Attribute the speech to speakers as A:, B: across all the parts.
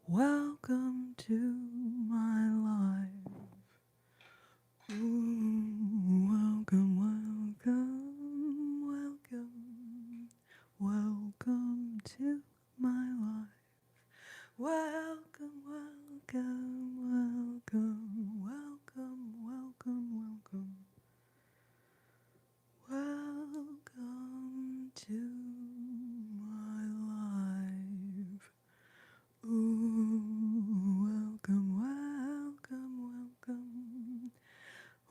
A: Welcome to my life. Ooh, welcome, welcome, welcome, welcome to my life. Welcome, welcome, welcome, welcome, welcome, welcome. Welcome to my life. Ooh, welcome, welcome, welcome.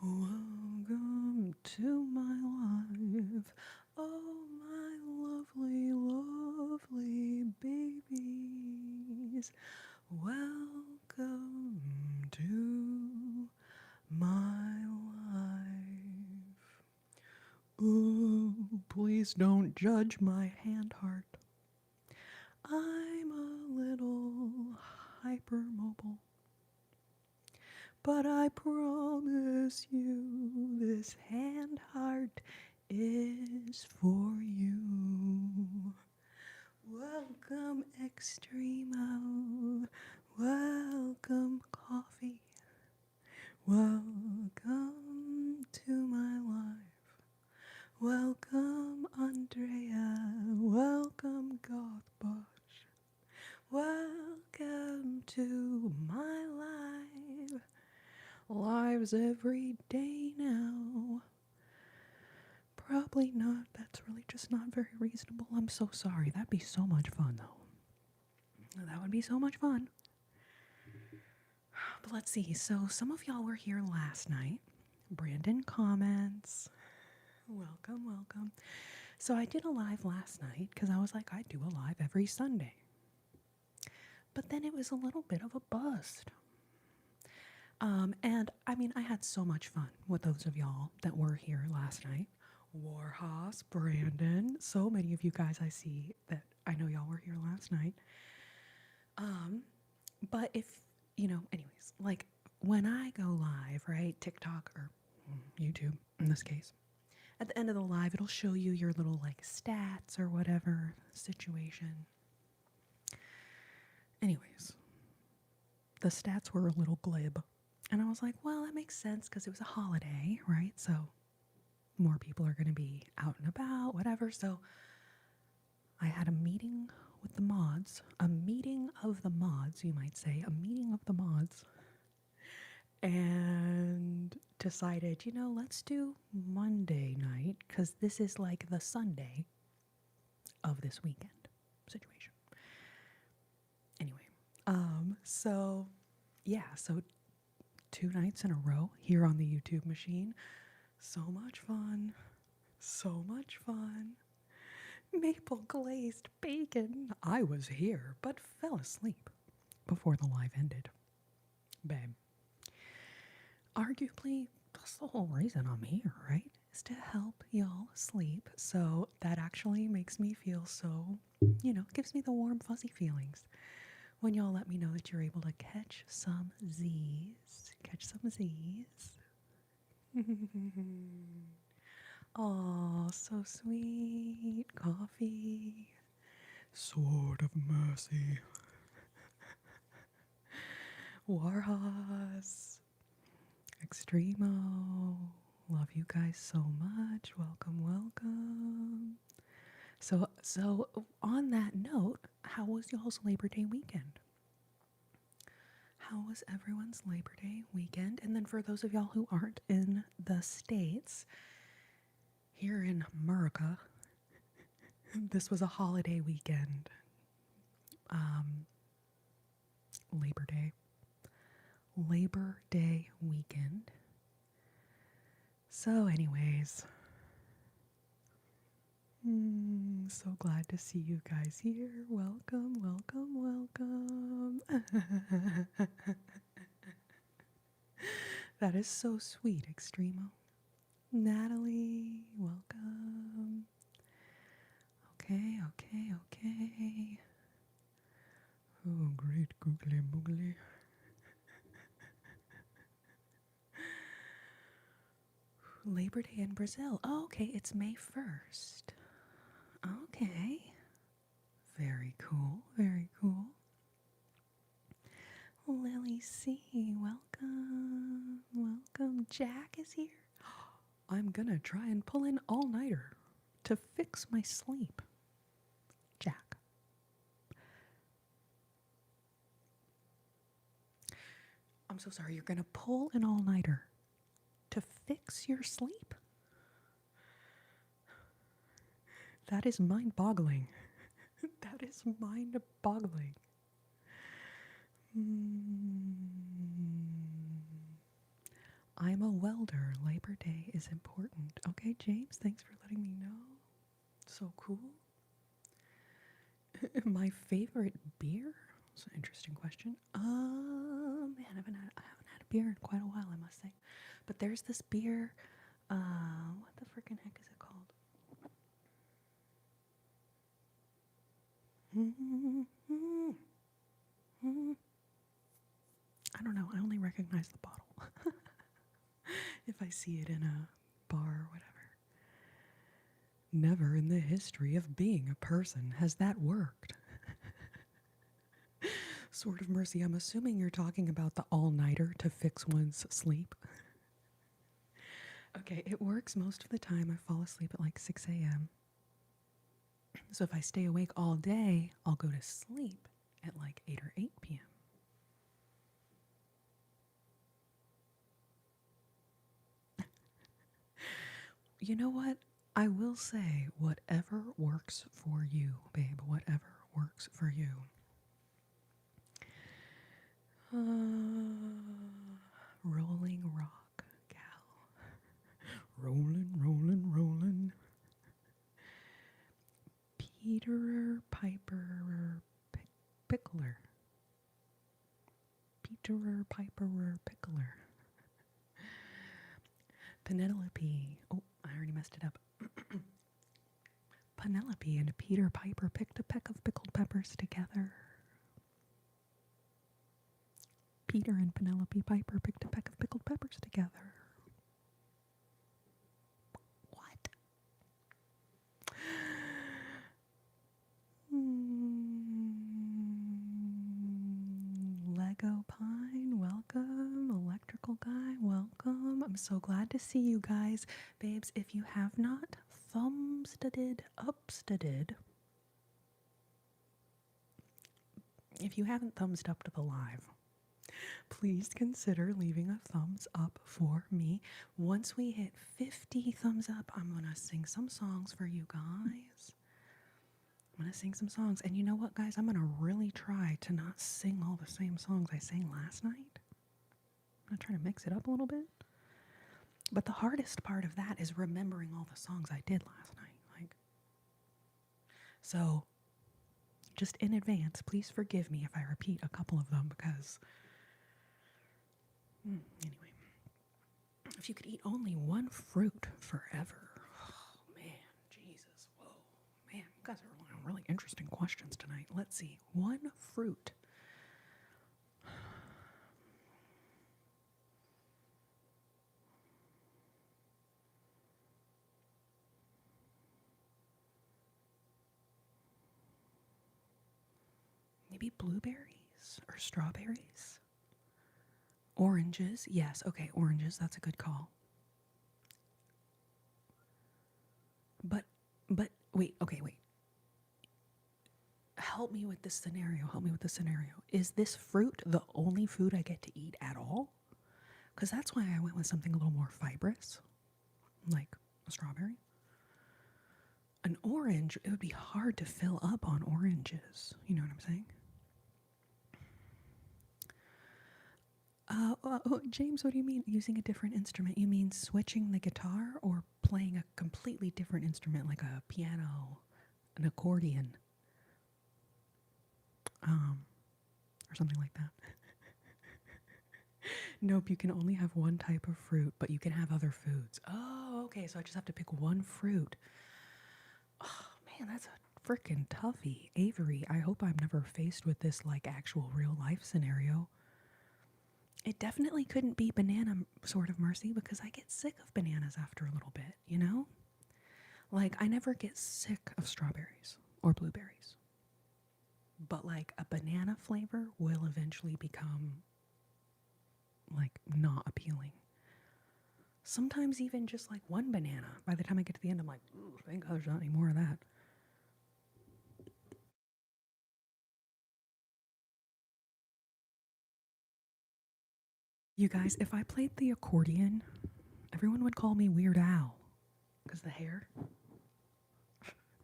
A: Welcome to my life. Oh, my lovely, lovely babies. Welcome to my life. Ooh, please don't judge my hand heart. I'm a little hypermobile. But I promise you, this hand heart is for you. Welcome, Extremo. Welcome, Coffee. Welcome to my life. Welcome, Andrea. Welcome, Gothbosh. Welcome to my life. Lives every day now. Probably not. That's really just not very reasonable. I'm so sorry. That'd be so much fun, though. That would be so much fun. But let's see. So, some of y'all were here last night. Brandon comments. Welcome, welcome. So, I did a live last night because I was like, I do a live every Sunday. But then it was a little bit of a bust. And I mean, I had so much fun with those of y'all that were here last night. Warhas, Brandon, so many of you guys I see that I know y'all were here last night. But if, anyways, like when I go live, right, TikTok or YouTube in this case, at the end of the live, it'll show you your little like stats or whatever situation. Anyways, the stats were a little glib. And I was like, well, that makes sense because it was a holiday, right? So more people are going to be out and about, whatever. So I had a meeting with the mods, a meeting of the mods, you might say, a meeting of the mods, and decided, let's do Monday night because this is like the Sunday of this weekend situation. Anyway, so yeah, so 2 nights in a row here on the YouTube machine. So much fun. So much fun. Maple glazed bacon. I was here, but fell asleep before the live ended. Babe. Arguably, that's the whole reason I'm here, right? Is to help y'all sleep. So that actually makes me feel so, gives me the warm, fuzzy feelings when y'all let me know that you're able to catch some Z's. Catch some Z's. Oh, so sweet. Coffee. Sword of Mercy. Warhorse. Extremo. Love you guys so much. Welcome, welcome. So on that note, how was y'all's Labor Day weekend? How was everyone's Labor Day weekend? And then for those of y'all who aren't in the States, here in America, this was a holiday weekend. Labor Day weekend. So anyways, so glad to see you guys here. Welcome, welcome, welcome. That is so sweet, Extremo. Natalie, welcome. Okay. Oh, great googly boogly. Labor Day in Brazil. Oh, okay, it's May 1st. Okay. see. Welcome. Welcome. Jack is here. I'm gonna try and pull an all-nighter to fix my sleep. Jack. I'm so sorry. You're gonna pull an all-nighter to fix your sleep? That is mind-boggling. That is mind-boggling. I'm a welder. Labor Day is important. Okay, James, thanks for letting me know. So cool. My favorite beer? That's an interesting question. Man, I haven't had a beer in quite a while, I must say. But there's this beer. What the freaking heck is it called? I don't know. I only recognize the bottle if I see it in a bar or whatever. Never in the history of being a person has that worked. Sort of Mercy, I'm assuming you're talking about the all-nighter to fix one's sleep. Okay, it works most of the time. I fall asleep at like 6 a.m. So if I stay awake all day, I'll go to sleep at like 8 or 8 p.m. You know what? I will say whatever works for you, babe. Whatever works for you. Rolling rock, gal. Rolling, rolling, rolling. Peterer, Piperer, Pickler. Peterer, Piperer, Pickler. Penelope. Oh, I already messed it up. Penelope and Peter Piper picked a peck of pickled peppers together. Peter and Penelope Piper picked a peck of pickled peppers together. What? Lego Pine, welcome. Electrical Guy, welcome. I'm so glad to see you guys. Babes, if you have not thumbs-studded, up-studded, if you haven't thumbsed up to the live, please consider leaving a thumbs up for me. Once we hit 50 thumbs up, I'm going to sing some songs for you guys. I'm going to sing some songs. And you know what, guys? I'm going to really try to not sing all the same songs I sang last night. I'm going to try to mix it up a little bit. But the hardest part of that is remembering all the songs I did last night. So, just in advance, please forgive me if I repeat a couple of them because... Anyway, if you could eat only one fruit forever. Oh, man, Jesus, whoa. Man, you guys are really interesting questions tonight. Let's see. One fruit. Maybe blueberries or strawberries? Oranges, yes. Okay, oranges, that's a good call. But, wait. Help me with this scenario. Is this fruit the only food I get to eat at all? Because that's why I went with something a little more fibrous, like a strawberry. An orange, it would be hard to fill up on oranges. You know what I'm saying? James, what do you mean using a different instrument? You mean switching the guitar or playing a completely different instrument like a piano, an accordion, or something like that? Nope, you can only have one type of fruit, but you can have other foods. Oh, okay, so I just have to pick one fruit. Oh, man, that's a freaking toughie. Avery, I hope I'm never faced with this like actual real life scenario. It definitely couldn't be banana, sort of Mercy, because I get sick of bananas after a little bit, you know? Like, I never get sick of strawberries or blueberries. But, like, a banana flavor will eventually become like not appealing. Sometimes even just like one banana. By the time I get to the end, I'm like, ooh, thank God there's not any more of that. You guys, if I played the accordion, everyone would call me Weird Al. Because the hair.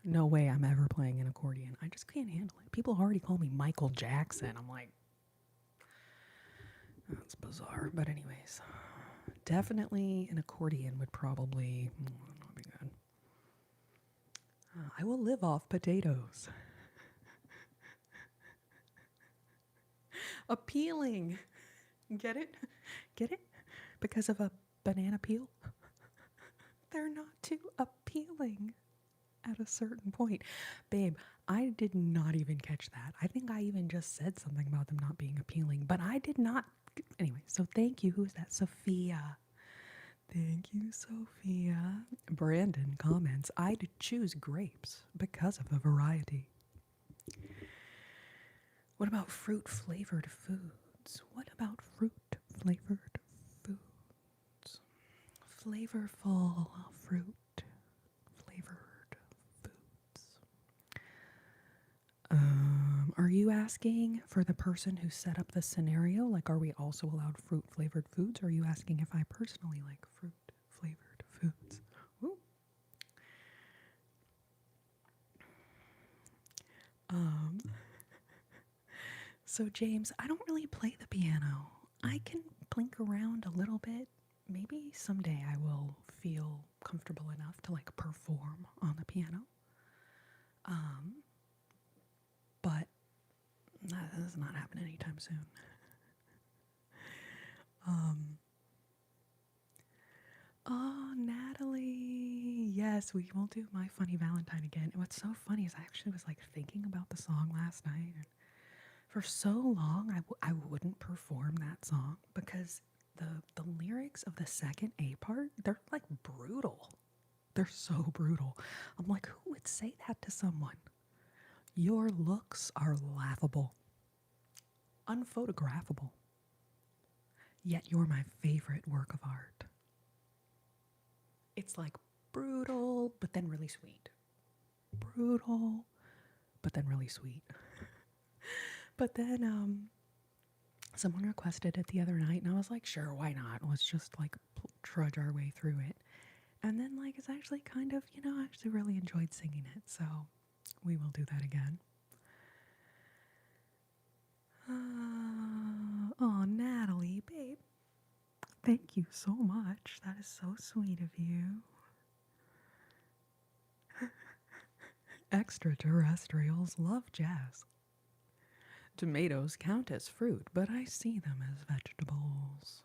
A: No way I'm ever playing an accordion. I just can't handle it. People already call me Michael Jackson. I'm like, that's bizarre. But anyways, definitely an accordion would probably not be good. I will live off potatoes. Appealing. Get it? Get it? Because of a banana peel? They're not too appealing at a certain point. Babe, I did not even catch that. I think I even just said something about them not being appealing, but I did not. Anyway, so thank you. Who's that? Sophia. Thank you, Sophia. Brandon comments, I'd choose grapes because of the variety. What about fruit flavored foods? What about fruit flavored foods? Flavorful fruit flavored foods. Are you asking for the person who set up the scenario? Like, are we also allowed fruit flavored foods? Or are you asking if I personally like fruit flavored foods? Ooh. So James, I don't really play the piano. I can plink around a little bit. Maybe someday I will feel comfortable enough to like perform on the piano. But that does not happen anytime soon. Oh, Natalie. Yes, we will do My Funny Valentine again. And what's so funny is I actually was like thinking about the song last night. And for so long, I wouldn't perform that song because the lyrics of the second A part, they're like brutal. They're so brutal. I'm like, who would say that to someone? Your looks are laughable, unphotographable, yet you're my favorite work of art. It's like brutal, but then really sweet. Brutal, but then really sweet. But then someone requested it the other night, and I was like, sure, why not? Let's just like trudge our way through it. And then like it's actually kind of, I actually really enjoyed singing it, so we will do that again. Oh, Natalie, babe. Thank you so much. That is so sweet of you. Extraterrestrials love jazz. Tomatoes count as fruit, but I see them as vegetables.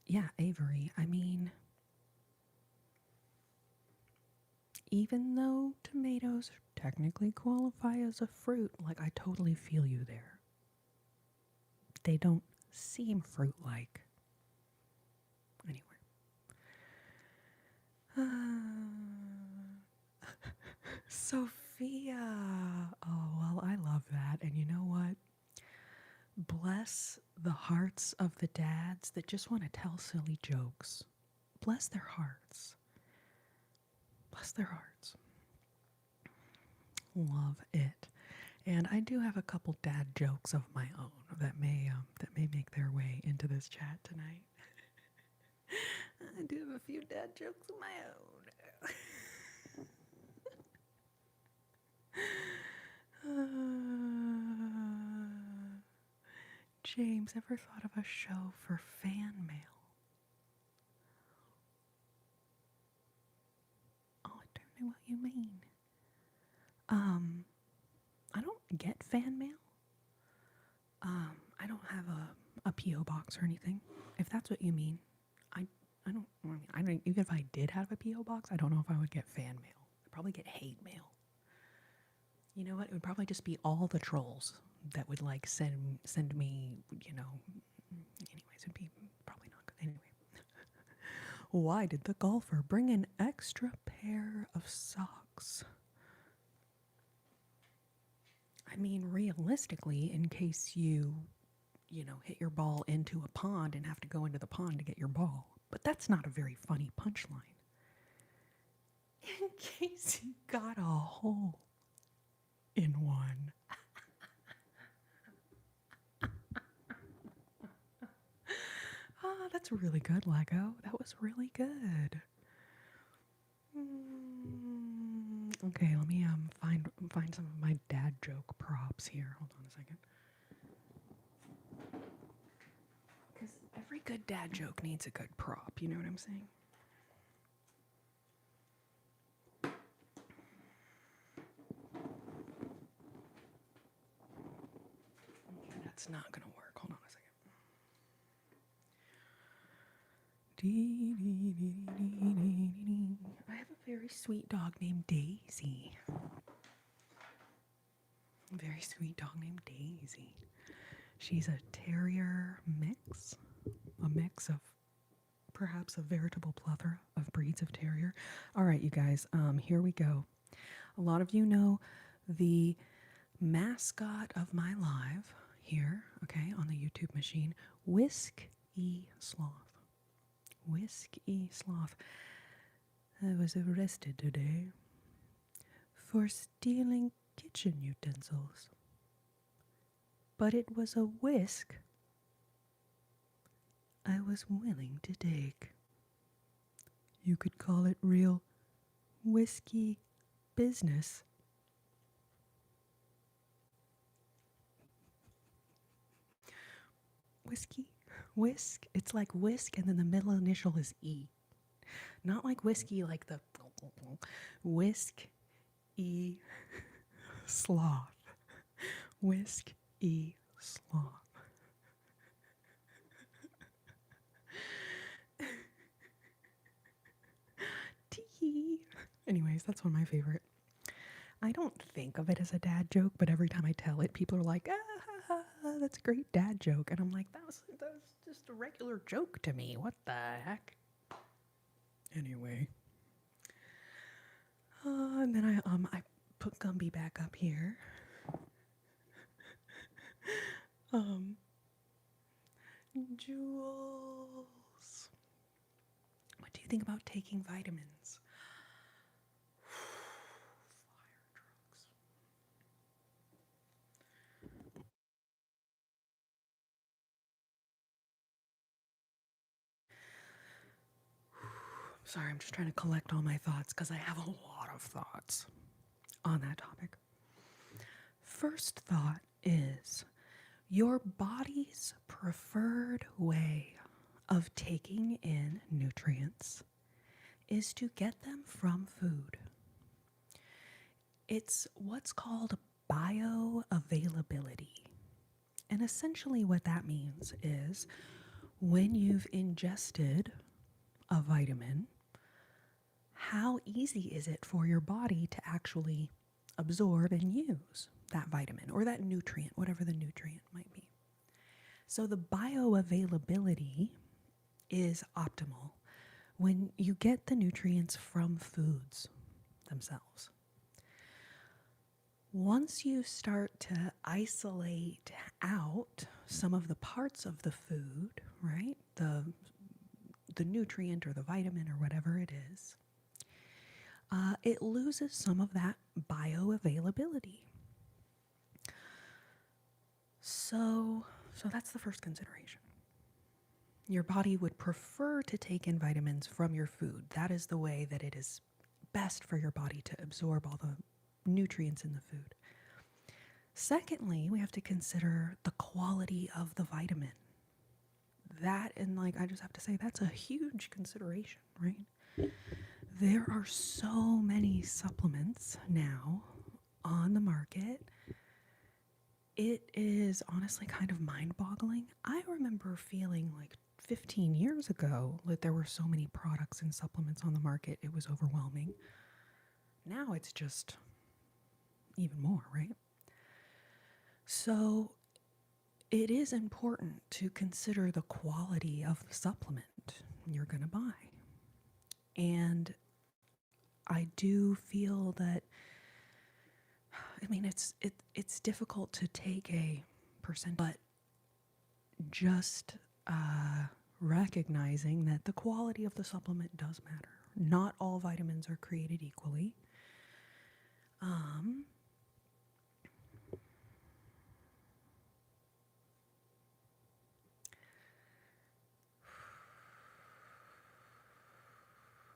A: Yeah, Avery, I mean, even though tomatoes technically qualify as a fruit, like I totally feel you there. They don't seem fruit-like. Anyway. Sophia. Oh, well, I love that. And you know what? Bless the hearts of the dads that just want to tell silly jokes. Bless their hearts. Bless their hearts. Love it. And I do have a couple dad jokes of my own that may make their way into this chat tonight. I do have a few dad jokes of my own. James, ever thought of a show for fan mail? Oh, I don't know what you mean. I don't get fan mail. I don't have a P.O. box or anything. If that's what you mean, I don't, even if I did have a P.O. box, I don't know if I would get fan mail. I'd probably get hate mail. You know what? It would probably just be all the trolls that would like send me, anyways, it'd be probably not good. Anyway. Why did the golfer bring an extra pair of socks? I mean, realistically, in case you hit your ball into a pond and have to go into the pond to get your ball. But that's not a very funny punchline. In case you got a hole in one. That's really good, Lego. That was really good. Okay, let me find some of my dad joke props here. Hold on a second. Because every good dad joke needs a good prop. You know what I'm saying? Okay, that's not gonna work. Hold on a second. I have a very sweet dog named Daisy. A very sweet dog named Daisy. She's a terrier mix, a mix of perhaps a veritable plethora of breeds of terrier. All right, you guys, here we go. A lot of you know the mascot of my live here, okay, on the YouTube machine, Whisk E. Sloth. Whisk E. Sloth. I was arrested today for stealing kitchen utensils. But it was a whisk I was willing to take. You could call it real whiskey business. Whiskey? Whisk? It's like whisk and then the middle initial is E. Not like whiskey like the Whisk E. Sloth. Whisk E. Sloth. Tee. Anyways, that's one of my favorite. I don't think of it as a dad joke, but every time I tell it, people are like, that's a great dad joke. And I'm like, that was just a regular joke to me. What the heck? Anyway. And then I put Gumby back up here. Jules. What do you think about taking vitamins? Fire trucks. Sorry, I'm just trying to collect all my thoughts because I have a lot of thoughts on that topic. First thought is your body's preferred way of taking in nutrients is to get them from food. It's what's called bioavailability. And essentially what that means is when you've ingested a vitamin, how easy is it for your body to actually absorb and use that vitamin or that nutrient, whatever the nutrient might be. So the bioavailability is optimal when you get the nutrients from foods themselves. Once you start to isolate out some of the parts of the food, right, the nutrient or the vitamin or whatever it is, it loses some of that bioavailability. So that's the first consideration. Your body would prefer to take in vitamins from your food. That is the way that it is best for your body to absorb all the nutrients in the food. Secondly, we have to consider the quality of the vitamin. That, and like I just have to say, that's a huge consideration, right? There are so many supplements now on the market. It is honestly kind of mind-boggling. I remember feeling like 15 years ago that there were so many products and supplements on the market, it was overwhelming. Now it's just even more, right? So it is important to consider the quality of the supplement you're going to buy. And I do feel that, I mean, it's difficult to take a percent, but just recognizing that the quality of the supplement does matter. Not all vitamins are created equally.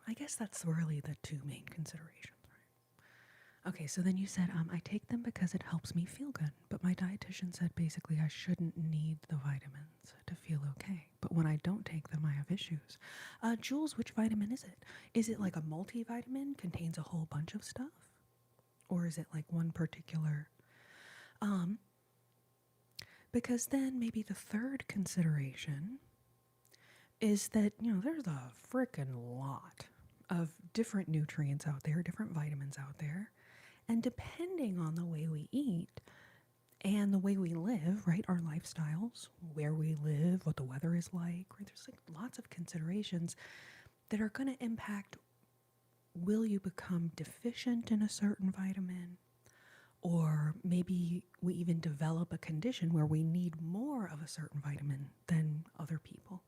A: I guess that's really the two main considerations, right? Okay, so then you said, I take them because it helps me feel good, but my dietitian said basically I shouldn't need the vitamins to feel okay. But when I don't take them, I have issues. Jules, which vitamin is it? Is it like a multivitamin, contains a whole bunch of stuff? Or is it like one particular? Because then maybe the third consideration is that, there's a frickin' lot of different nutrients out there, different vitamins out there. And depending on the way we eat and the way we live, right, our lifestyles, where we live, what the weather is like, right, there's like lots of considerations that are going to impact, will you become deficient in a certain vitamin? Or maybe we even develop a condition where we need more of a certain vitamin than other people.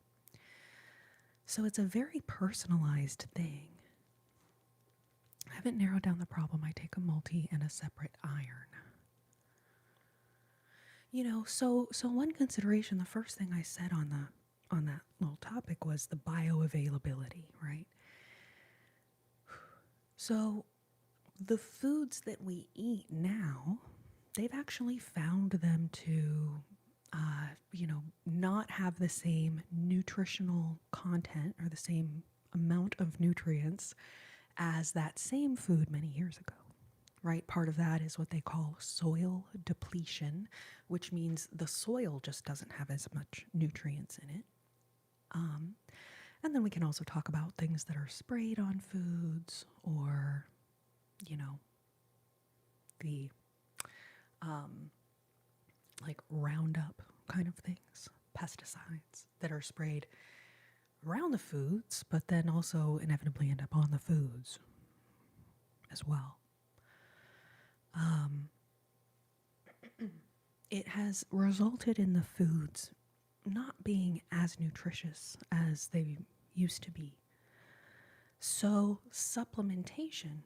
A: So it's a very personalized thing. I haven't narrowed down the problem. I take a multi and a separate iron. So one consideration, the first thing I said on that little topic was the bioavailability, right? So the foods that we eat now, they've actually found them to not have the same nutritional content or the same amount of nutrients as that same food many years ago, right? Part of that is what they call soil depletion, which means the soil just doesn't have as much nutrients in it. And then we can also talk about things that are sprayed on foods or, the like Roundup kind of things, pesticides that are sprayed around the foods, but then also inevitably end up on the foods as well. It has resulted in the foods not being as nutritious as they used to be. So supplementation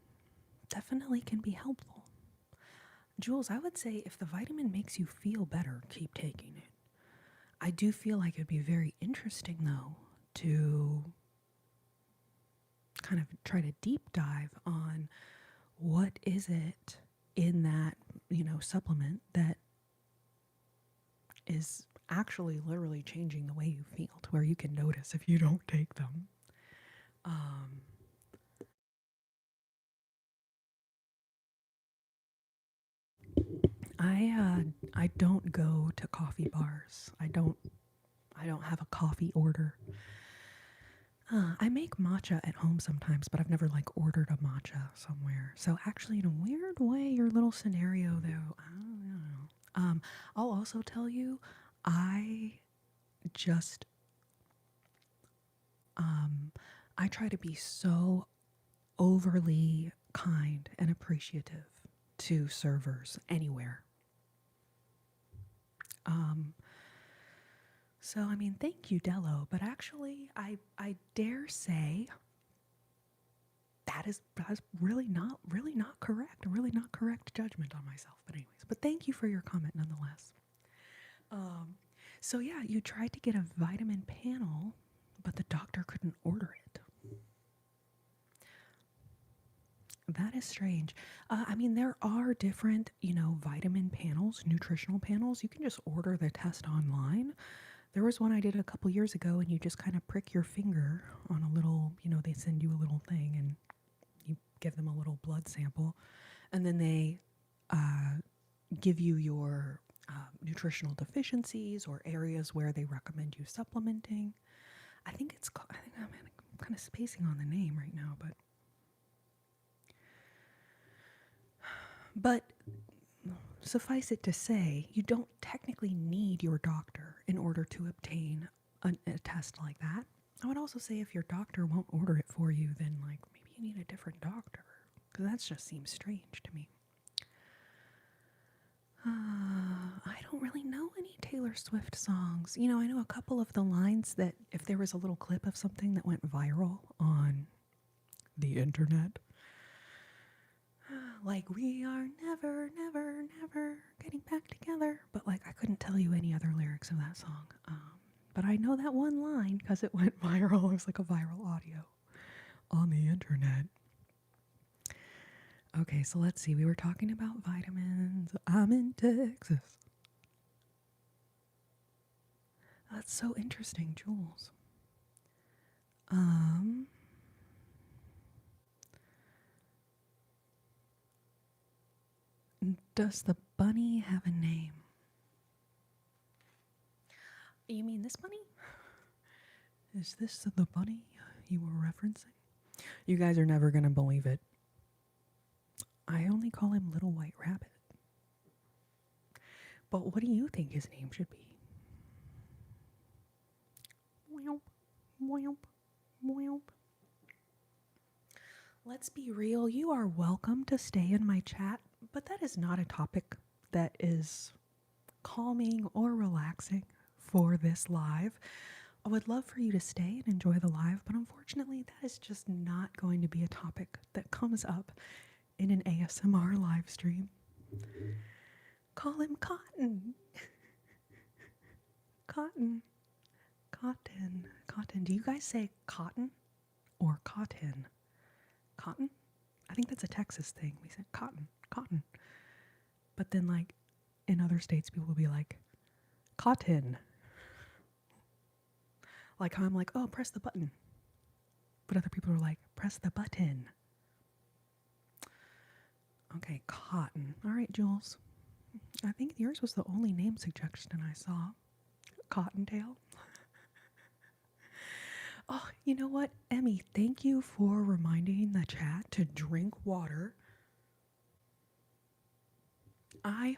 A: definitely can be helpful. Jules, I would say if the vitamin makes you feel better, keep taking it. I do feel like it'd be very interesting, though, to kind of try to deep dive on what is it in that, supplement that is actually literally changing the way you feel to where you can notice if you don't take them. I don't go to coffee bars. I don't have a coffee order. I make matcha at home sometimes, but I've never ordered a matcha somewhere. So actually, in a weird way, your little scenario though, I don't know. I'll also tell you, I just I try to be so overly kind and appreciative to servers anywhere. So I mean, thank you, Dello, but actually, I dare say that's really not correct. Really not correct judgment on myself. But anyways, but thank you for your comment nonetheless. So yeah, you tried to get a vitamin panel, but the doctor couldn't order it. That is strange. I mean, there are different, vitamin panels, nutritional panels. You can just order the test online. There was one I did a couple years ago, and you just kind of prick your finger on a little, they send you a little thing, and you give them a little blood sample, and then they give you your nutritional deficiencies or areas where they recommend you supplementing. I think I'm kind of spacing on the name right now, but suffice it to say, you don't technically need your doctor in order to obtain a test like that. I would also say if your doctor won't order it for you, then maybe you need a different doctor, because that just seems strange to me. I don't really know any Taylor Swift songs. You know, I know a couple of the lines that if there was a little clip of something that went viral on the internet, like, we are never, never, never getting back together. But, like, I couldn't tell you any other lyrics of that song. But I know that one line because it went viral. It was like a viral audio on the internet. Okay, so let's see. We were talking about vitamins. I'm in Texas. That's so interesting, Jules. Does the bunny have a name? You mean this bunny? Is this the bunny you were referencing? You guys are never going to believe it. I only call him Little White Rabbit. But what do you think his name should be? Womp, womp, womp. Let's be real. You are welcome to stay in my chat, but that is not a topic that is calming or relaxing for this live. I would love for you to stay and enjoy the live, but unfortunately, that is just not going to be a topic that comes up in an ASMR live stream. Call him Cotton. Cotton. Cotton. Cotton. Do you guys say cotton or cotton? Cotton? I think that's a Texas thing. We said cotton. Cotton. But then, like, in other states, people will be like, cotton. Like how I'm like, oh, press the button. But other people are like, press the button. Okay, cotton. All right, Jules. I think yours was the only name suggestion I saw. Cottontail. Oh, you know what? Emmy, thank you for reminding the chat to drink water. I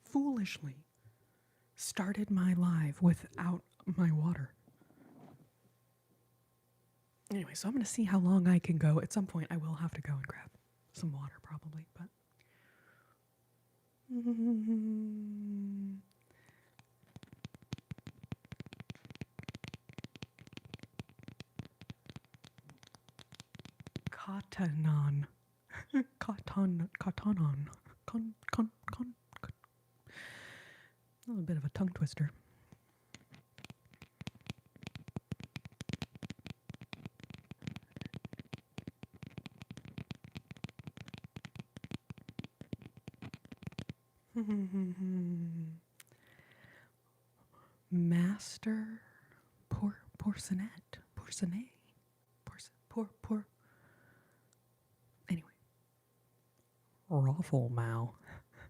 A: foolishly started my live without my water. Anyway, so I'm going to see how long I can go. At some point, I will have to go and grab some water probably, but... Katanon. Katanon. A little bit of a tongue twister. Master Porcenet. Anyway. Rafflemow.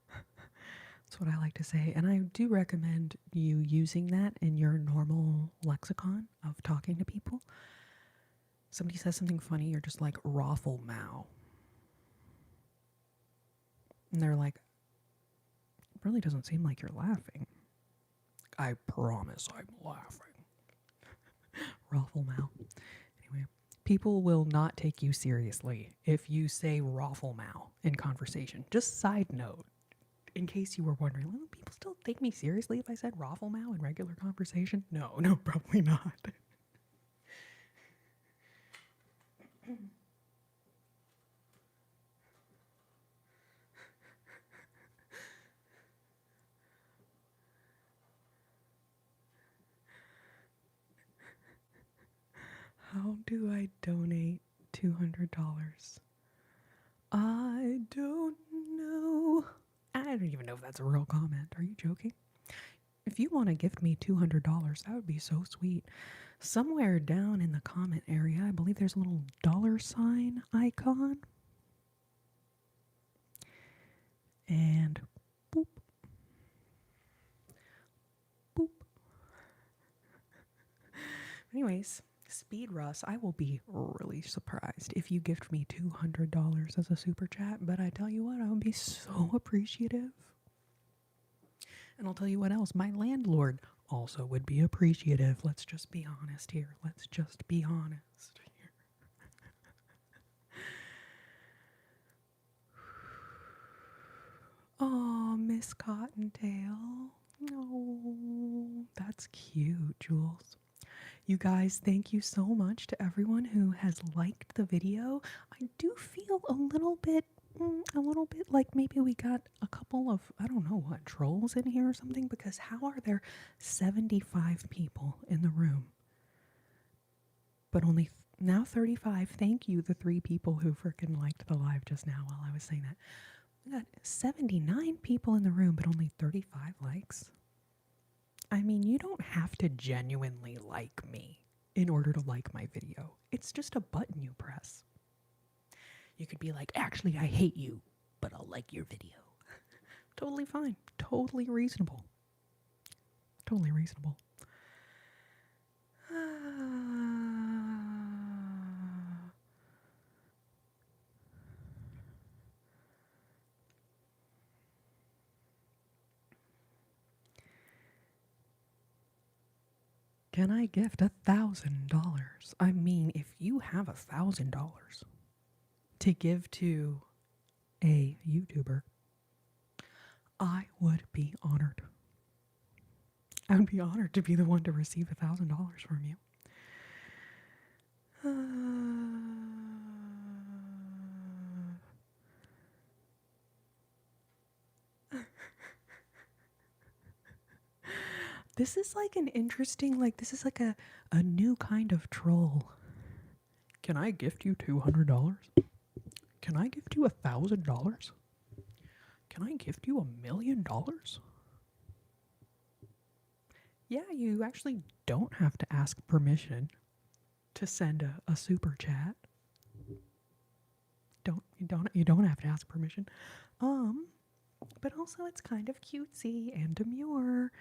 A: That's what I like to say. And I do recommend you using that in your normal lexicon of talking to people. Somebody says something funny, you're just like, Rafflemow. And they're like, it really doesn't seem like you're laughing. I promise I'm laughing. Rafflemow. Anyway, people will not take you seriously if you say Rafflemow in conversation. Just side note, in case you were wondering, will people still take me seriously if I said Rafflemow in regular conversation? No, probably not. How do I donate $200? I don't know. I don't even know if that's a real comment. Are you joking? If you want to gift me $200, that would be so sweet. Somewhere down in the comment area, I believe there's a little $ icon. And boop. Boop. Anyways, Speed Russ, I will be really surprised if you gift me $200 as a super chat, but I tell you what, I would be so appreciative. And I'll tell you what else, my landlord also would be appreciative. Let's just be honest here. Let's just be honest here. Oh, Miss Cottontail. Oh, that's cute, Jules. You guys, thank you so much to everyone who has liked the video. I do feel a little bit like maybe we got a couple of, I don't know what, trolls in here or something, because how are there 75 people in the room? But only now 35. Thank you, the 3 people who freaking liked the live just now while I was saying that. We got 79 people in the room, but only 35 likes. I mean, you don't have to genuinely like me in order to like my video. It's just a button you press. You could be like, actually, I hate you, but I'll like your video. Totally fine. Totally reasonable. Totally reasonable. Can I gift $1,000? I mean, if you have $1,000 to give to a YouTuber, I would be honored. I would be honored to be the one to receive $1,000 from you. This is like an interesting, this is like a new kind of troll. Can I gift you $200? Can I gift you $1,000? Can I gift you $1,000,000? Yeah, you actually don't have to ask permission to send a super chat. You don't have to ask permission. But also it's kind of cutesy and demure.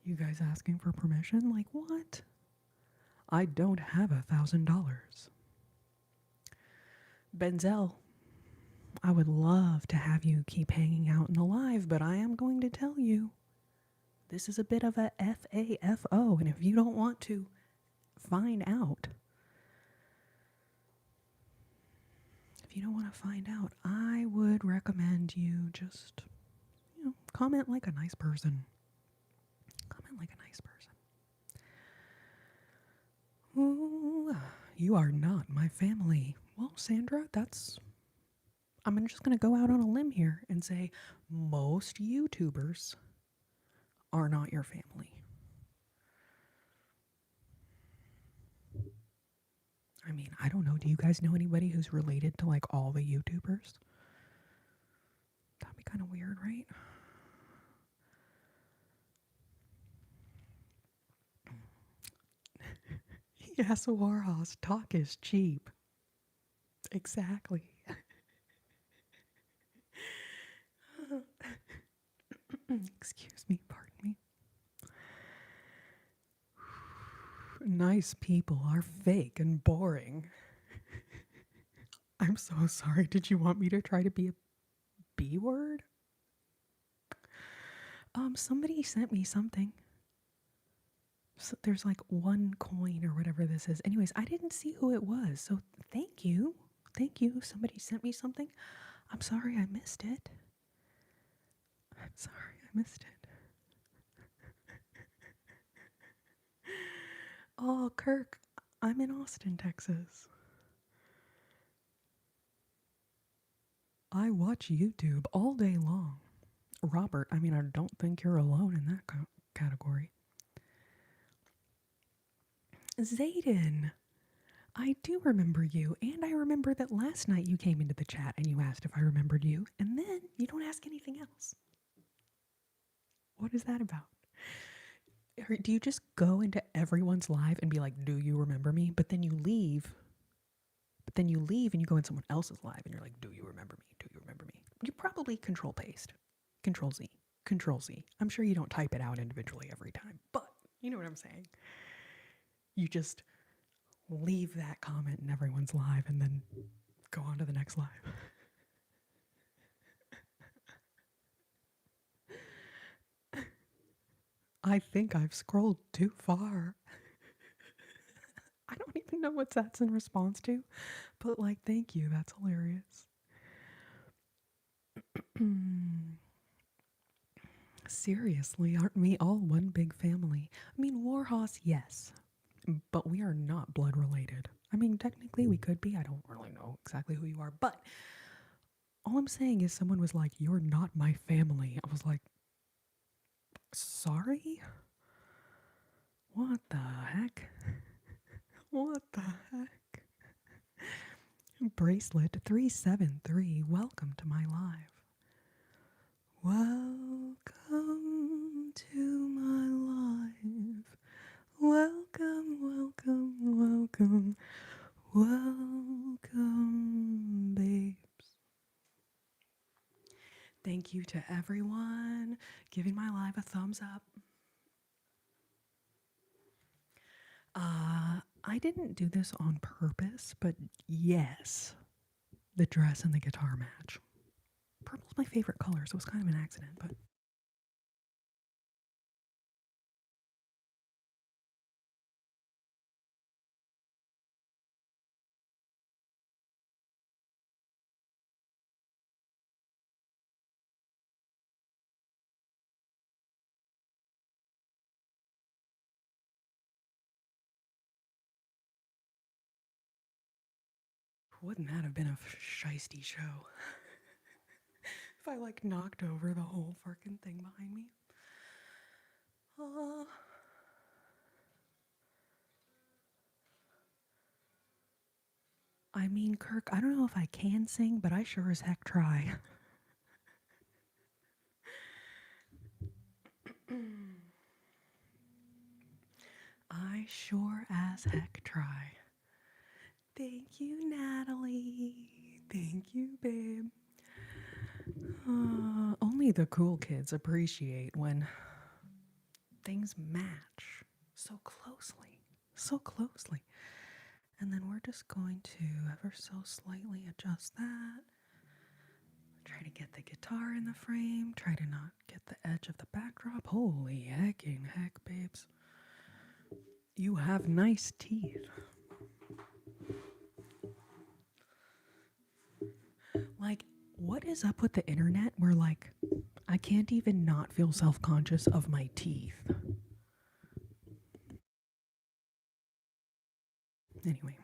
A: You guys asking for permission? Like what? I don't have $1,000. Benzel, I would love to have you keep hanging out in the live, but I am going to tell you, this is a bit of a FAFO, and if you don't want to find out, I would recommend you just, comment like a nice person. Comment like a nice person. Ooh, you are not my family. Well, Sandra, I'm just going to go out on a limb here and say most YouTubers are not your family. I mean, I don't know. Do you guys know anybody who's related to like all the YouTubers? That'd be kind of weird, right? Yes, Warhorse, talk is cheap. Exactly. Excuse me, pardon me. Nice people are fake and boring. I'm so sorry. Did you want me to try to be a B word? Somebody sent me something. So there's like one coin or whatever this is. Anyways, I didn't see who it was. So thank you. Thank you. Somebody sent me something. I'm sorry I missed it. I'm sorry I missed it. Oh, Kirk, I'm in Austin, Texas. I watch YouTube all day long. Robert, I mean, I don't think you're alone in that category. Zayden, I do remember you, and I remember that last night you came into the chat and you asked if I remembered you, and then you don't ask anything else. What is that about? Or do you just go into everyone's live and be like, do you remember me? But then you leave. And you go in someone else's live and you're like, do you remember me? Do you remember me? You probably control paste. Control Z. Control Z. I'm sure you don't type it out individually every time, but you know what I'm saying. You just leave that comment in everyone's live and then go on to the next live. I think I've scrolled too far. I don't even know what that's in response to, but like, thank you. That's hilarious. Seriously, aren't we all one big family? I mean, Warhorse, yes, but we are not blood related. I mean, technically we could be. I don't really know exactly who you are, but all I'm saying is someone was like, "You're not my family." I was like, "Sorry? What the heck? What the heck?" Bracelet 373, welcome to my live. Welcome to my life. Welcome, welcome, welcome, welcome, babes. Thank you to everyone giving my live a thumbs up. I didn't do this on purpose, but yes, the dress and the guitar match. Purple's my favorite color, so it was kind of an accident, but wouldn't that have been a shiesty show? If I like knocked over the whole fucking thing behind me. I mean, Kirk, I don't know if I can sing, but I sure as heck try. I sure as heck try. Thank you, Natalie. Thank you, babe. Only the cool kids appreciate when things match so closely. So closely. And then we're just going to ever so slightly adjust that. Try to get the guitar in the frame. Try to not get the edge of the backdrop. Holy hecking heck, babes. You have nice teeth. Like, what is up with the internet where, like, I can't even not feel self-conscious of my teeth? Anyway.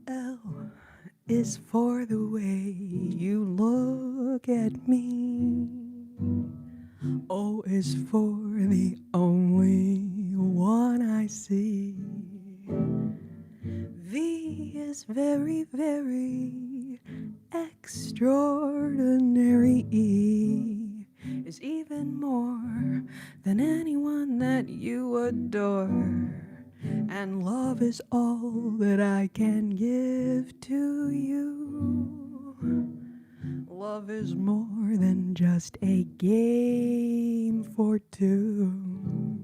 A: L is for the way you look at me. O is for the only one I see. V is very, very extraordinary. E is even more than anyone that you adore. And love is all that I can give to you. Love is more than just a game for two.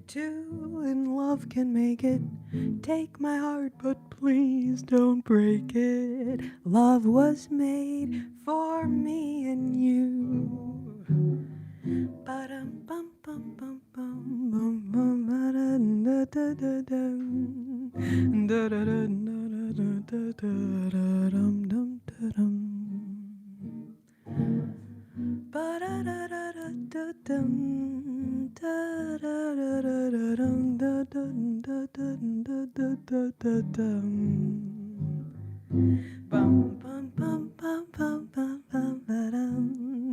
A: Two in love can make it. Take my heart, but please don't break it. Love was made for me and you. Ba-dum bum bum bum bum bum bum ba-dum da da da dum da da da da da da da dum dum da dum ba da da da da dum da da da da dum da da da da da da dum bum bum bum bum bum bum bum ba-dum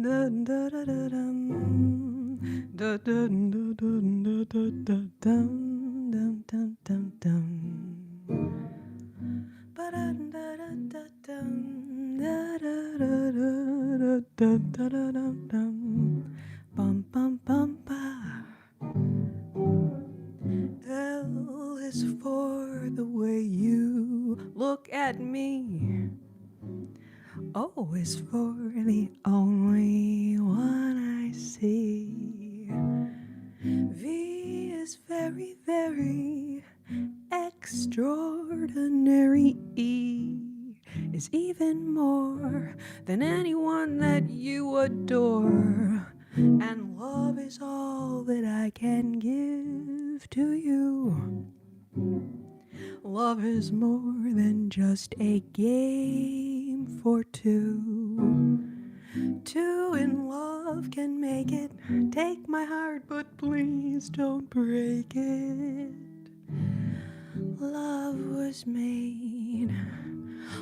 A: da da da da dum Bum bum bum ba. L is for the way you look at me. O is for the only one I see. V is very, very extraordinary. E is even more than anyone that you adore. And love is all that I can give to you. Love is more than just a game for two. Two in love can make it. Take my heart, but please don't break it. Love was made.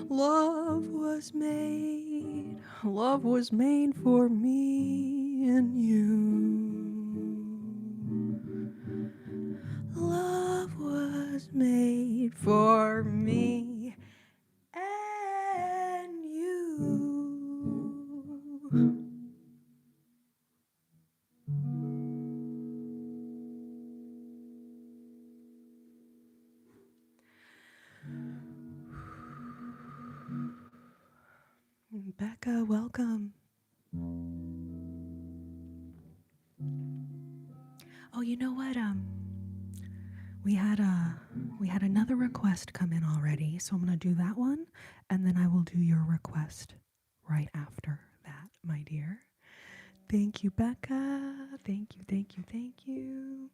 A: Love was made. Love was made for me and you. Love was made for me and you. Becca, welcome. Oh, you know what? We had another request come in already, so I'm gonna do that one, and then I will do your request right after that, my dear. Thank you, Becca. Thank you, thank you, thank you.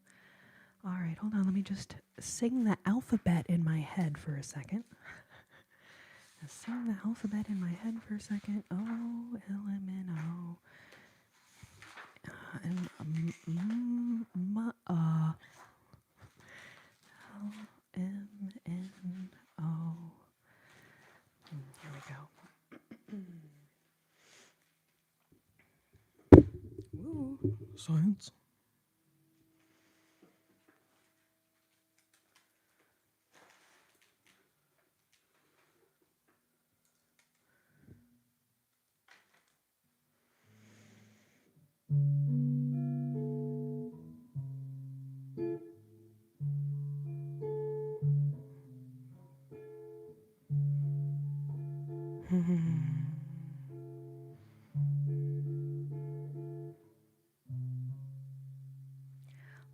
A: All right, hold on. Let me just sing the alphabet in my head for a second. Sing the alphabet in my head for a second. O, L, M, N, O. And L, M, N, O. Here we go. Woo, science.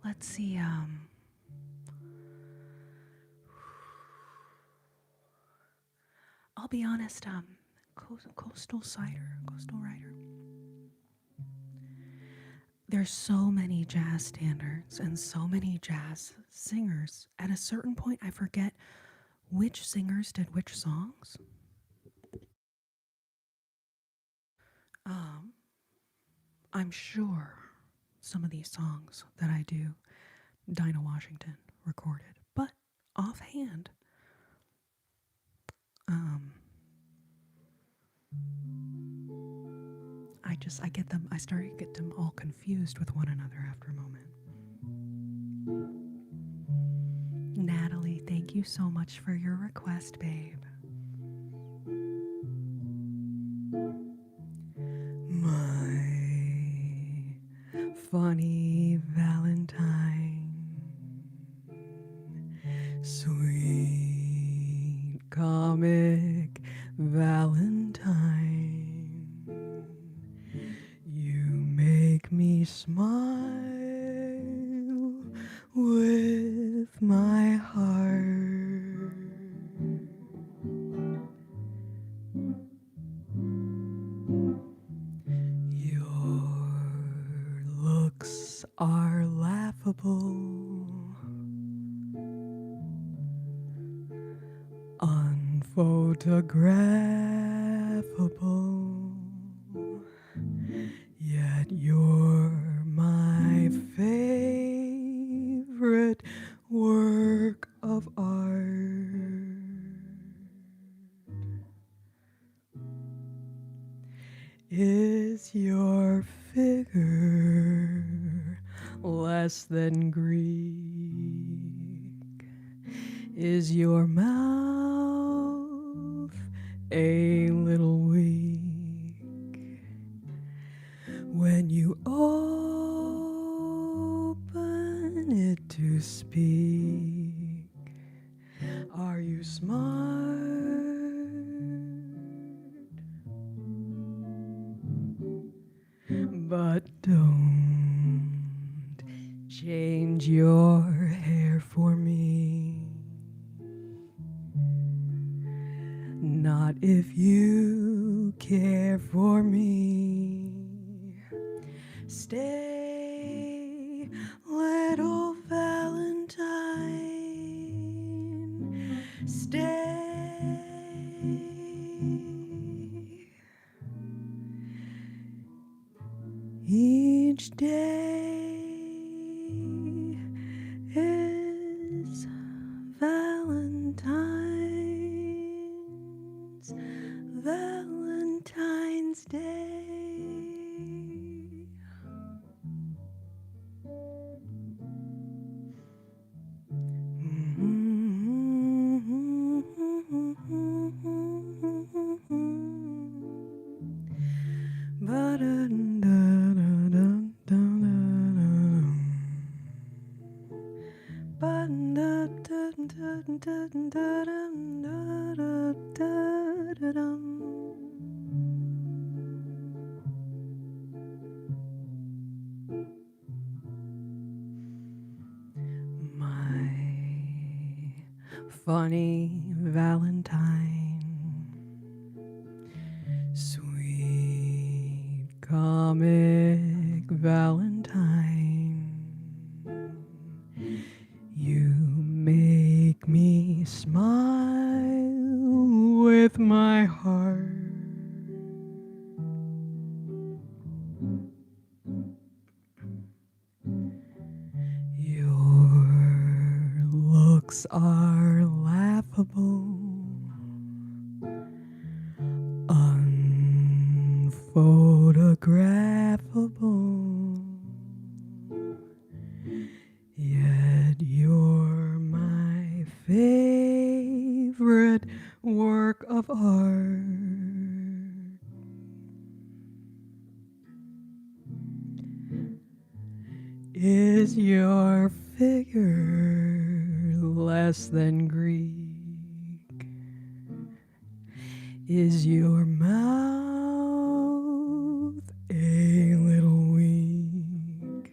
A: Let's see. I'll be honest. Coastal Rider. There's so many jazz standards and so many jazz singers. At a certain point, I forget which singers did which songs. I'm sure some of these songs that I do, Dinah Washington recorded, but offhand, I started to get them all confused with one another after a moment. Natalie, thank you so much for your request, babe. My funny Valentine, sweet comic Valentine, you make me smile with my heart. Your looks are laughable, unphotographable, yet you're my favorite work of art. Is your figure less than Greek? Is your mouth a little weak when you open it to speak? Are you smart? But don't change your hair for me. Not if you care for me. Stay, little Valentine. Stay. Each day is Valentine's Day. My funny Valentine, sweet comic Valentine, you make me smile with my heart. Your looks are laughable, unphotographable, yet you're my favorite work of art. Is your figure less than Greek? Is your mouth a little weak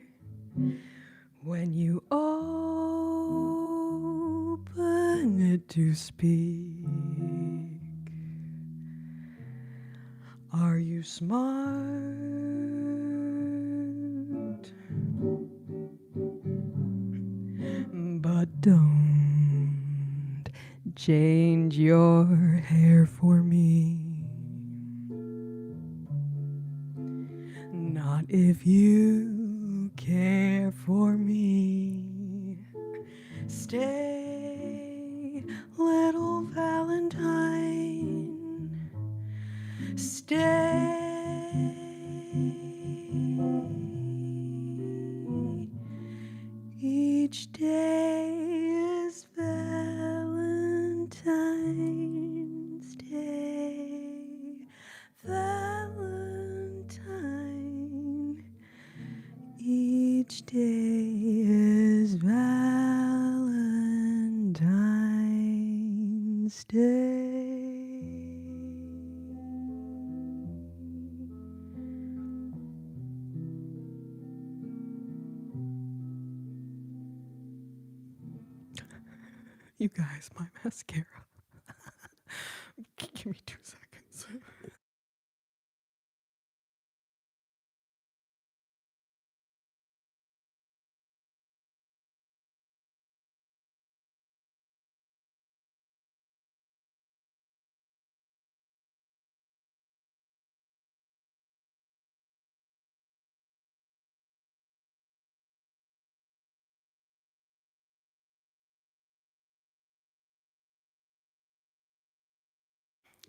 A: when you open it to speak? Are you smart? But don't change your hair for me. Not if you care for me. Stay, little Valentine. Stay. Each day is Valentine's Day. Valentine. Each day is Valentine's Day. You guys, my mascara. Give me 2 seconds.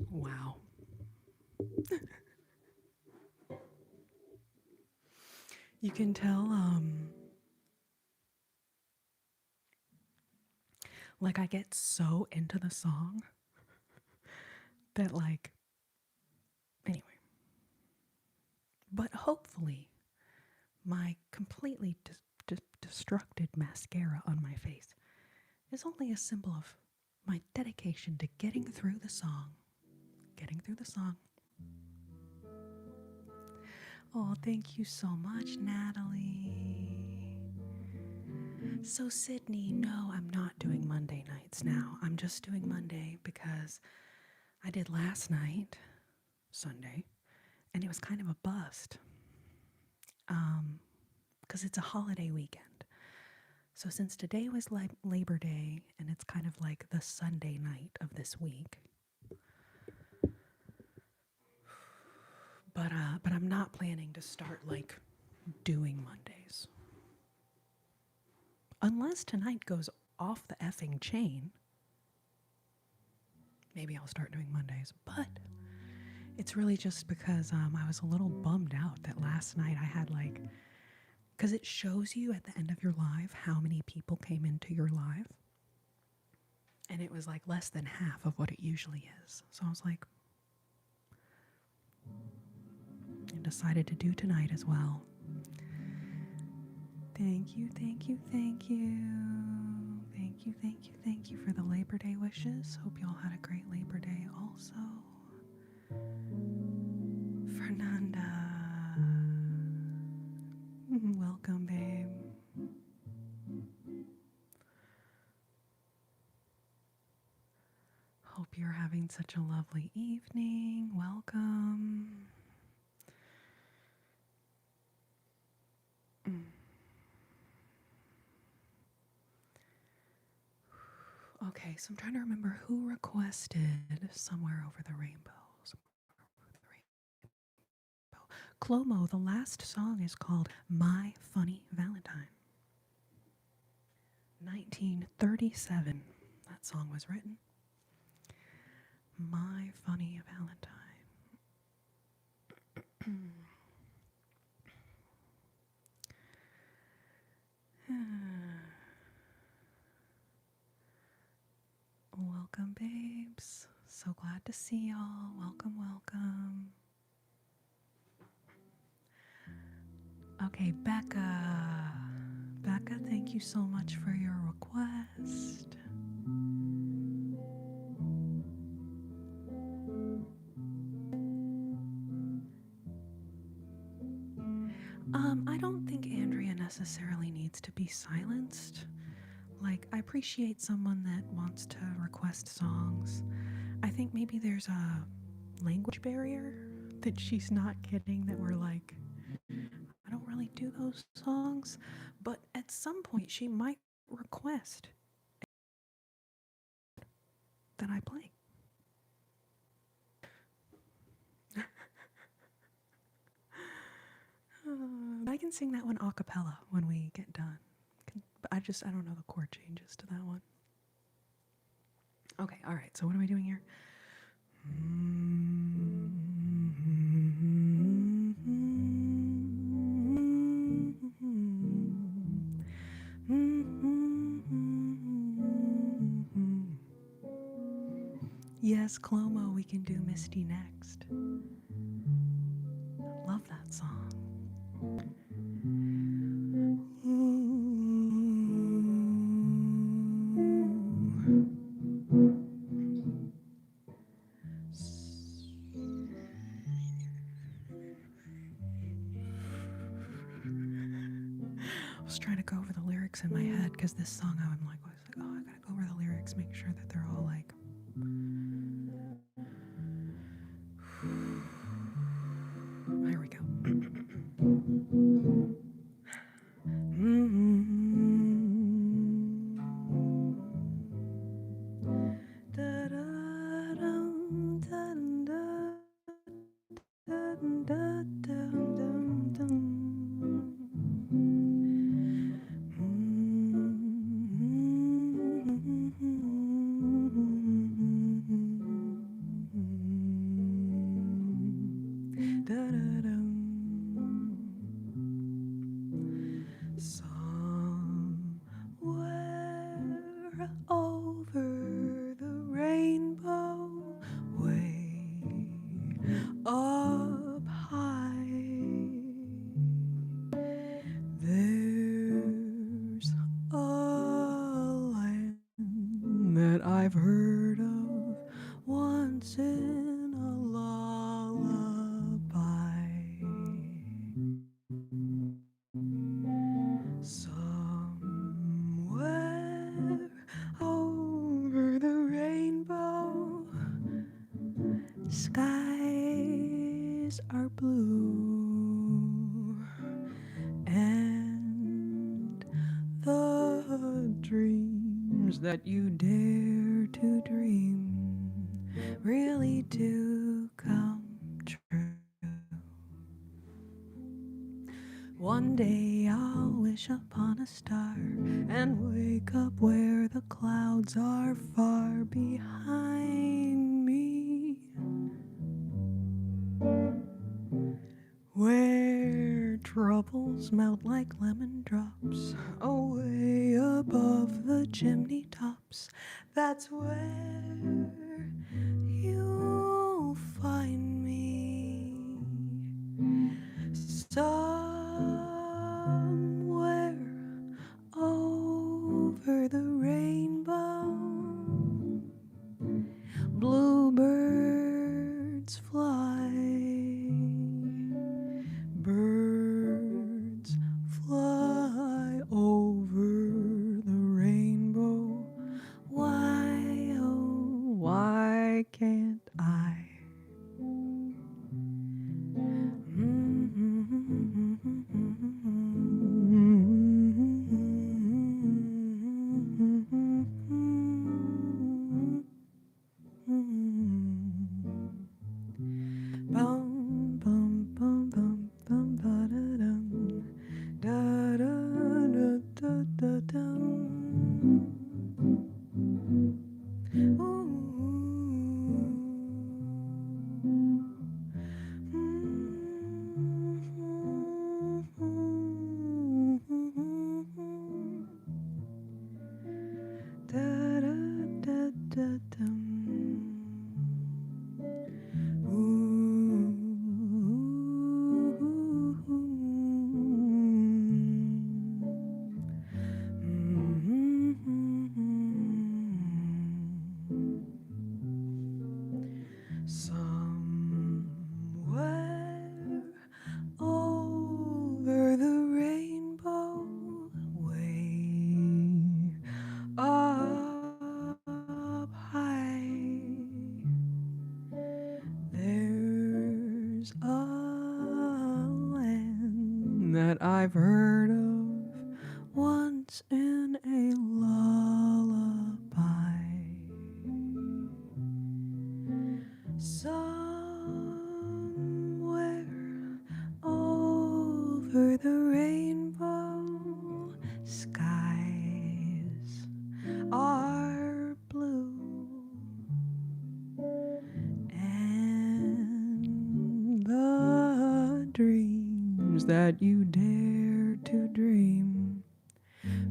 A: Wow. You can tell Like I get so into the song that like anyway. But hopefully my completely destructed mascara on my face is only a symbol of my dedication to getting through the song. Getting through the song. Oh, thank you so much, Natalie. So, Sydney, no, I'm not doing Monday nights now. I'm just doing Monday because I did last night, Sunday, and it was kind of a bust. Because it's a holiday weekend. So, since today was Labor Day and it's kind of like the Sunday night of this week, but I'm not planning to start like doing Mondays. Unless tonight goes off the effing chain, maybe I'll start doing Mondays. But it's really just because I was a little bummed out that last night I had like, because it shows you at the end of your live how many people came into your live. And it was like less than half of what it usually is. So I was like, I decided to do tonight as well. Thank you, thank you, thank you. Thank you, thank you, thank you for the Labor Day wishes. Hope you all had a great Labor Day also. Fernanda. Welcome, babe. Hope you're having such a lovely evening. Welcome. Okay, so I'm trying to remember who requested Somewhere Over the Rainbow. Clomo, the last song is called My Funny Valentine. 1937, that song was written. My Funny Valentine. Welcome, babes. So glad to see y'all. Welcome, welcome. Okay, Becca. Becca, thank you so much for your request. I don't think Andrea necessarily needs to be silenced. Like, I appreciate someone that wants to request songs. I think maybe there's a language barrier that she's not getting, that we're like, I don't really do those songs. But at some point, she might request that I play. I can sing that one a cappella when we get done. But I don't know the chord changes to that one. Okay, all right. So what am I doing here? Yes, Clomo, we can do Misty next. Love that song. I was trying to go over the lyrics in my head because this song I was like, oh, I gotta go over the lyrics, make sure that they're all like. Here we go. I've heard of once in a lullaby. Somewhere over the rainbow, skies are blue, and the dreams that you dare to dream really do come true. One day I'll wish upon a star and wake up where the clouds are far behind me, where troubles melt like lemon drops away above the chimney tops. That's where you'll find me, somewhere over the rainbow. Bluebirds fly, birds fly over the rainbow. Why, oh, why can't I? Bum bum bum bum bum ba da dum, da da da da da dum. Da da da da dum. Somewhere over the rainbow, way up high, there's a land that I've heard of once in a lullaby. Somewhere over the rainbow, skies are blue, and the dreams that you dare to dream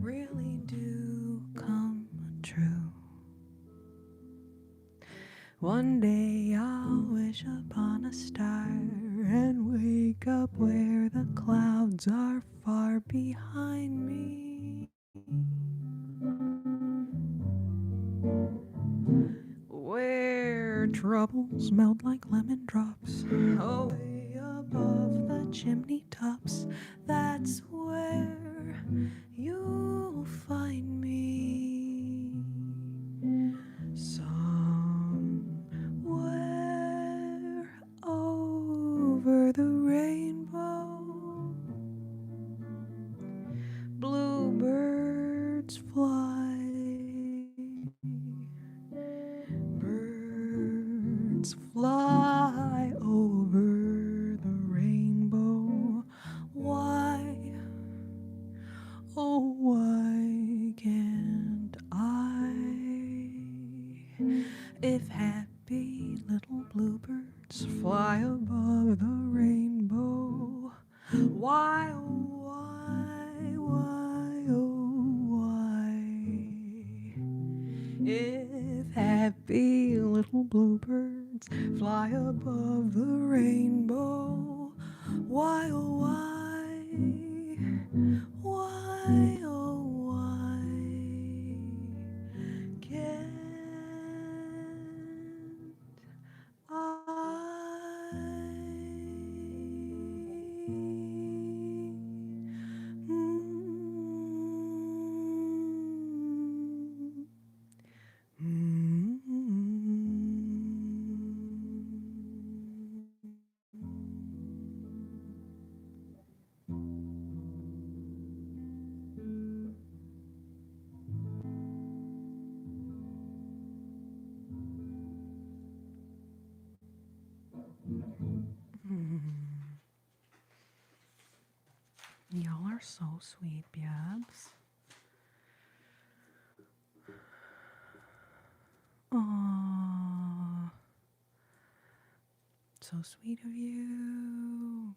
A: really do come true. One day I'll wish upon a star and wake up where the clouds are far behind me, where troubles melt like lemon drops away above the chimney tops. That's where you'll find me, somewhere over the rainbow. Bluebirds fly, birds fly over the rainbow. Why, oh, why can't I? If happy little bluebirds fly above the rainbow, why, oh, why? If happy little bluebirds fly above the rainbow, why, oh, why, oh, why can't Y'all are so sweet, Biebs. Aww. So sweet of you.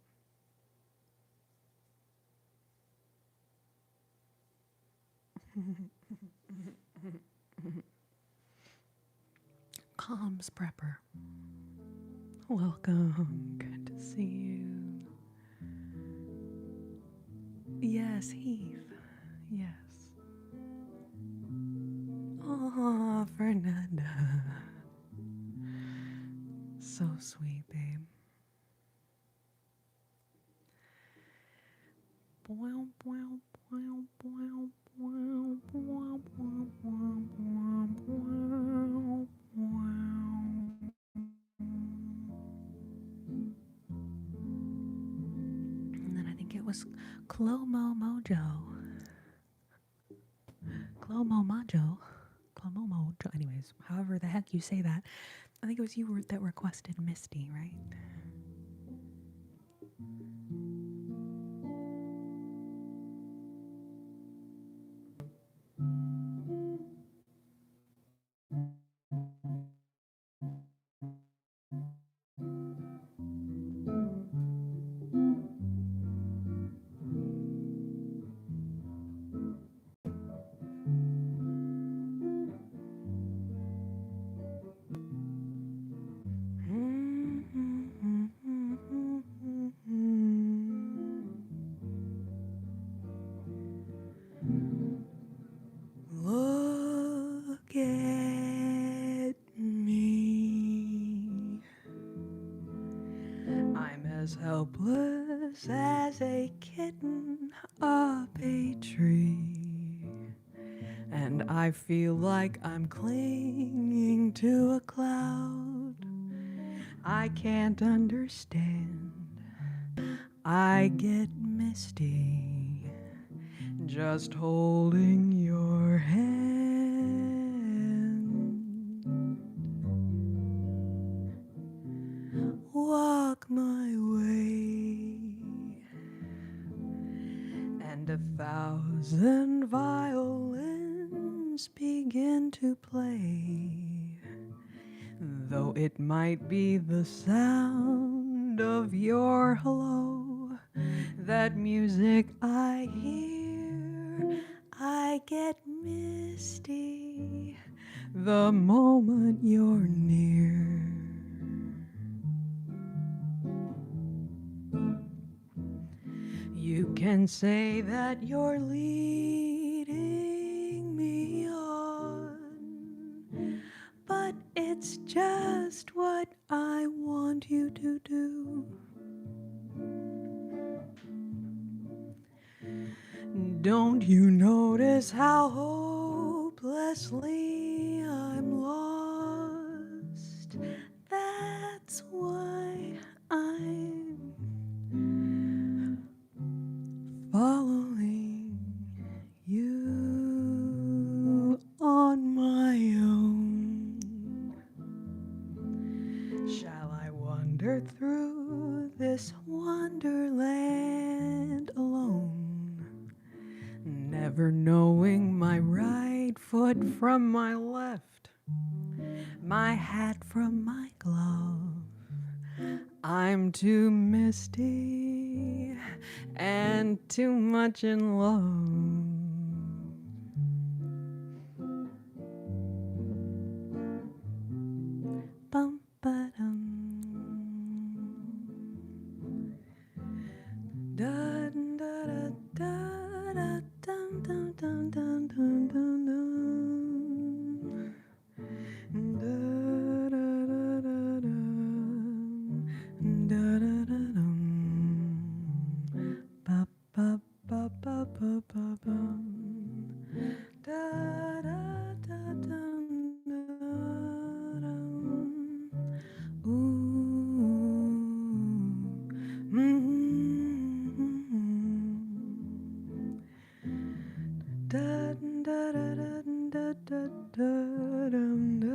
A: Comms prepper. Welcome. Good to see you. Yes, Heath. Yes. Aw, Fernanda. So sweet, babe. And then I think it was Clomo Mojo. Clomo Mojo. Clomo Mojo. Anyways, however the heck you say that. I think it was you that requested Misty, right? Look at me. I'm as helpless as a kitten up a tree. And I feel like I'm clinging to a cloud. I can't understand. I get misty just holding your hand. Walk my way, and 1,000 violins begin to play. Though it might be the sound of your hello, that music I hear, I get misty the moment you're near. You can say that you're leading me on, but it's just what I want you to do. Don't you notice how hopelessly I'm lost? That's why I'm following you on my own. Shall I wander through this wonderland alone, never knowing my right foot from my left, my hat from my glove? I'm too misty and too much in love. Bum ba dum. Da da da da da dum dum dum dum dum dum dum. Da da da da da da da da dum. Ba ba ba ba ba ba bum. Da da da dum da dum. Ooh. Da da da da da da da dum dum.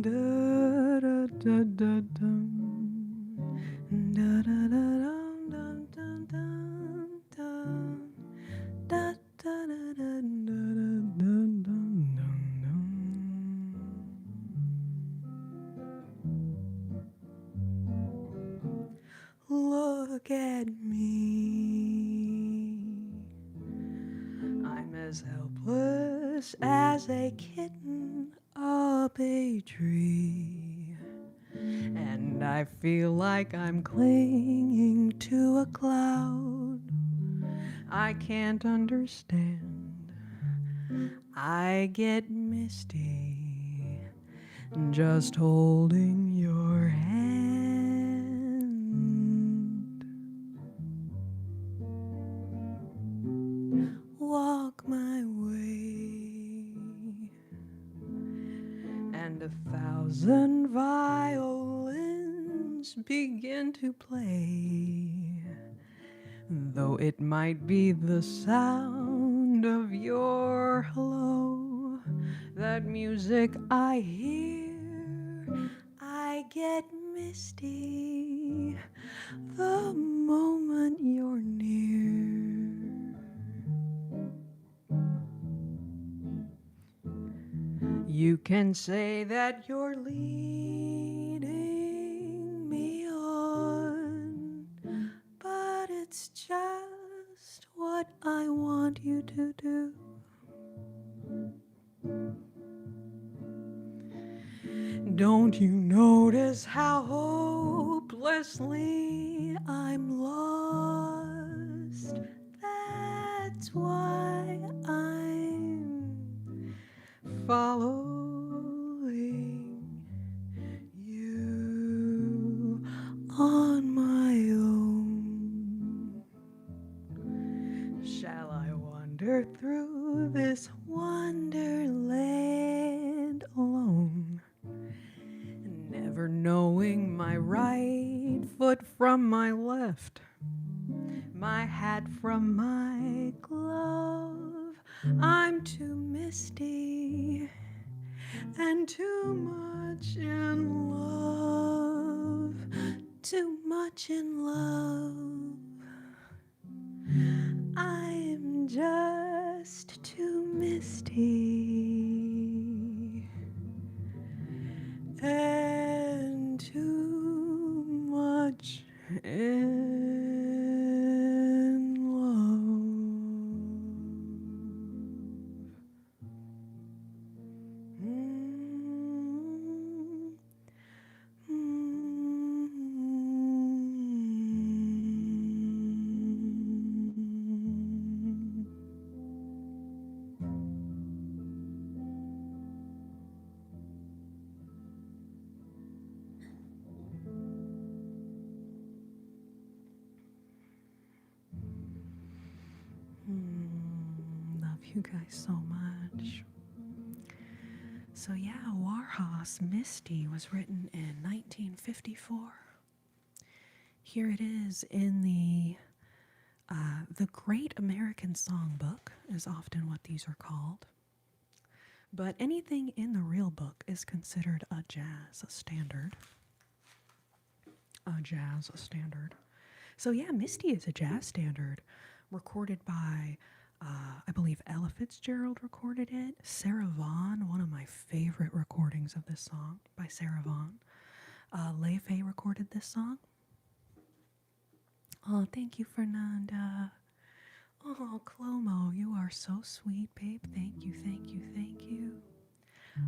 A: Da da da dum. Da da at me. I'm as helpless as a kitten up a tree, and I feel like I'm clinging to a cloud I can't understand. I get misty just holding your hand. Walk my way, and 1,000 violins begin to play, though it might be the sound of your hello, that music I hear. I get misty the moment you're near. You can say that you're leading me on, but it's just what I want you to do. Don't you notice how hopelessly I'm lost? That's why I'm following you on my own. Shall I wander through this wonderland alone, never knowing my right foot from my left, my hat from my glove? I'm too misty and too much in love, too much in love. I'm just too misty and too much in love. Love you guys so much. So yeah, Warhas Misty was written in 1954. Here it is in the Great American Songbook is often what these are called. But anything in the real book is considered a standard. A jazz standard. So yeah, Misty is a jazz standard, recorded by, I believe Ella Fitzgerald recorded it. Sarah Vaughan, one of my favorite recordings of this song by Sarah Vaughan. Leigh Fay recorded this song. Oh, thank you, Fernanda. Oh, Clomo, you are so sweet, babe. Thank you, thank you, thank you.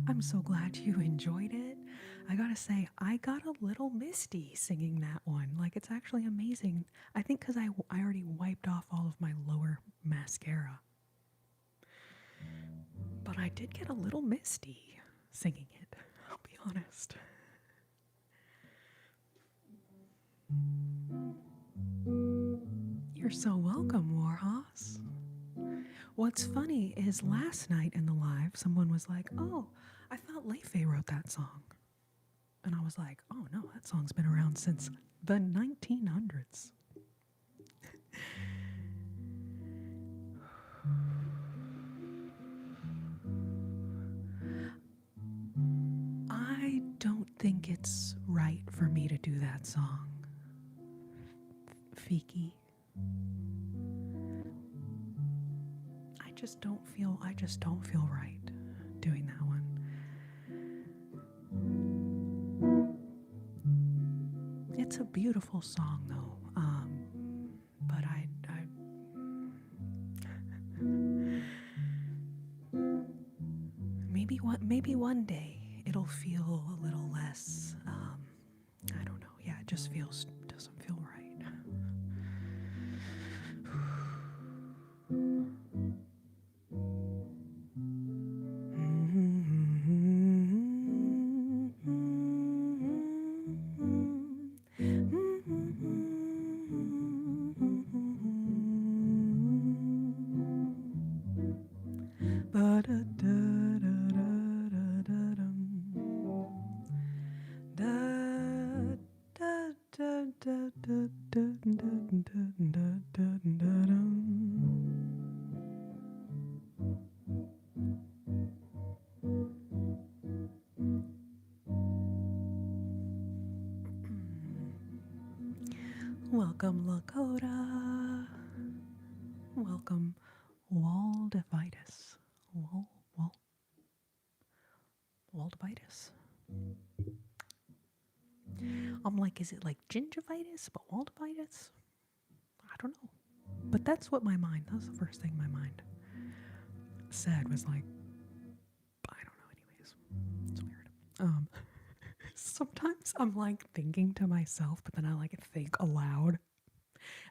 A: I'm so glad you enjoyed it. I gotta say, I got a little misty singing that one. Like, it's actually amazing. I think because I already wiped off all of my lower mascara. But I did get a little misty singing it, I'll be honest. You're so welcome, Warhas. What's funny is last night in the live, someone was like, oh, I thought Leigh Fay wrote that song. And I was like, oh no, that song's been around since the 1900s. I don't think it's right for me to do that song. Fiki. I just don't feel right doing that one. It's a beautiful song though. maybe one day it'll feel a little less, I don't know. Yeah, it just doesn't feel right. Welcome, Lakota. Welcome, Waldivitis. Waldivitis. I'm like, is it like gingivitis, but Waldivitis? I don't know. But that's what that was the first thing my mind said, was like, I don't know, anyways. It's weird. Sometimes I'm like thinking to myself, but then I like think aloud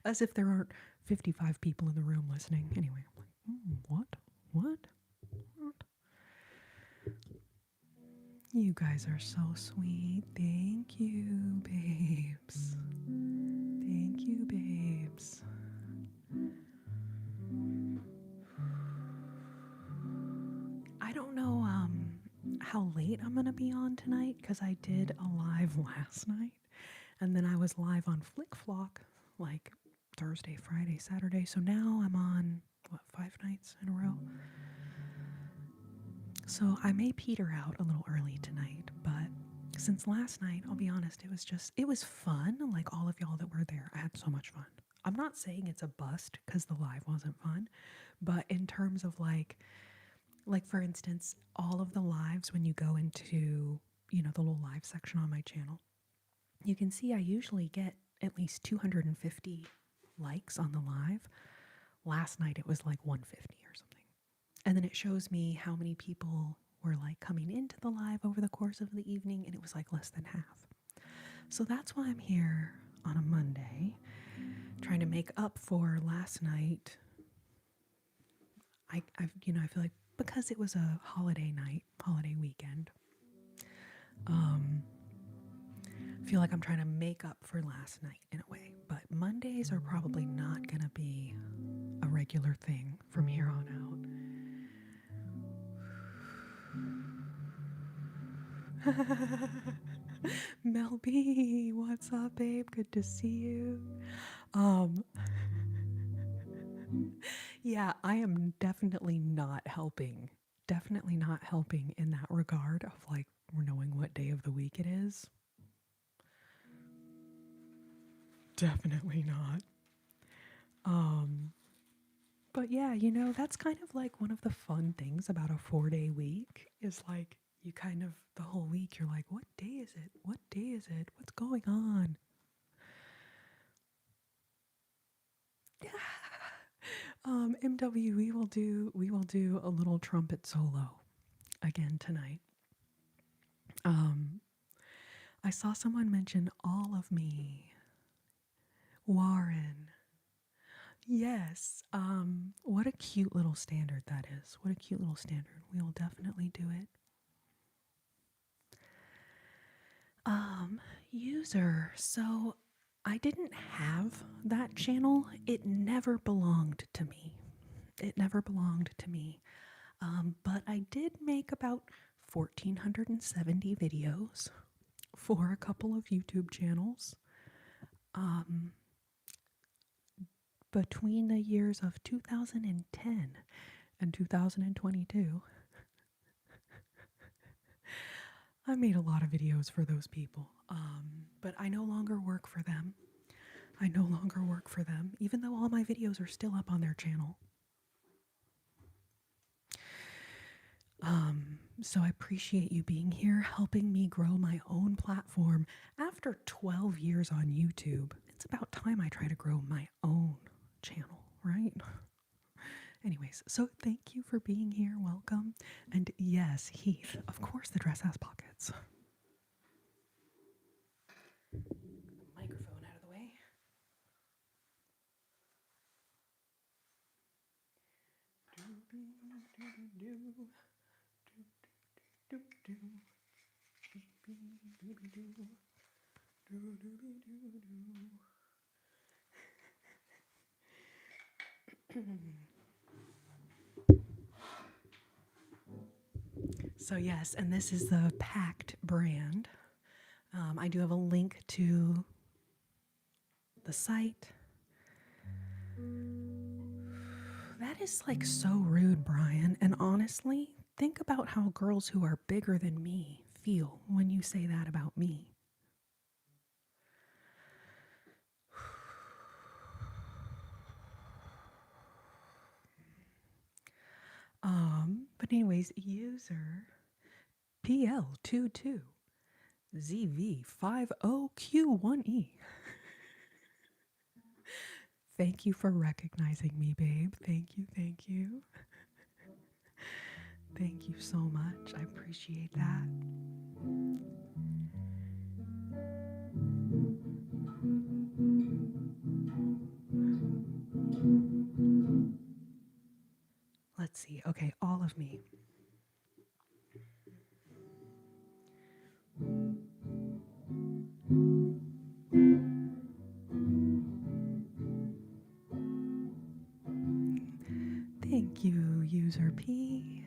A: as if there aren't 55 people in the room listening. Anyway, I'm like, what? You guys are so sweet. Thank you, babes. Thank you, babes. I don't know how late I'm gonna be on tonight, because I did a live last night, and then I was live on FlickFlock like Thursday, Friday, Saturday. So now I'm on 5 nights in a row. So I may peter out a little early tonight, but since last night, I'll be honest, it was fun. Like, all of y'all that were there, I had so much fun. I'm not saying it's a bust because the live wasn't fun, but in terms of like for instance, all of the lives, when you go into, the little live section on my channel, you can see I usually get at least 250 likes on the live. Last night it was like 150 or something. And then it shows me how many people were like coming into the live over the course of the evening, and it was like less than half. So that's why I'm here on a Monday, trying to make up for last night. I feel like, because it was a holiday night, holiday weekend, I feel like I'm trying to make up for last night in a way. But Mondays are probably not going to be a regular thing from here on out. Mel B, what's up, babe? Good to see you. Yeah, I am definitely not helping. Definitely not helping in that regard of like knowing what day of the week it is. Definitely not. But yeah, that's kind of like one of the fun things about a 4-day week, is like you kind of, the whole week you're like, what day is it? What day is it? What's going on? MW, we will do a little trumpet solo again tonight. I saw someone mention All of Me. Warren. Yes. What a cute little standard that is. What a cute little standard. We will definitely do it. User. So I didn't have that channel. It never belonged to me. But I did make about 1,470 videos for a couple of YouTube channels. Between the years of 2010 and 2022, I made a lot of videos for those people. But I no longer work for them. Even though all my videos are still up on their channel. So I appreciate you being here, helping me grow my own platform. After 12 years on YouTube, it's about time I try to grow my own channel, right? Anyways, so thank you for being here. Welcome. And yes, Heath, of course the dress has pockets. Microphone out of the way. So yes, and this is the Pact brand. I do have a link to the site. That is like so rude, Brian. And honestly, think about how girls who are bigger than me feel when you say that about me. But anyways, user PL22ZV50Q1E. Thank you for recognizing me, babe. Thank you, thank you. Thank you so much. I appreciate that. Let's see. Okay, all of me. Thank you, user P.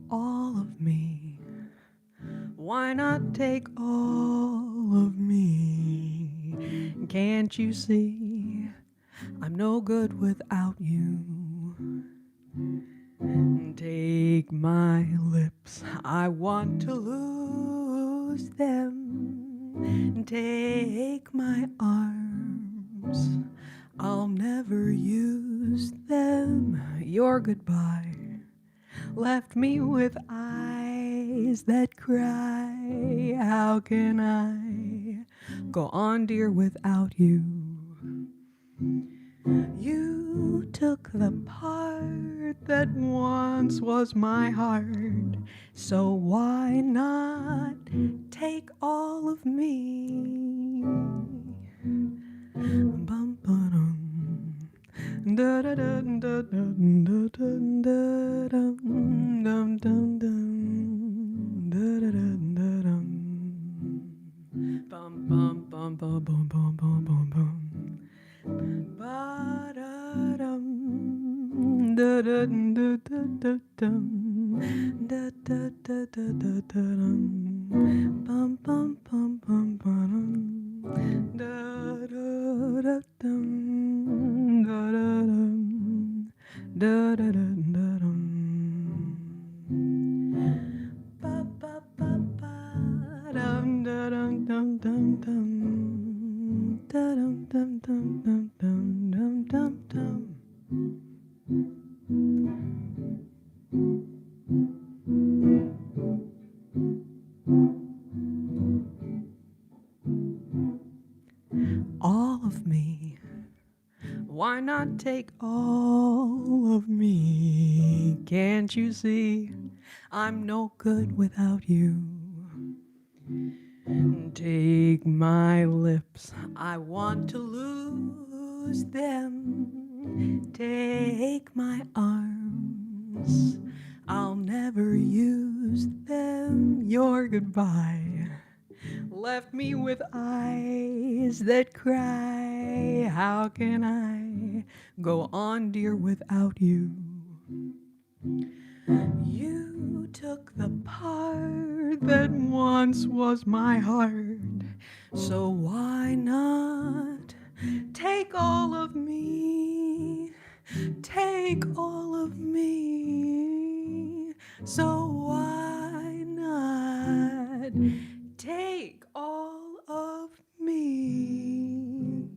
A: All of me. Why not take all of me? Can't you see I'm no good without you? Take my lips, I want to lose them. Take my arms, I'll never use them. Your goodbye left me with eyes that cry. How can I go on, dear, without you? You took the part that once was my heart, so why not take all of me? Bum, ba-dum. Da da da da da da da dum dum dum dum da da da da dum bum bum bum bum bum bum bum bum bum ba da dum da da da da da dum da da da da da dum bum bum bum bum bum da da da dum da da dum da da da da dum ba ba ba ba dum da dum dum dum dum da dum dum dum dum dum dum dum dum. All of me. Why not take all of me? Can't you see I'm no good without you? Take my lips, I want to lose them. Take my arms, I'll never use them. Your goodbye left me with eyes that cry. How can I go on, dear, without you? You took the part that once was my heart, so why not take all of me? Take all of me. So why not take all of me?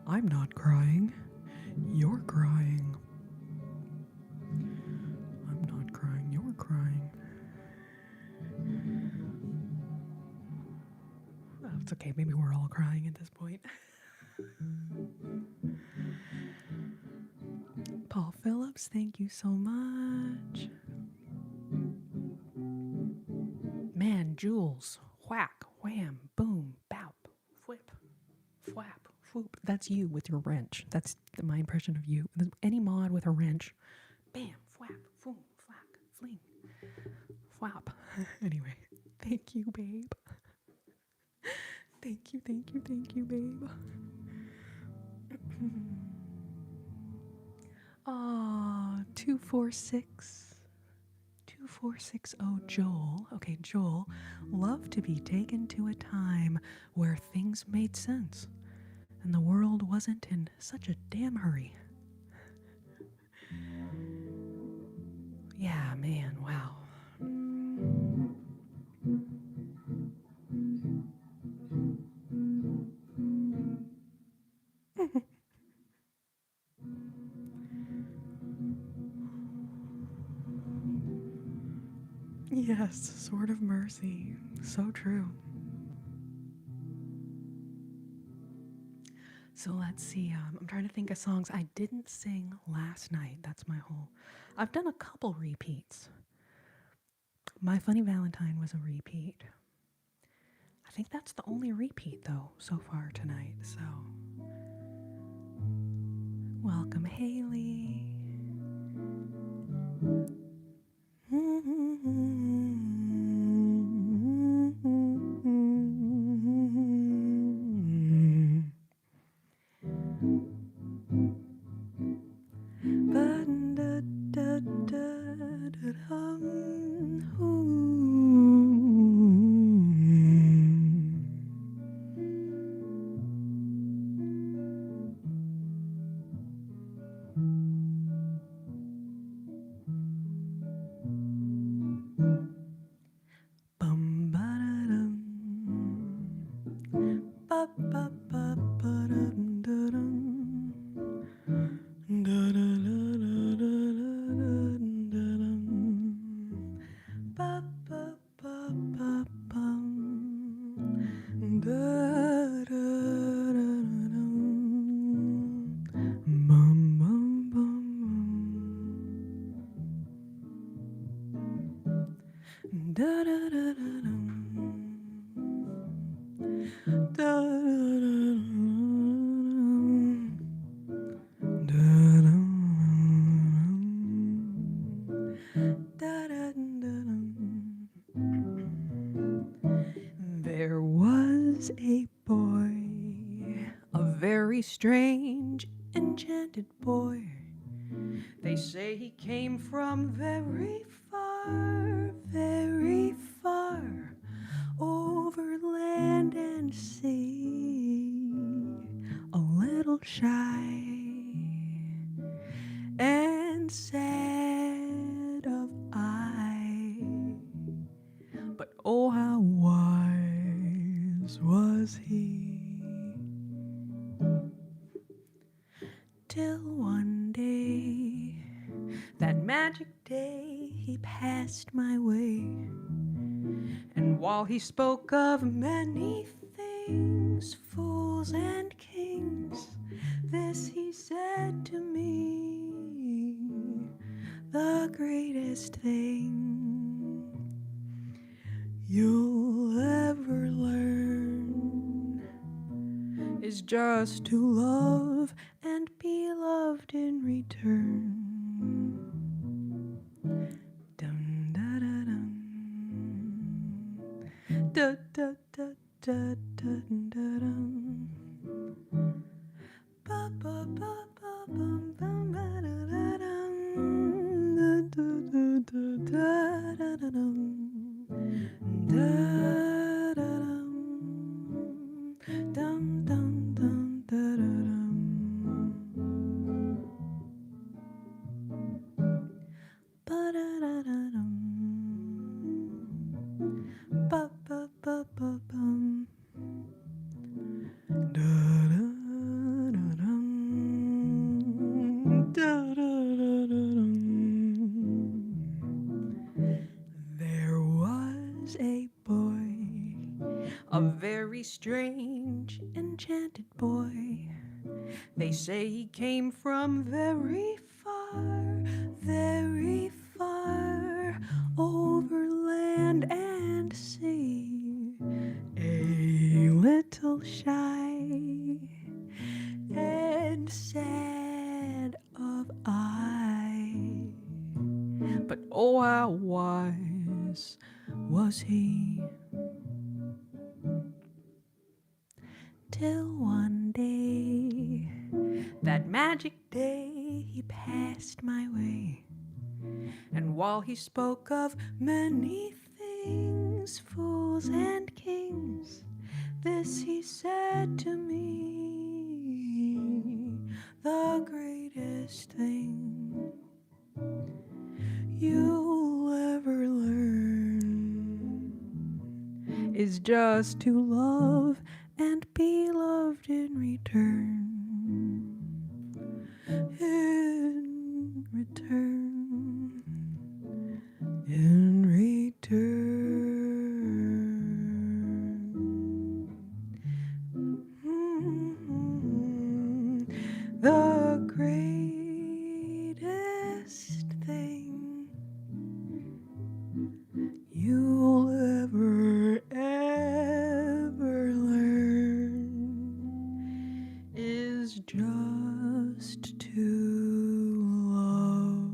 A: I'm not crying. You're crying. I'm not crying. You're crying. It's okay. Maybe we're all crying at this point. Paul Phillips, thank you so much. Man, Jules. Whack, wham, boom, bap, whip, flap, whoop. That's you with your wrench. That's my impression of you. Any mod with a wrench. Bam, flap, boom, flack, fling, flap. Anyway, thank you, babe. Thank you, thank you, thank you, babe. Aw, 2460 Joel. Okay, Joel, love to be taken to a time where things made sense and the world wasn't in such a damn hurry. Yeah, man, wow. Yes, Sword of Mercy. So true. So let's see. I'm trying to think of songs I didn't sing last night. That's my whole. I've done a couple repeats. My Funny Valentine was a repeat. I think that's the only repeat, though, so far tonight. So, welcome, Haley. There was a boy, a very strange, enchanted boy. They say he came from very far, over land and sea, a little shy and sad of eye. But oh, how wise was he, till one day, that magic day, he passed my way. And while he spoke of many things, fools and kings, this he said to me, the greatest thing you'll ever learn is just to love and be loved in return. Dun da da dun. Da da da da da da dun. Ba ba ba ba bum bum ba da da dun. Da da da da da da dun. Da da dum. Dum dum dum da da dum. Ba da da da dum. Ba ba ba ba bum. Da da da dum. Da da da da dum. There was a boy, very strange, enchanted boy. They say he came from very far, over land and sea. A little shy and sad of eye, but oh, how wise was he. Till one day, that magic day, he passed my way. And while he spoke of many things, fools and kings, this he said to me: the greatest thing you'll ever learn is just to love and be loved in return. In return. In return. The greatest thing you'll ever learn is just to love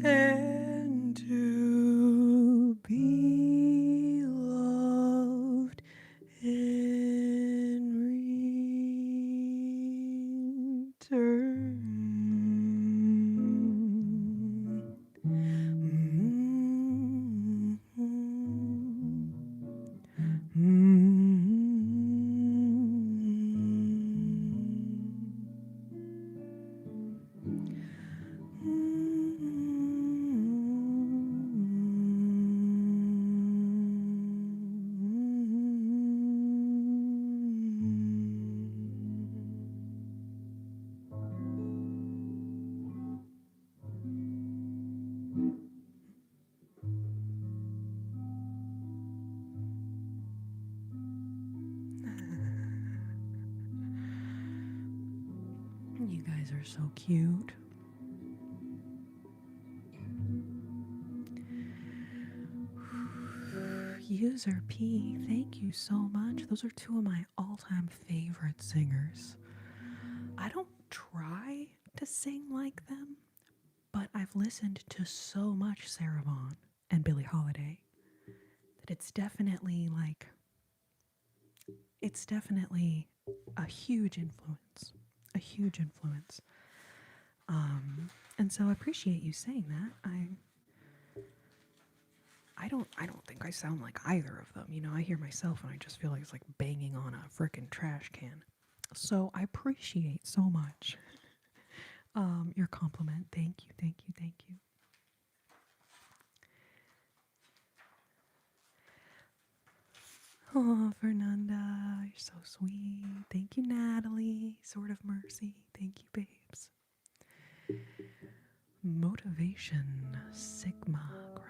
A: and to be loved in return. You guys are so cute. User P, thank you so much. Those are two of my all-time favorite singers. I don't try to sing like them, but I've listened to so much Sarah Vaughan and Billie Holiday that it's definitely a huge influence. A huge influence. And so I appreciate you saying that. I don't think I sound like either of them. You know, I hear myself and I just feel like it's like banging on a frickin' trash can. So I appreciate so much your compliment. Thank you, thank you, thank you. Oh, Fernanda, you're so sweet. Thank you, Natalie. Sort of Mercy. Thank you, babes. Motivation, Sigma Grove.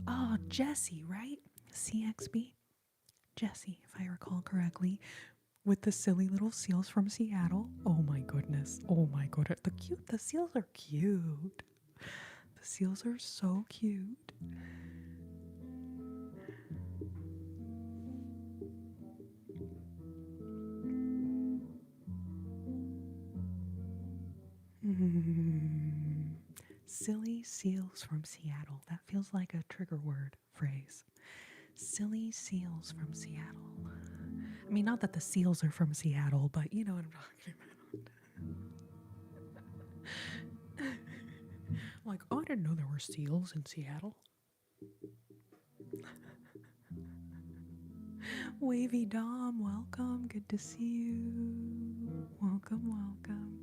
A: Oh, Jessie, right? CXB? Jessie, if I recall correctly, with the silly little seals from Seattle. Oh my goodness. Oh my goodness. The seals are cute. The seals are so cute. Silly seals from Seattle. That feels like a trigger word phrase. Silly seals from Seattle. I mean, not that the seals are from Seattle, but you know what I'm talking about. Like, oh, I didn't know there were seals in Seattle. Wavy Dom, welcome. Good to see you. Welcome, welcome.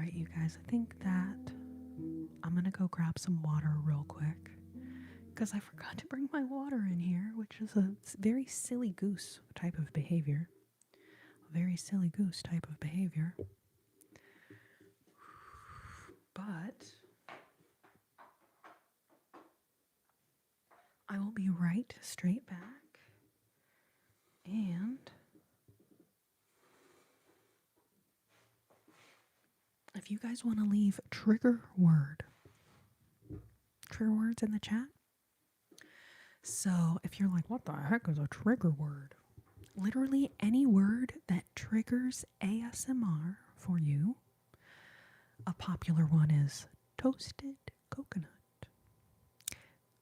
A: right, you guys, I think that I'm going to go grab some water real quick because I forgot to bring my water in here, which is a very silly goose type of behavior. A very silly goose type of behavior. But I will be right straight back. And if you guys want to leave trigger words in the chat. So if you're like, what the heck is a trigger word? Literally any word that triggers ASMR for you. A popular one is toasted coconut.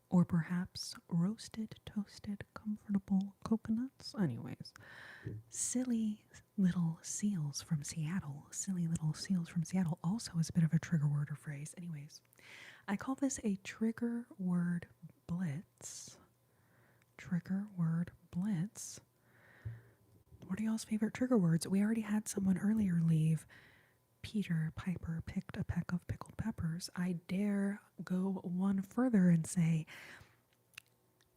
A: Or perhaps roasted, toasted, comfortable coconuts. Anyways, silly little seals from Seattle. Silly little seals from Seattle also is a bit of a trigger word or phrase. Anyways, I call this a trigger word blitz. Trigger word blitz. What are y'all's favorite trigger words? We already had someone earlier leave. Peter Piper picked a peck of pickled peppers. I dare go one further and say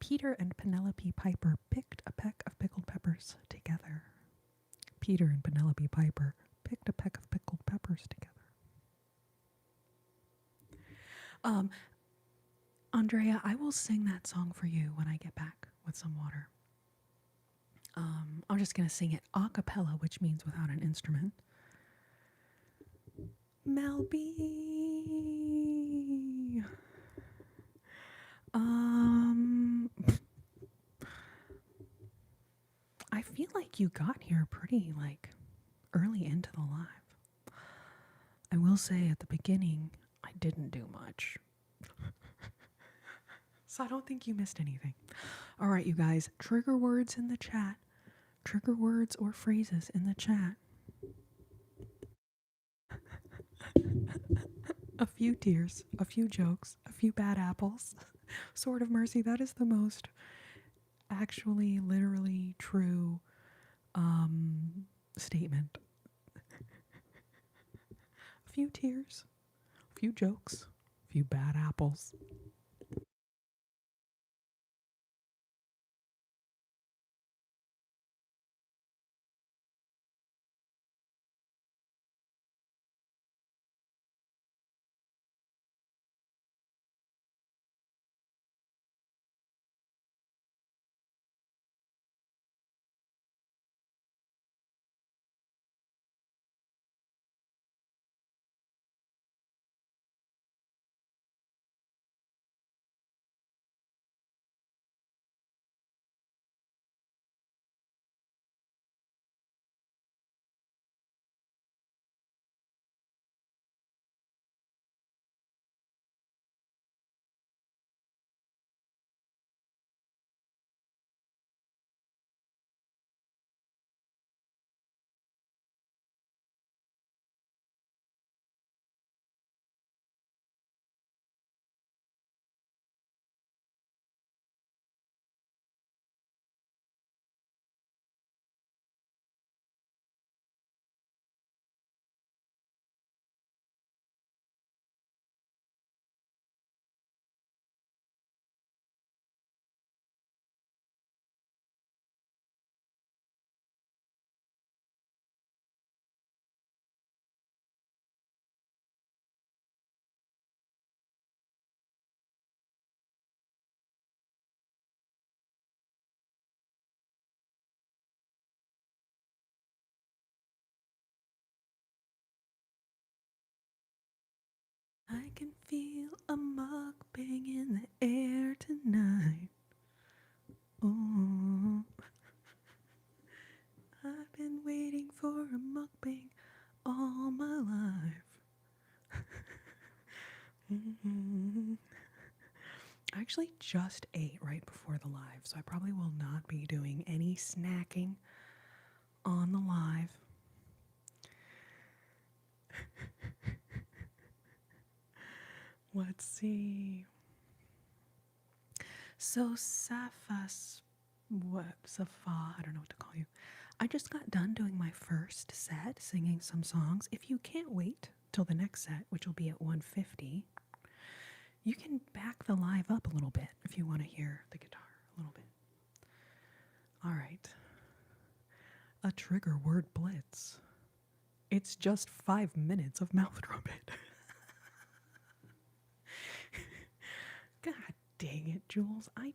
A: Peter and Penelope Piper picked a peck of pickled peppers together. Peter and Penelope Piper picked a peck of pickled peppers together. Andrea, I will sing that song for you when I get back with some water. I'm just going to sing it a cappella, which means without an instrument. Mel B. I feel like you got here pretty early into the live. I will say at the beginning, I didn't do much. So I don't think you missed anything. All right, you guys, trigger words in the chat. Trigger words or phrases in the chat. A few tears, a few jokes, a few bad apples. Sword of Mercy, that is the most actually literally true statement. A few tears, a few jokes, a few bad apples. I can feel a mukbang in the air tonight. Oh, I've been waiting for a mukbang all my life. I actually just ate right before the live, so I probably will not be doing any snacking on the live. Let's see. So Safa, I don't know what to call you. I just got done doing my first set, singing some songs. If you can't wait till the next set, which will be at 1:50. You can back the live up a little bit if you want to hear the guitar a little bit. All right. A trigger word blitz. It's just 5 minutes of mouth trumpet. God dang it, Jules. I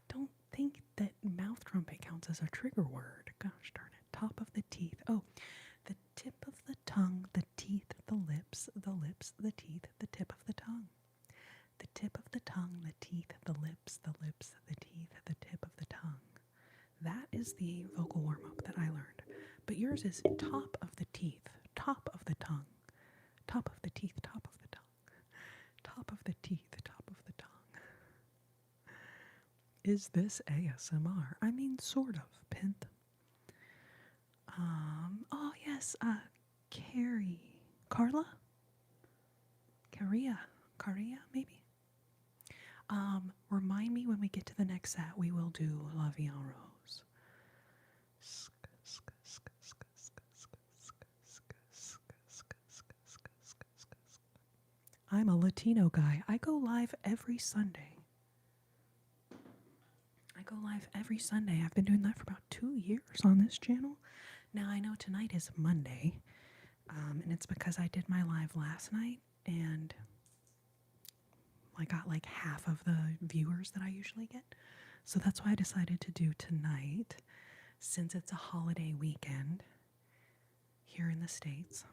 A: don't think that mouth trumpet counts as a trigger word. Gosh darn it. Top of the teeth. Oh, the tip of the tongue, the teeth, the lips, the teeth, the tip of the tongue. The tip of the tongue, the teeth, the lips, the teeth, the tip of the tongue. That is the vocal warm-up that I learned. But yours is top of the teeth, top of the tongue, top of the teeth, top of the tongue, top of the teeth, top of the tongue. Is this ASMR? I mean, sort of, Pint. Oh yes, Carrie. Carla? Caria, maybe? Remind me when we get to the next set, we will do La Vie en Rose. I'm a Latino guy. I go live every Sunday. I've been doing that for about 2 years on this channel. Now, I know tonight is Monday, and it's because I did my live last night, and I got like half of the viewers that I usually get. So that's why I decided to do tonight, since it's a holiday weekend here in the States.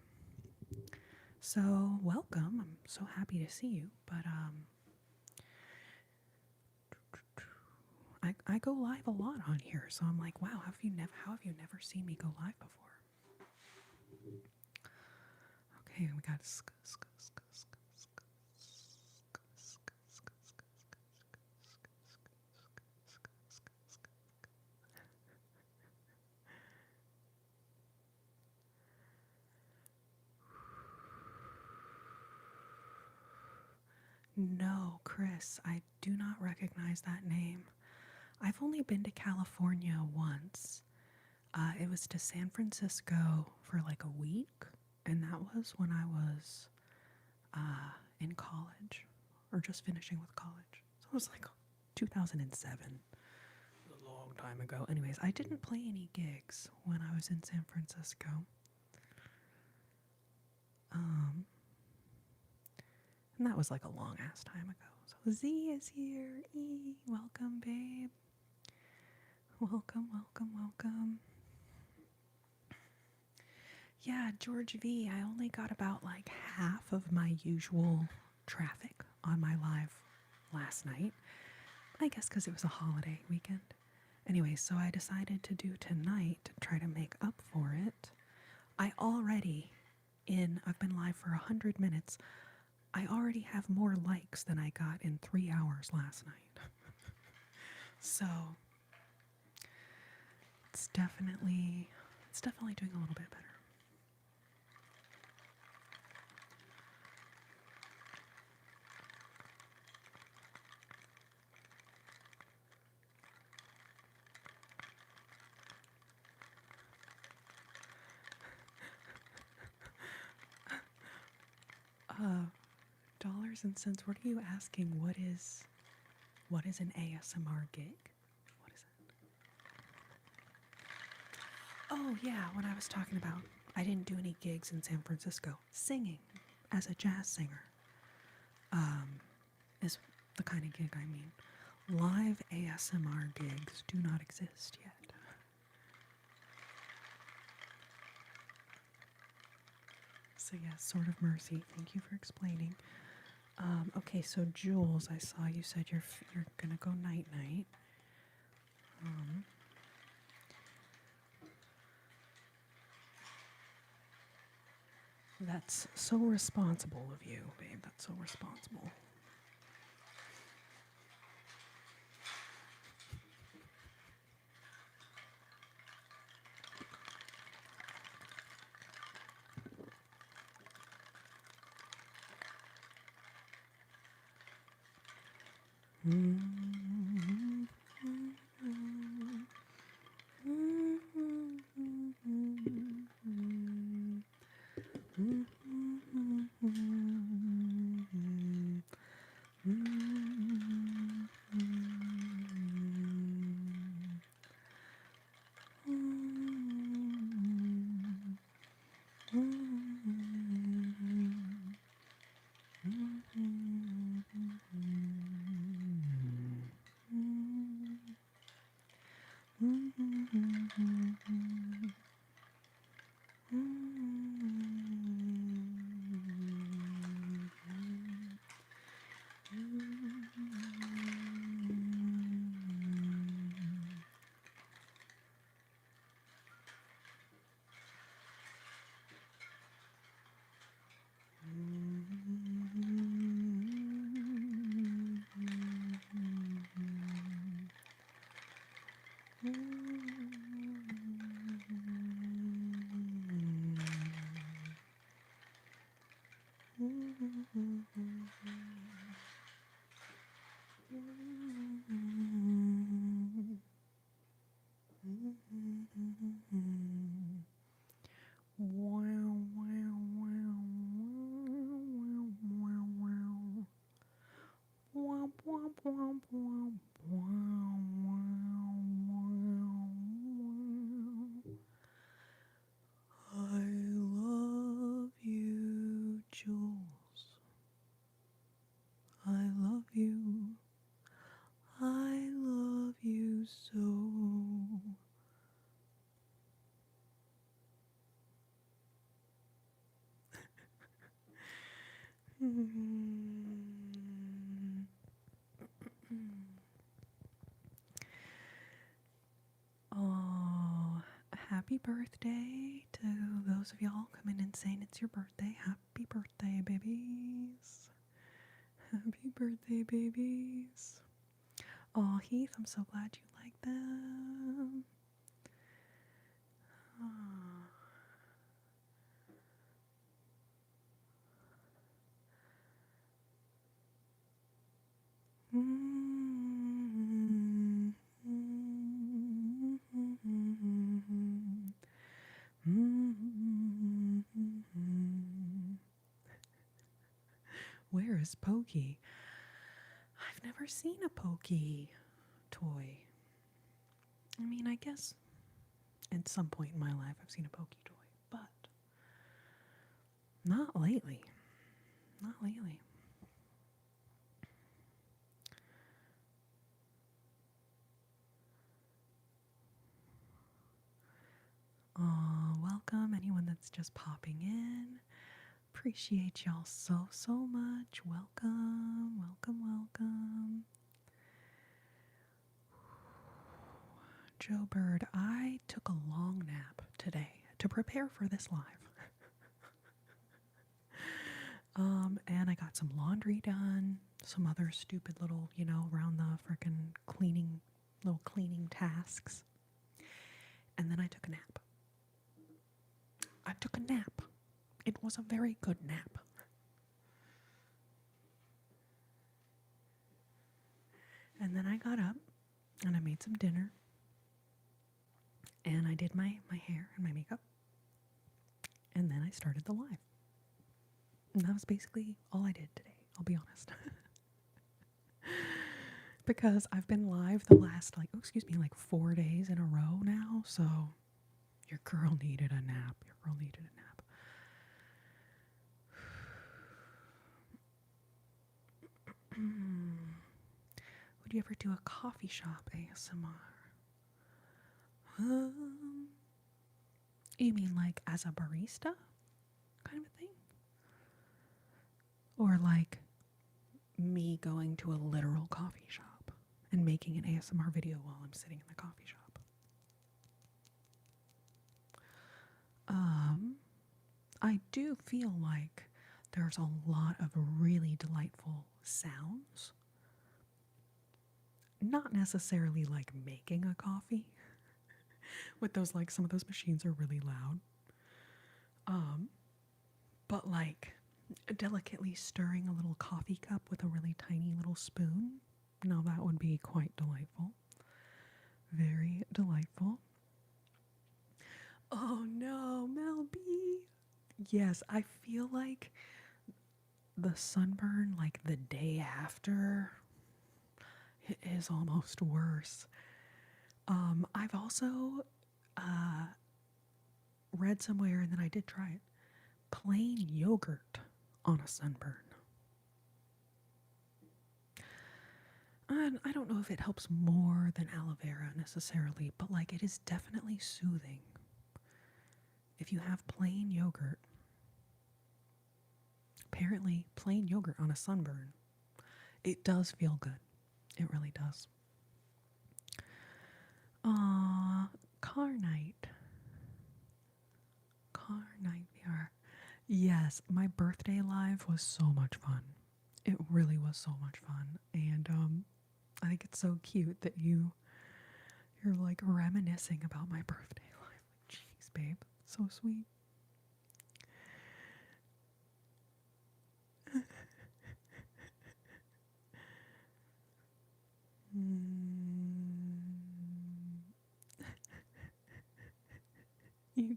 A: So welcome. I'm so happy to see you. But I go live a lot on here, so I'm like, wow, how have you never seen me go live before? Okay, we got No, Chris, I do not recognize that name. I've only been to California once. It was to San Francisco for like a week, and that was when I was in college, or just finishing with college. So it was like 2007. It was a long time ago. Anyways, I didn't play any gigs when I was in San Francisco. And that was like a long ass time ago. So Z is here. Welcome, babe. Welcome. Yeah, George V, I only got about like half of my usual traffic on my live last night. I guess because it was a holiday weekend. Anyway, so I decided to do tonight to try to make up for it. I've been live for 100 minutes. I already have more likes than I got in 3 hours last night. So it's definitely doing a little bit better. Dollars and cents. What are you asking? What is an ASMR gig? What is it? Oh yeah, what I was talking about. I didn't do any gigs in San Francisco. Singing as a jazz singer is the kind of gig I mean. Live ASMR gigs do not exist yet. So yes, sort of mercy. Thank you for explaining. Okay, so Jules, I saw you said you're gonna go night night. That's so responsible of you, babe. That's so responsible. I love you, Jules. I love you. I love you so. Oh, happy birthday to those of y'all coming in saying it's your birthday. Happy birthday, babies. Happy birthday, babies. Oh, Heath, I'm so glad you like them. Oh. Where is Pokey? I've never seen a Pokey toy. I mean, I guess at some point in my life I've seen a Pokey toy, but not lately. Not lately. Welcome anyone that's just popping in. Appreciate y'all so much. Welcome, welcome, welcome. Joe Bird, I took a long nap today to prepare for this live. And I got some laundry done, some other stupid little, around the frickin' little cleaning tasks. And then I took a nap. It was a very good nap. And then I got up and I made some dinner. And I did my hair and my makeup. And then I started the live. And that was basically all I did today, I'll be honest. Because I've been live the last, 4 days in a row now. So your girl needed a nap. Would you ever do a coffee shop ASMR? You mean like as a barista kind of a thing? Or like me going to a literal coffee shop and making an ASMR video while I'm sitting in the coffee shop? I do feel like there's a lot of really delightful sounds. Not necessarily like making a coffee. With those, some of those machines are really loud. But delicately stirring a little coffee cup with a really tiny little spoon. Now that would be quite delightful. Very delightful. Oh no, Mel B. Yes, I feel like the sunburn, the day after, is almost worse. I've also read somewhere, and then I did try it, plain yogurt on a sunburn. And I don't know if it helps more than aloe vera necessarily, but it is definitely soothing. If you have plain yogurt, apparently plain yogurt on a sunburn, it does feel good. It really does. Car night VR. Yes, my birthday live was so much fun. It really was so much fun. And I think it's so cute that you're reminiscing about my birthday live. Jeez, babe, so sweet.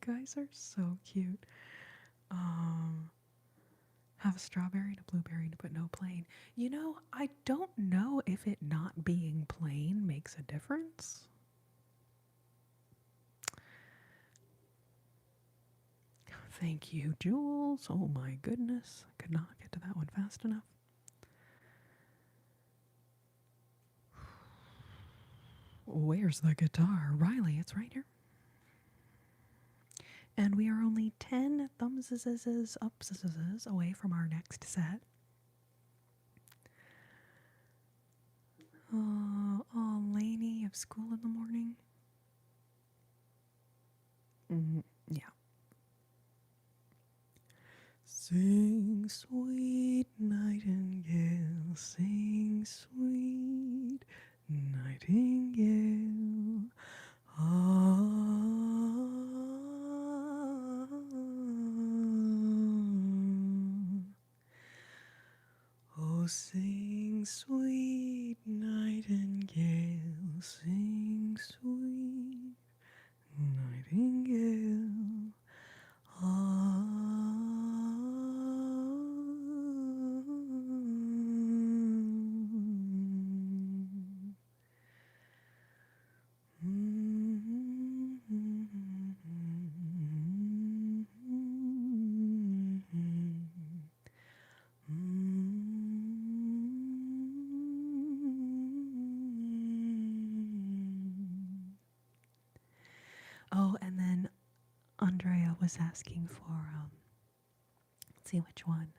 A: guys are so cute. Have a strawberry and a blueberry, but no plain. You know, I don't know if it not being plain makes a difference. Thank you, Jules. Oh my goodness. I could not get to that one fast enough. Where's the guitar? Riley, it's right here. And we are only 10 thumbs up away from our next set. Oh, Lainey, you have school in the morning? Yeah. Sing, sweet nightingale, sing, sweet nightingale. Oh, sing, sweet nightingale, sing, sweet nightingale. Oh, and then Andrea was asking for, let's see which one.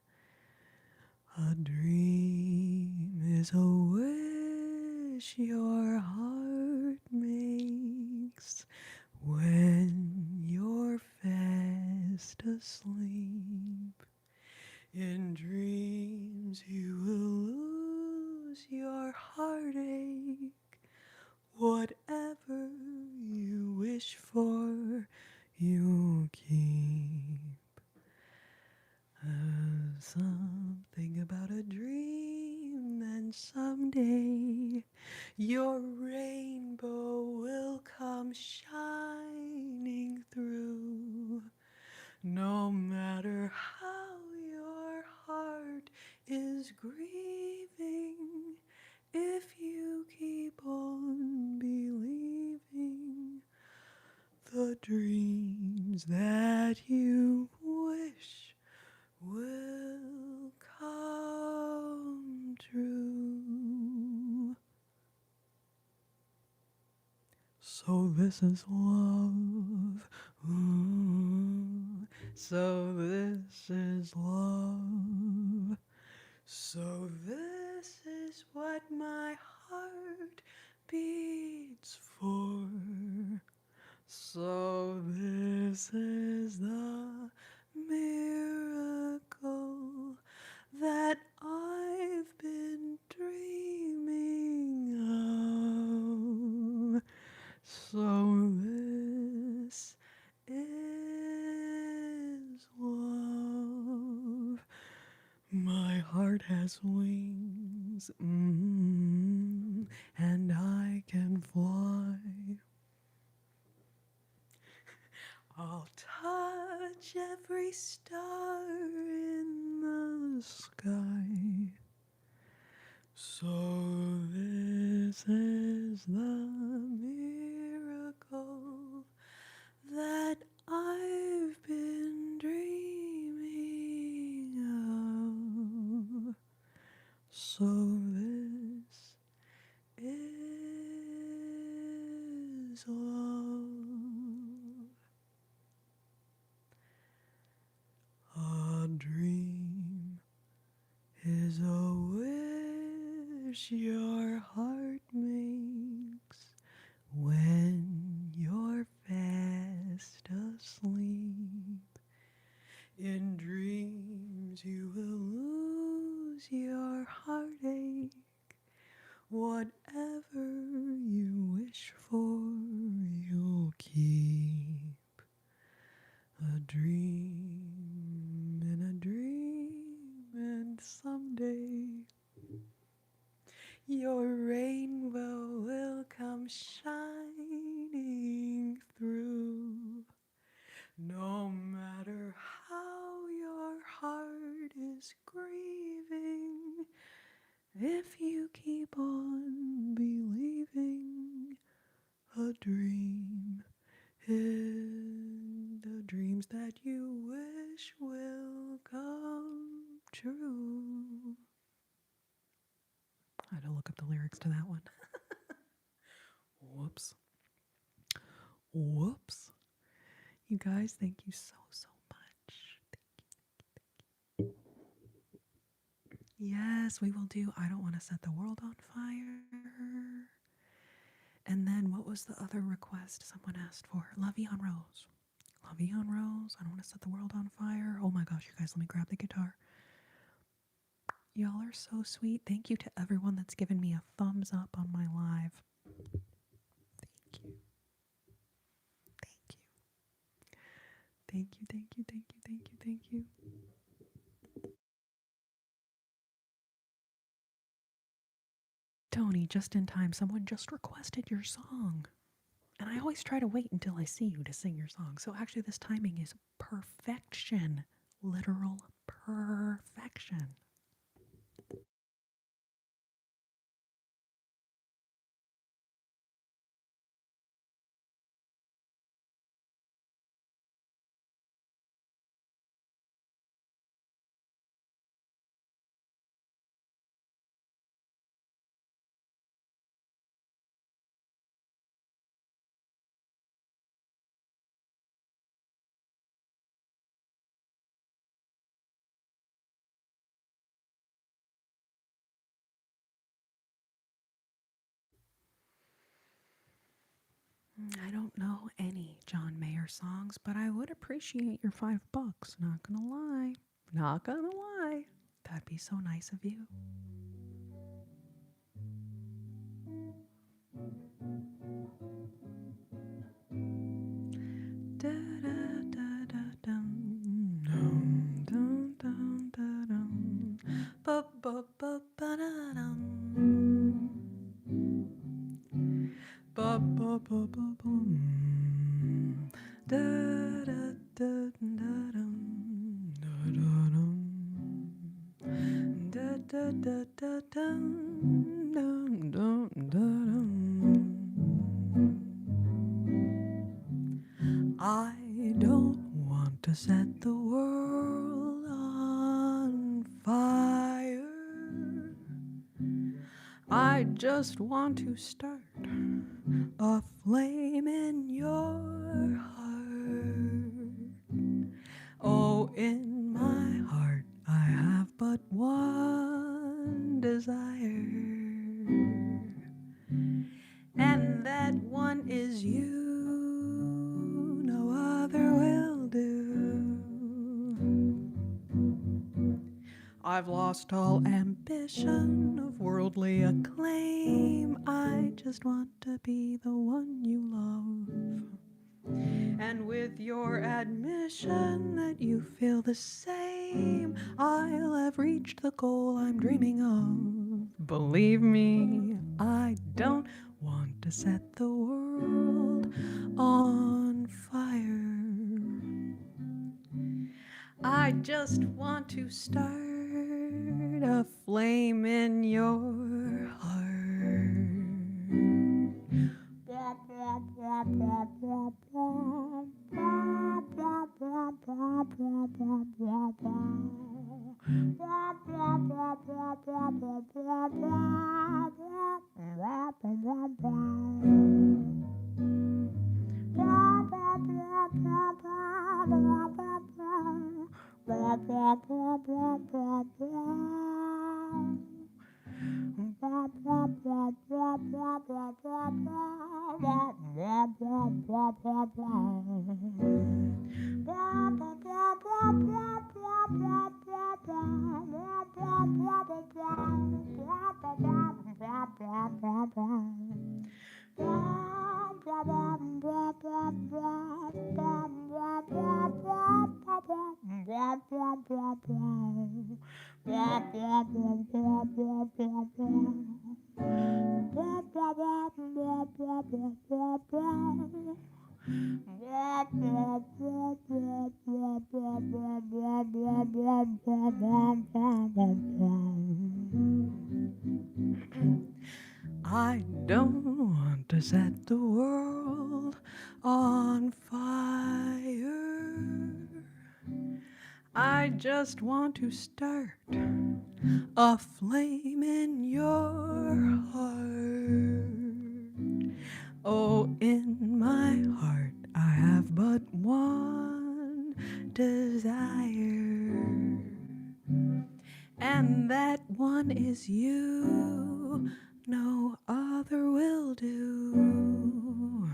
A: A dream is a wish your heart makes when you're fast asleep. In dreams you will lose your heartache. Whatever you wish for, you'll keep. Something about a dream, and someday your rainbow will come shining through. No matter how your heart is grieving, if you keep on believing, the dreams that you wish will come true. So this is love. Ooh. So this is love. So this is what my heart beats for. So this is the miracle that I've been dreaming of. So this is love. My heart has wings, and I can fly. I'll touch every star in the sky. So this is the miracle that I've been dreaming of. So this is love. A dream is a wish your heart makes when you're fast asleep. In dreams you will lose your heartache. Whatever you wish for, you'll keep. A dream and a dream, and someday your rainbow will come shining through. No matter how your heart is grieving, if you keep on believing, a dream in the dreams that you wish will come true. I had to look up the lyrics to that one. Whoops. Whoops. You guys, thank you so, so much. Yes, we will do I Don't Want to Set the World on Fire. And then what was the other request someone asked for? Lovey on Rose. Lovey on Rose. I Don't Want to Set the World on Fire. Oh my gosh, you guys, let me grab the guitar. Y'all are so sweet. Thank you to everyone that's given me a thumbs up on my live. Thank you. Thank you. Thank you, thank you, thank you, thank you, thank you. Tony, just in time, someone just requested your song. And I always try to wait until I see you to sing your song. So actually this timing is perfection. Literal perfection. I don't know any John Mayer songs, but I would appreciate your $5. Not gonna lie. Not gonna lie. That'd be so nice of you. Da da da da dum dum dum dum da dum ba ba ba ba da dum ba ba ba ba bum da da da da dum da da dum da da da da dum dum dum da dum. I don't want to set the world on fire. I just want to start a flame in your heart. Oh, in my heart I have but one desire, and that one is you. No other will do. I've lost all ambition of worldly acclaim. I just want to be the one you love. And with your admission that you feel the same, I'll have reached the goal I'm dreaming of. Believe me, I don't want to set the world on fire. I just want to start a flame in your heart. I don't want to set the world on fire. I just want to start a flame in your heart. Oh, in my heart, I have but one desire, and that one is you. No other will do.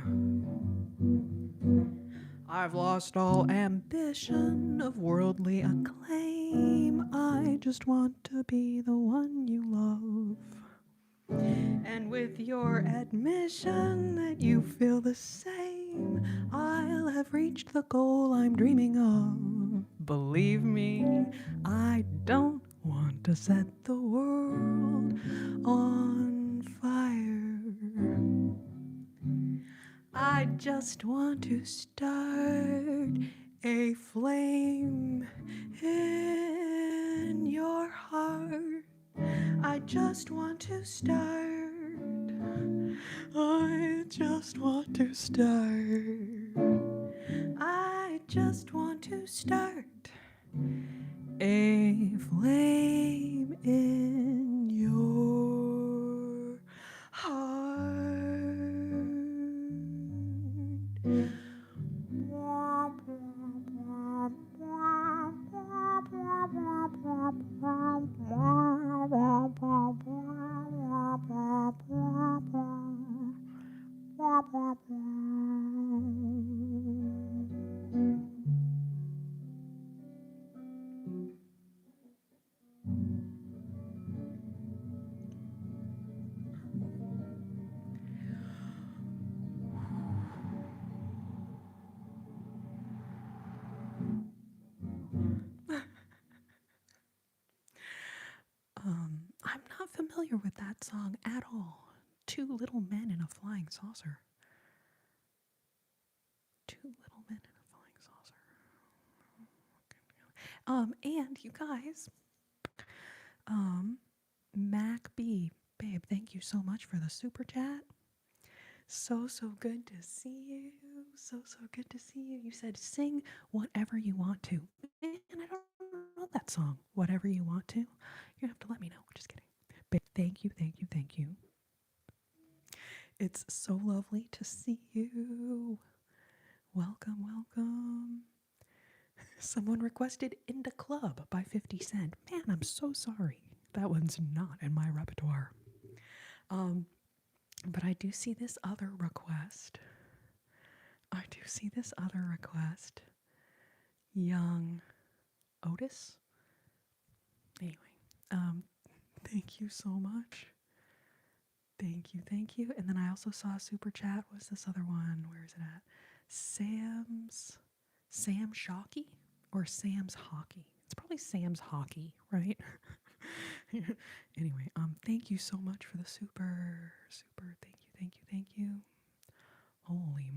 A: I've lost all ambition of worldly acclaim. I just want to be the one you love. And with your admission that you feel the same, I'll have reached the goal I'm dreaming of. Believe me, I don't want to set the world on fire. I just want to start a flame in your heart. I just want to start. I just want to start. I just want to start a flame in your heart. I'm not familiar with that song at all. Two little men in a flying saucer. Two little men in a flying saucer. And you guys, Mac B, babe, thank you so much for the super chat. So good to see you. So good to see you. You said sing whatever you want to. Man, I don't know that song. Whatever you want to. You're gonna have to let me know. Just kidding. But thank you. It's so lovely to see you. Welcome. Someone requested In the Club by 50 Cent. Man, I'm so sorry. That one's not in my repertoire. But I do see this other request. Young Otis. Anyway, thank you so much. Thank you. And then I also saw a super chat. What's this other one? Where is it at? Sam Shockey or Sam's Hockey? It's probably Sam's Hockey, right? Anyway, thank you so much for the super. Thank you. Holy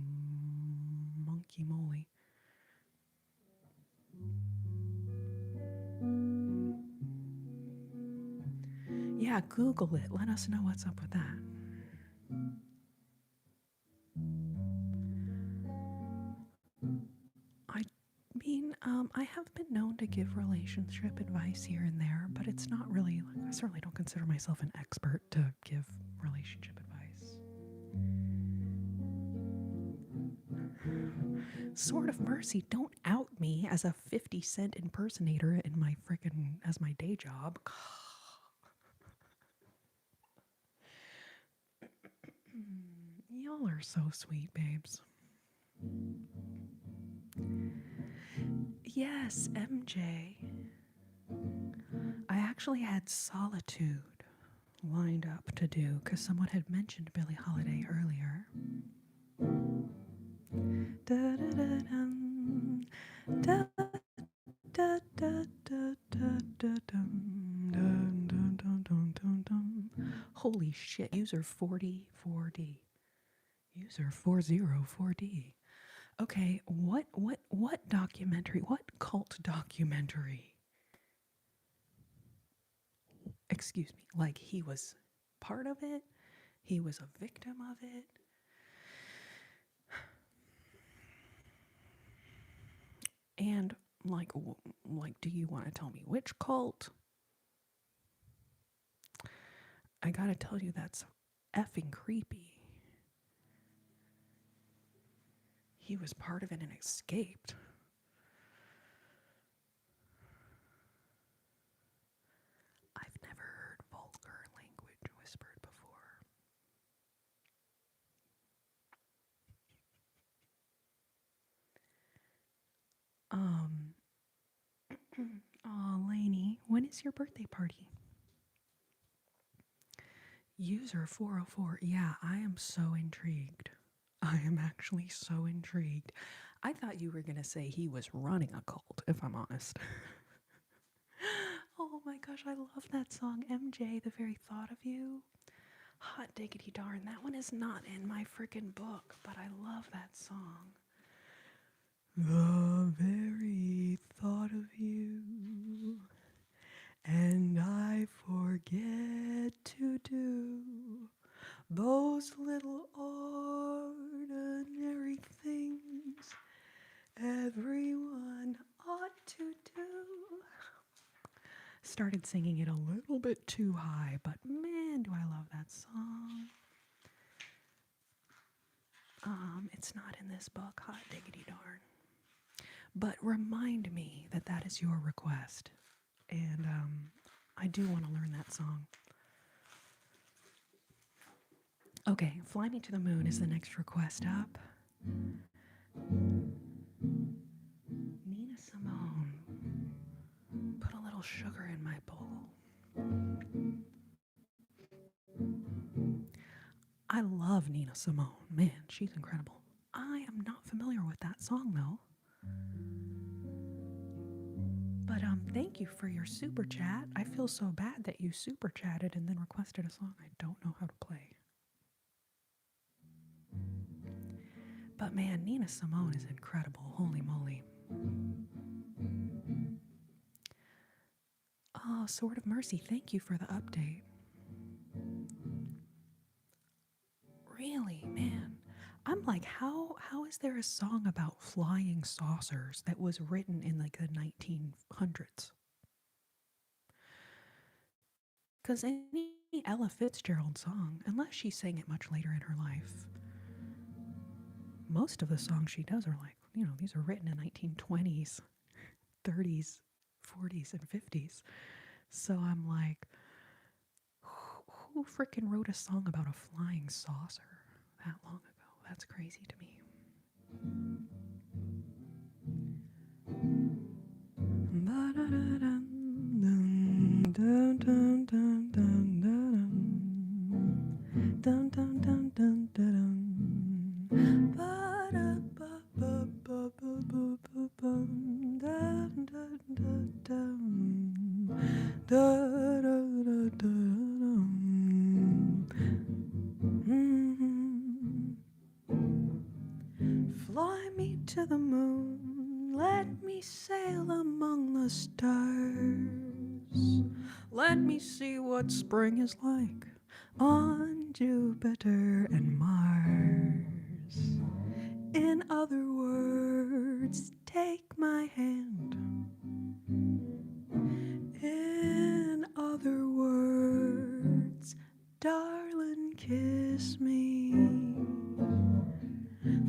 A: monkey moly. Yeah, Google it. Let us know what's up with that. I have been known to give relationship advice here and there, but it's not really, I certainly don't consider myself an expert to give relationship advice. Sword of Mercy, don't out me as a 50 Cent impersonator in my as my day job. Y'all are so sweet, babes. Yes, MJ. I actually had Solitude lined up to do because someone had mentioned Billie Holiday earlier. Holy shit, user 44D. User 404D. Okay, what documentary? What cult documentary? Excuse me. Like he was part of it? He was a victim of it? And like do you want to tell me which cult? I got to tell you that's effing creepy. He was part of it and escaped. I've never heard vulgar language whispered before. Um, oh, Lainey, when is your birthday party? User 404. Yeah, I am so intrigued. I am actually so intrigued. I thought you were going to say he was running a cult, if I'm honest. Oh my gosh, I love that song, MJ, The Very Thought of You. Hot diggity darn, that one is not in my freaking book, but I love that song. The very thought of you, and I forget to do those little ordinary things everyone ought to do. Started singing it a little bit too high, but man, do I love that song. It's not in this book, hot diggity darn. But remind me that that is your request. And I do want to learn that song. Okay, Fly Me to the Moon is the next request up. Nina Simone. Put a little sugar in my bowl. I love Nina Simone. Man, she's incredible. I am not familiar with that song though. But thank you for your super chat. I feel so bad that you super chatted and then requested a song I don't know how to play. But man, Nina Simone is incredible. Holy moly. Oh, Sword of Mercy, thank you for the update. Really, man. I'm like, how is there a song about flying saucers that was written in like the 1900s? Because any Ella Fitzgerald song, unless she sang it much later in her life, most of the songs she does are like, you know, these are written in 1920s, 30s, 40s, and 50s. So I'm like, who freaking wrote a song about a flying saucer that long ago? That's crazy to me. Fly me to the moon, let me sail among the stars. Let me see what spring is like on Jupiter and Mars. In other words, take my hand. In other words, darling, kiss me.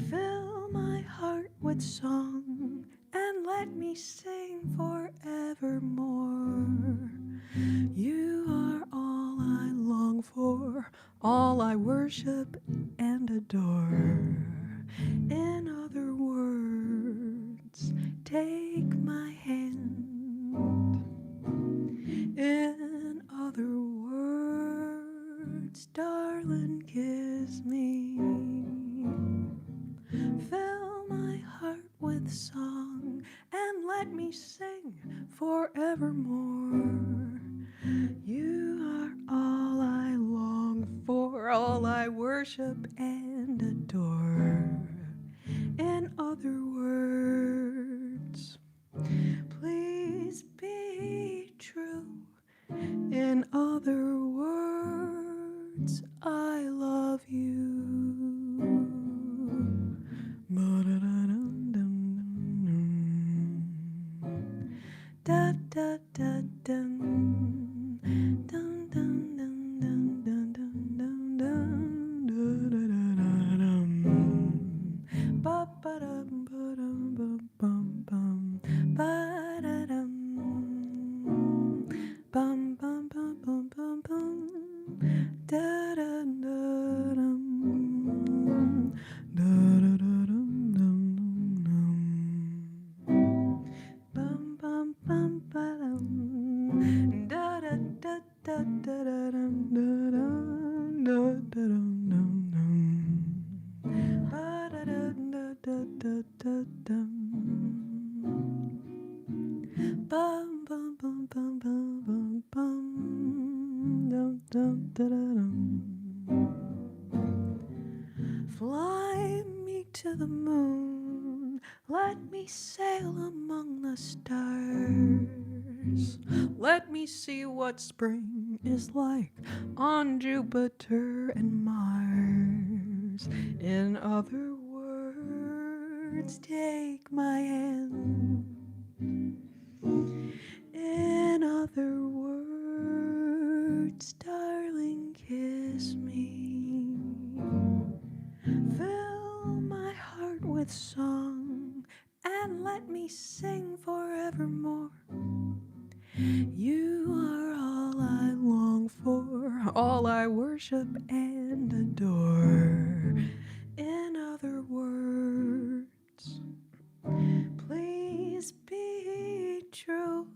A: Fill my heart with song and let me sing forevermore. You are all I long for, all I worship and adore. In other words, take my hand. In other words, darling, kiss me. Fill my heart with song and let me sing forevermore. You are all I long for, all I worship and adore. In other other words, I love you. Da da da dum dum dum dum dum dum dum dum dum ba ba dum ba dum bum bum bum ba da dum bum bum bum bum bum bum da da da dum da da da dum dum dum bum bum bum ba dum da da da da da da dum da dum da da dum dum dum ba da da da da da da dum bum bum bum bum bum bum bum dum dum da da dum. Fly me to the moon, let me sail among the stars. Let me see what spring is like on Jupiter and Mars. In other words, take my hand. In other words, darling, kiss me. Fill my heart with song and let me sing forevermore. You are all I long for, all I worship and adore. In other words, please be true.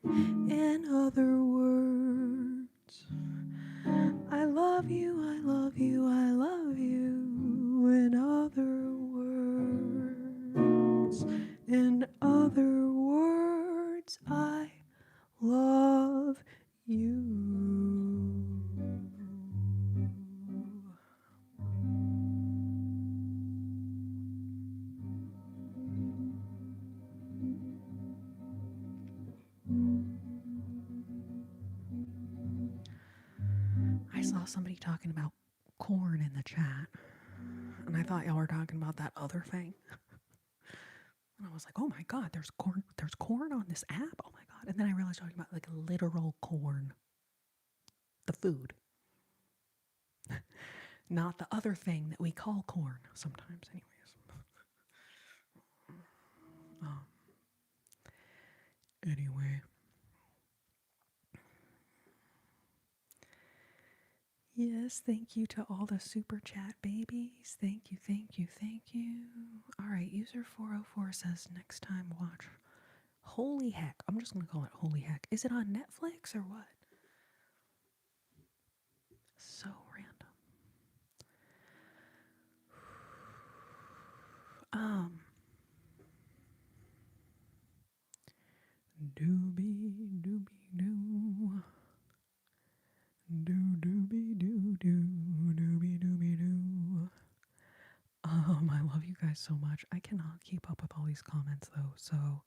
A: In other words, I love you, I love you, I love you. In other words, in other words, I love you. I saw somebody talking about corn in the chat, and I thought y'all were talking about that other thing. And I was like, oh my God, there's corn on this app? Oh my God. And then I realized talking about like literal corn. The food. Not the other thing that we call corn sometimes, anyways. Anyway. Yes, thank you to all the super chat babies. Thank you, thank you, thank you. All right, user 404 says next time watch Holy Heck. I'm just going to call it Holy Heck. Is it on Netflix or what? So random. Doobie doobie doo. Doo doobie doo doo. Doobie doobie doo. I love you guys so much. I cannot keep up with all these comments though, so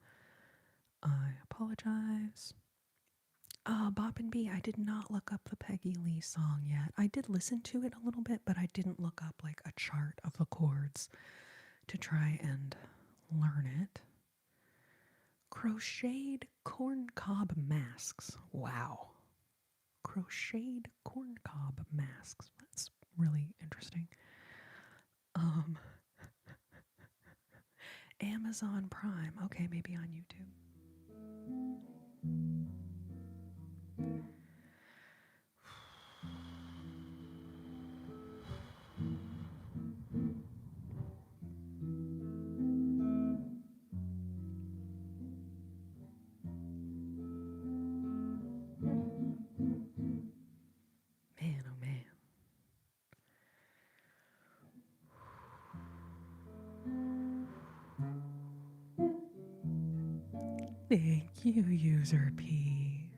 A: I apologize. Bop and B, I did not look up the Peggy Lee song yet. I did listen to it a little bit, but I didn't look up like a chart of the chords to try and learn it. Crocheted corncob masks. Wow. Crocheted corncob masks. That's really interesting. Amazon Prime. Okay, maybe on YouTube. Man, oh man. Thank you, user P.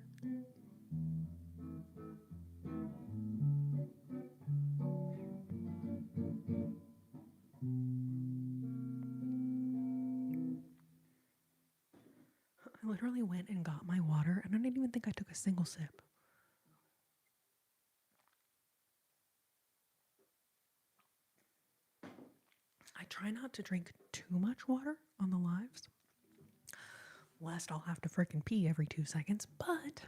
A: I literally went and got my water, and I didn't even think I took a single sip. I try not to drink too much water on the lives, lest I'll have to frickin' pee every 2 seconds, but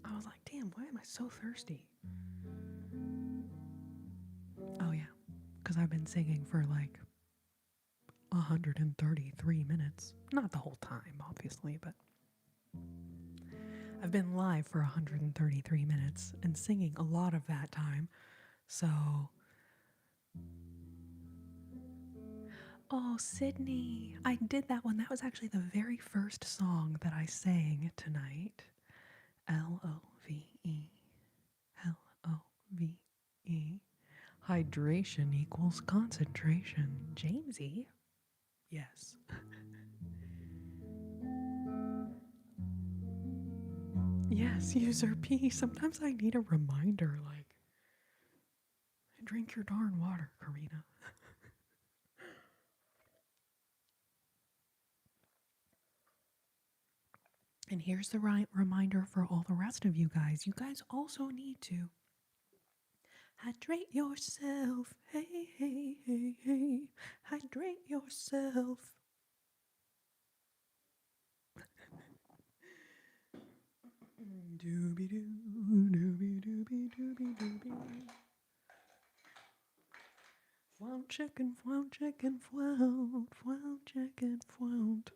A: I was like, damn, why am I so thirsty? Oh yeah, because I've been singing for like 133 minutes. Not the whole time, obviously, but I've been live for 133 minutes and singing a lot of that time. So, oh, Sydney, I did that one. That was actually the very first song that I sang tonight. Love. Love. Hydration equals concentration. Jamesy? Yes. Yes, user P. Sometimes I need a reminder, like, drink your darn water, Corrina. And here's the right reminder for all the rest of you guys. You guys also need to hydrate yourself. Hey, hey, hey, hey. Hydrate yourself. Doobie doo, doobie doobie doobie doobie. Flout chicken, flout chicken, flout, flout chicken, flout.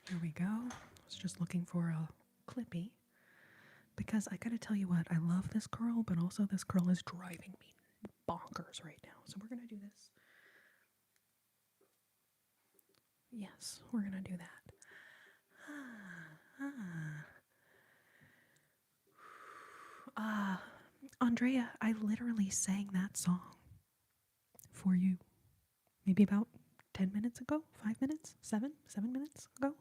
A: Here we go. I was just looking for a clippy because I gotta tell you what, I love this girl, but also this girl is driving me bonkers right now. So we're gonna do this. Yes, we're gonna do that. Andrea, I literally sang that song for you maybe about 10 minutes ago, 5 minutes, 7 minutes ago.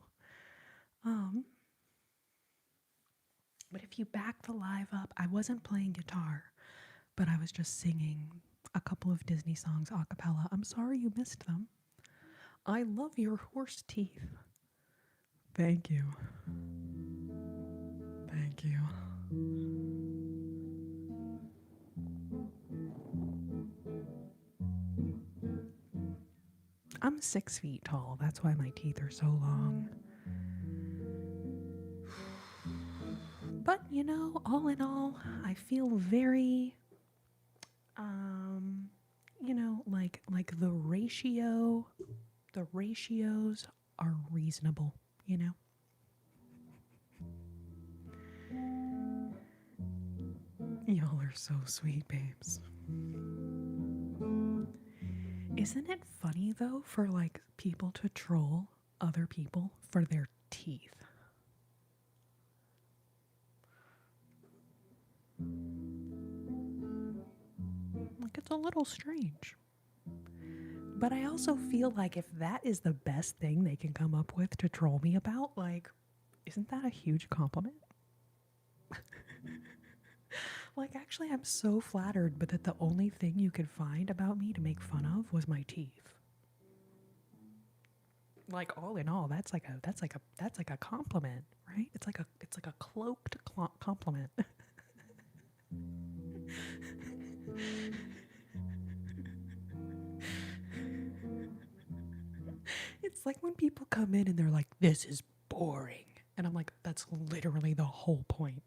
A: But if you back the live up, I wasn't playing guitar, but I was just singing a couple of Disney songs a cappella. I'm sorry you missed them. I love your horse teeth. Thank you. Thank you. I'm 6 feet tall. That's why my teeth are so long. But, you know, all in all, I feel very, you know, like the ratios are reasonable, you know? Y'all are so sweet, babes. Isn't it funny, though, for, like, people to troll other people for their teeth? Like, it's a little strange. But I also feel like if that is the best thing they can come up with to troll me about, like, isn't that a huge compliment? Like, actually, I'm so flattered, but that the only thing you could find about me to make fun of was my teeth. Like, all in all, that's like a compliment, right? It's like a cloaked compliment. It's like when people come in and they're like, "This is boring," and I'm like, "That's literally the whole point."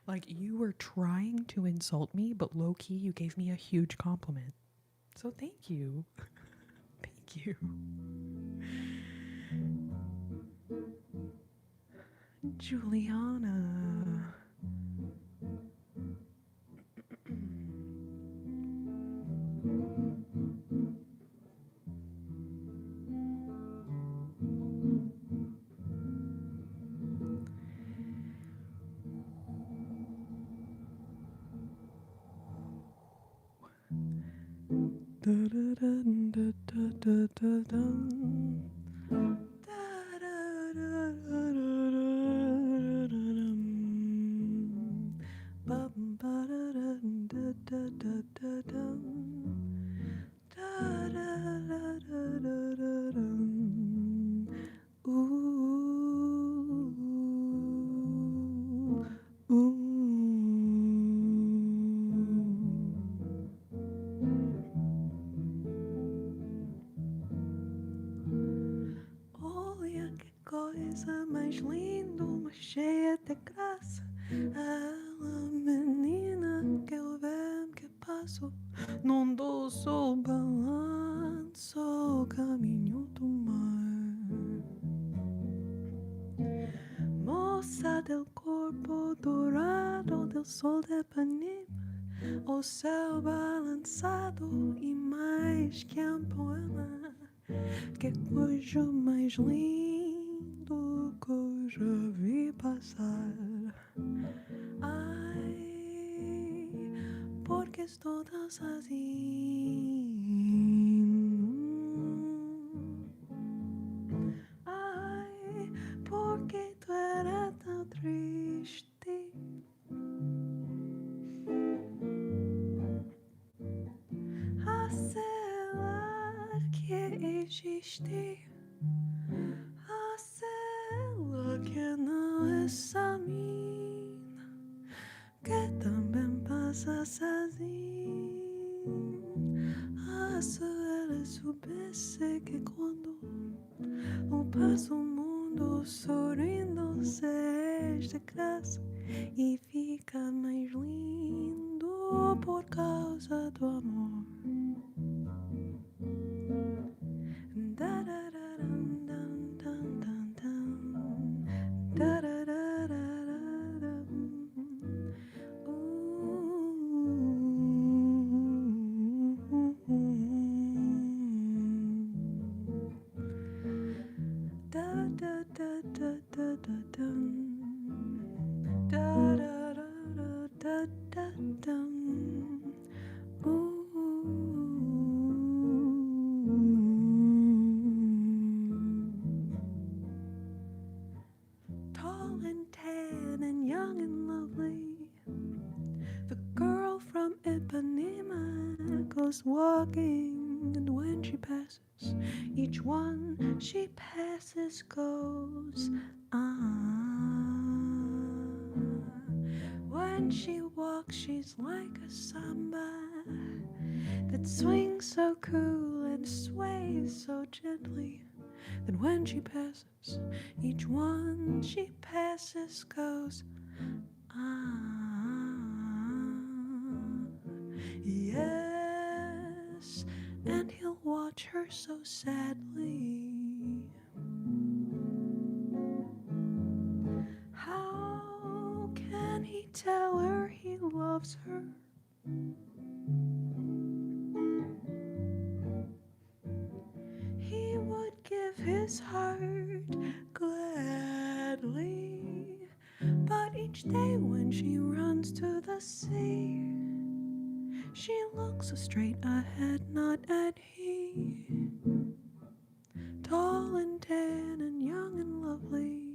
A: Like, you were trying to insult me, but low key, you gave me a huge compliment. So thank you. Thank you. Juliana. coisa mais linda, mais cheia de graça. Ela, menina, que eu vejo que passo num doce balanço ao caminho do mar. Moça del corpo dourado del sol de Ipanema, o céu balançado e mais que um poema. Que coisa mais lindo que eu já vi passar. Ai, porque estou tão sozinho. Ai, porque tu era tão triste. Ah, sei lá que existe. Ah, sei lá que não é só mina, que também passa sozinho. Ah, se ela soubesse que quando eu passo o mundo sorrindo, se esta graça e fica mais lindo por causa do amor. Tall and tan and young and lovely, the girl from Ipanema goes walking, and when she passes, each one she passes goes when she walks, she's like a samba that swings so cool and sways so gently. That when she passes, each one she passes goes yes, and he'll watch her so sadly. How can he tell her he loves her? He would give his heart gladly, but each day when she runs to the sea, she looks so straight ahead, not at he. Tall and tan and young and lovely,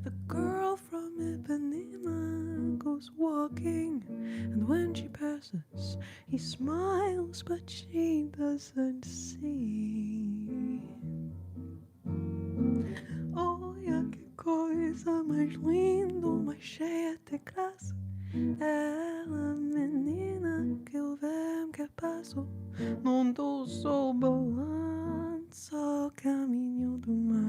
A: the girl from Ipanema goes walking, and when she passes, he smiles, but she doesn't see. Olha que coisa mais linda, mais cheia de graça. Ela, menina, que eu vejo que passo num doce balanço ao caminho do mar.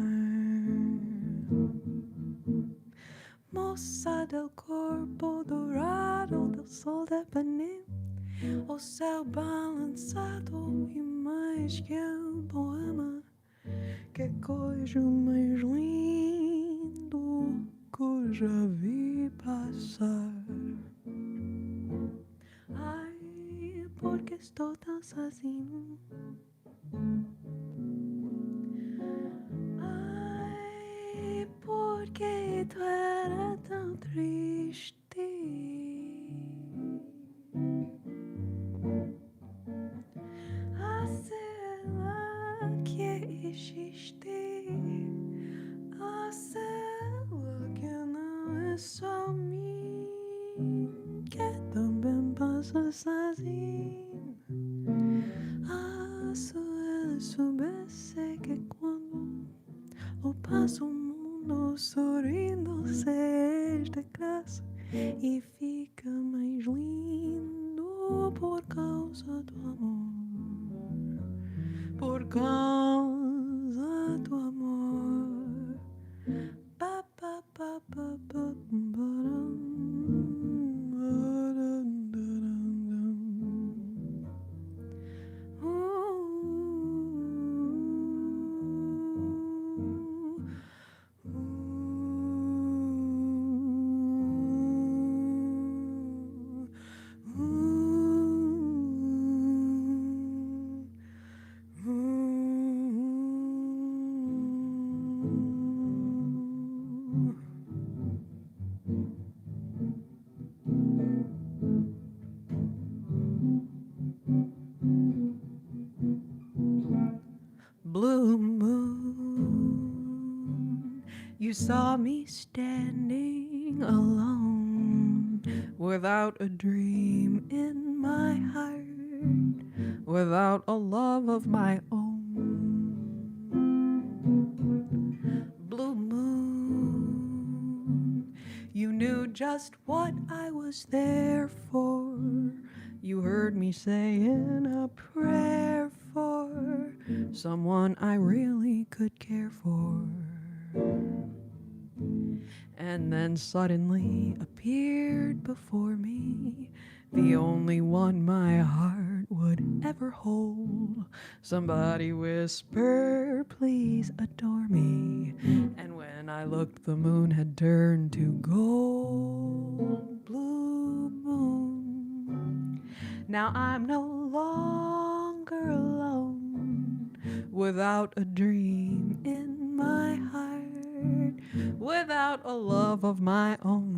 A: Moça del corpo dourado del sol de Ipanema, o céu balançado e mais que um poema. Que coisa mais lindo que eu já vi passar. Ai, porque estou tão sozinho. Ai, porque tu era tão triste. Ah, sei lá que existe. Ah, sei lá que não é só mim, que também passa sozinho. Ah, se ela soubesse que quando eu passo o mundo sorrindo, se esta graça e fica mais lindo por causa do amor. Por causa do amor. You saw me standing alone, without a dream in my heart, without a love of my own. Blue moon, you knew just what I was there for. You heard me saying a prayer for someone I really could care for. And then suddenly appeared before me the only one my heart would ever hold. Somebody whispered, please adore me. And when I looked, the moon had turned to gold. Blue moon, now I'm no longer alone, without a dream in my heart, without a love of my own.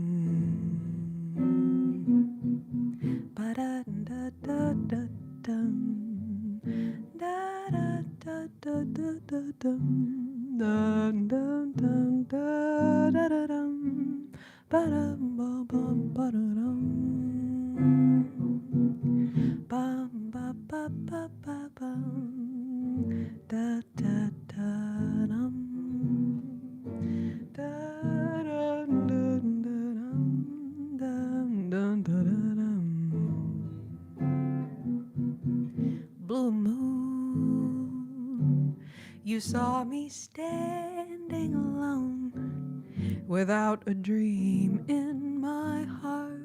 A: Ba-da-da-da-da-dum. Da-da-da-da-da-da-dum. Dun-dun-dun-da-da-da-dum. Ba-dum-ba-bum-ba-da-dum. Bum-ba-ba-ba-ba-bum. Da-da-da-dum. Da-dum-dum-dum-dum. Dum-dum-da-da-dum. Blue moon, you saw me standing alone, without a dream in my heart,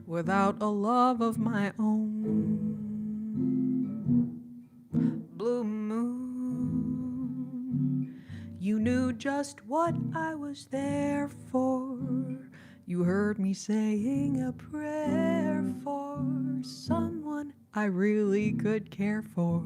A: without a love of my own. Blue moon, you knew just what I was there for. You heard me saying a prayer for someone I really could care for.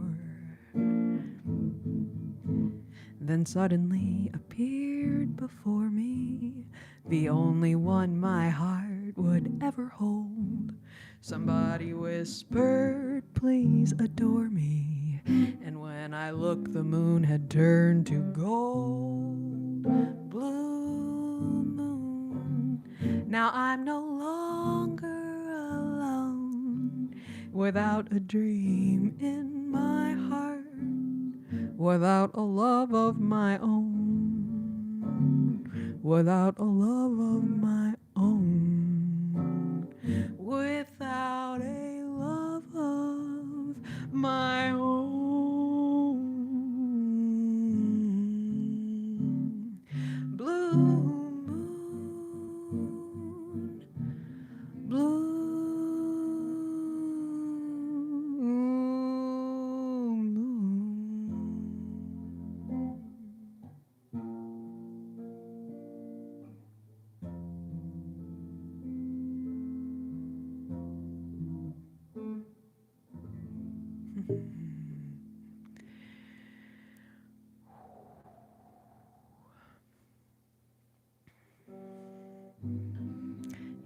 A: Then suddenly appeared before me the only one my heart would ever hold. Somebody whispered, please adore me. And when I looked, the moon had turned to gold. Blue moon, now I'm no longer alone, without a dream in my heart, without a love of my own, without a love of my own, without a love of my own. Blue moon, blue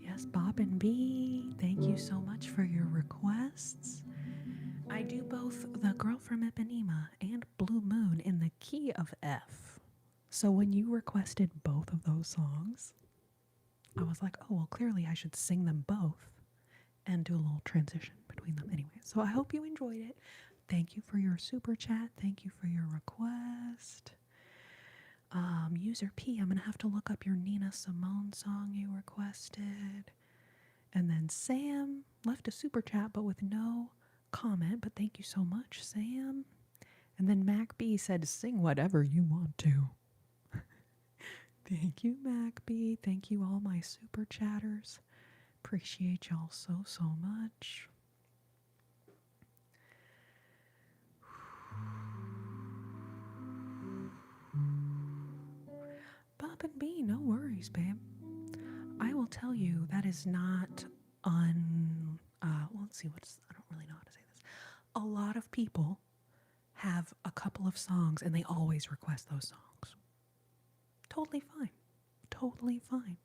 A: Yes, Bob and B, thank you so much for your requests. I do both The Girl from Ipanema and Blue Moon in the key of F. So when you requested both of those songs, I was like, oh, well, clearly I should sing them both and do a little transition between them anyway. So I hope you enjoyed it. Thank you for your super chat. Thank you for your request. User P, I'm going to have to look up your Nina Simone song you requested. And then Sam left a super chat but with no comment, but thank you so much, Sam. And then Mac B said, sing whatever you want to. Thank you, Mac B. Thank you, all my super chatters. Appreciate y'all so, so much. Bob and B, no worries, babe. I will tell you that is not let's see, I don't really know how to say this. A lot of people have a couple of songs and they always request those songs. Totally fine. Totally fine.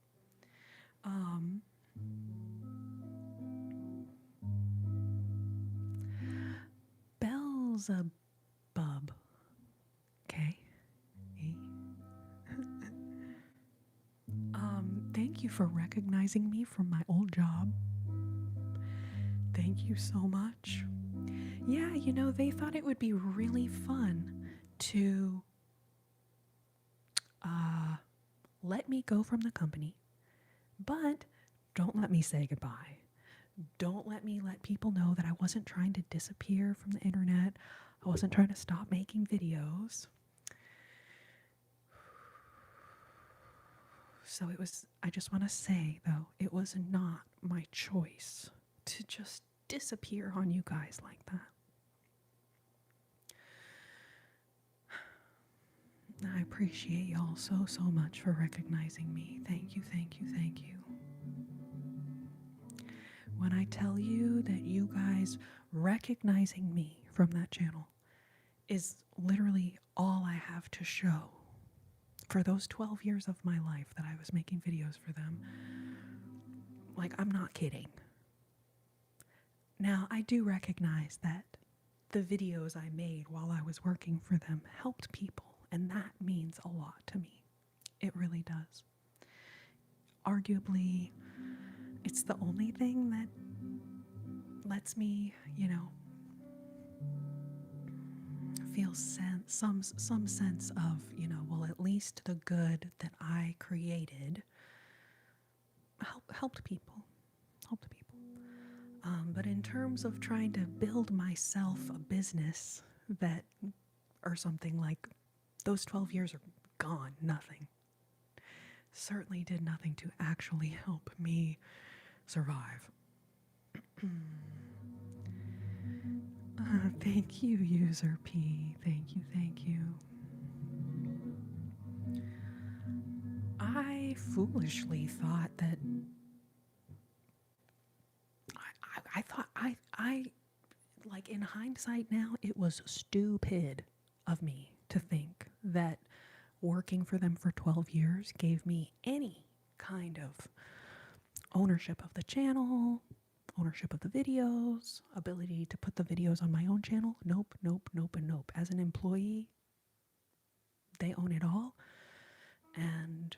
A: Beelzebub. Okay. thank you for recognizing me from my old job. Thank you so much. Yeah, you know, they thought it would be really fun to let me go from the company, but don't let me say goodbye. Don't let me let people know that I wasn't trying to disappear from the internet. I wasn't trying to stop making videos. So I just want to say, though, it was not my choice to just disappear on you guys like that. I appreciate y'all so, so much for recognizing me. Thank you, thank you, thank you. When I tell you that you guys recognizing me from that channel is literally all I have to show for those 12 years of my life that I was making videos for them, like, I'm not kidding. Now, I do recognize that the videos I made while I was working for them helped people, and that means a lot to me. It really does. Arguably, it's the only thing that lets me, you know, feel some sense of, you know, well, at least the good that I created helped people. But in terms of trying to build myself a business that, or something like, those 12 years are gone, nothing. Certainly did nothing to actually help me survive. Thank you, User P. Thank you, thank you. I foolishly thought that I thought I like, in hindsight now, it was stupid of me to think that working for them for 12 years gave me any kind of ownership of the channel, ownership of the videos, ability to put the videos on my own channel. Nope, nope, nope, and nope. As an employee, they own it all, and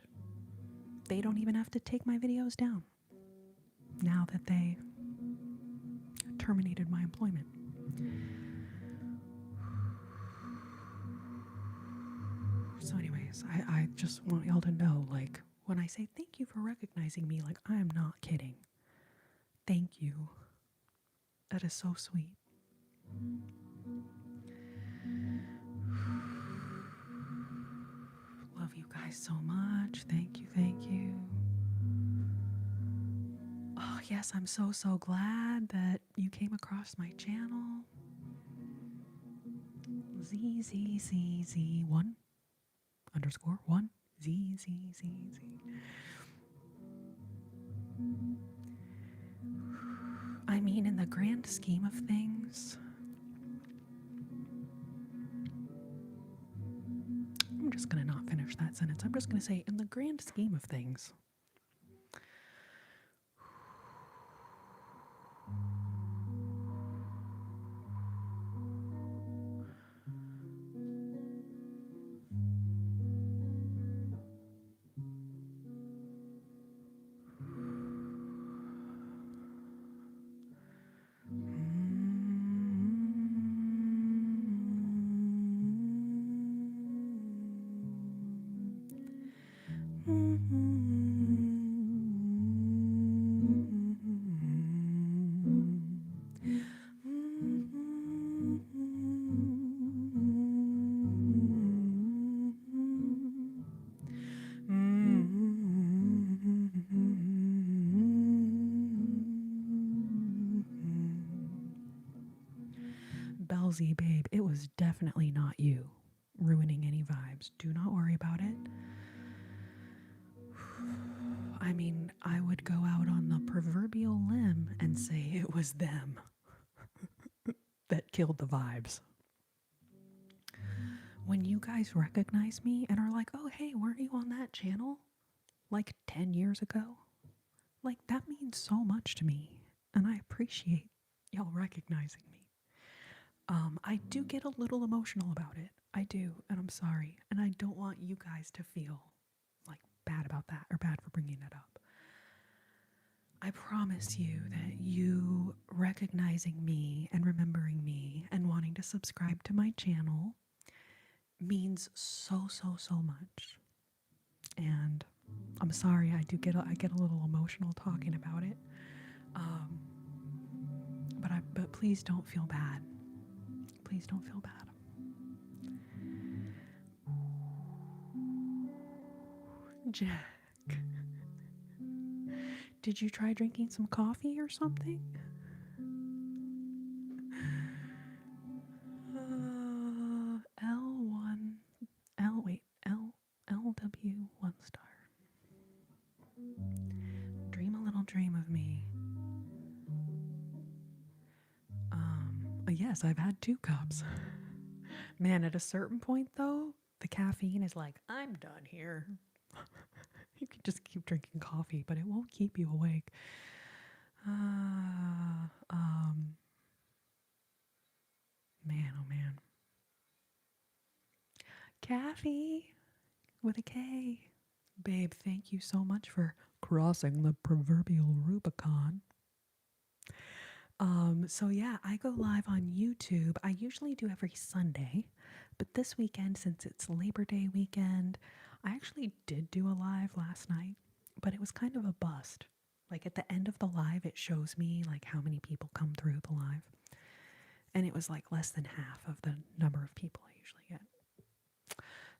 A: they don't even have to take my videos down now that they terminated my employment. So anyways, I just want y'all to know, like, when I say thank you for recognizing me, like, I am not kidding. Thank you. That is so sweet. Love you guys so much. Thank you, thank you. Oh, yes, I'm so, so glad that you came across my channel. ZZZZ1_1 ZZZZ. I mean, in the grand scheme of things, I'm just going to not finish that sentence. I'm just going to say, in the grand scheme of things, Belzy, babe, it was definitely not you ruining any vibes. Do not worry about it. I mean, I would go out on the proverbial limb and say it was them that killed the vibes. When you guys recognize me and are like, oh, hey, weren't you on that channel like 10 years ago? Like, that means so much to me, and I appreciate y'all recognizing me. I do get a little emotional about it. I do, and I'm sorry. And I don't want you guys to feel like bad about that or bad for bringing it up. I promise you that you recognizing me and remembering me and wanting to subscribe to my channel means so, so, so much. And I'm sorry, I get a little emotional talking about it. But please don't feel bad. Please don't feel bad. Jack, did you try drinking some coffee or something? L1, LW 1 star. Dream a little dream of me. Yes, I've had 2 cups. Man, at a certain point though, the caffeine is like, I'm done here. You can just keep drinking coffee, but it won't keep you awake. Man, oh man. Caffee with a K. Babe, thank you so much for crossing the proverbial Rubicon. So yeah, I go live on YouTube. I usually do every Sunday, but this weekend, since it's Labor Day weekend, I actually did do a live last night, but it was kind of a bust. Like at the end of the live, it shows me like how many people come through the live. And it was like less than half of the number of people I usually get.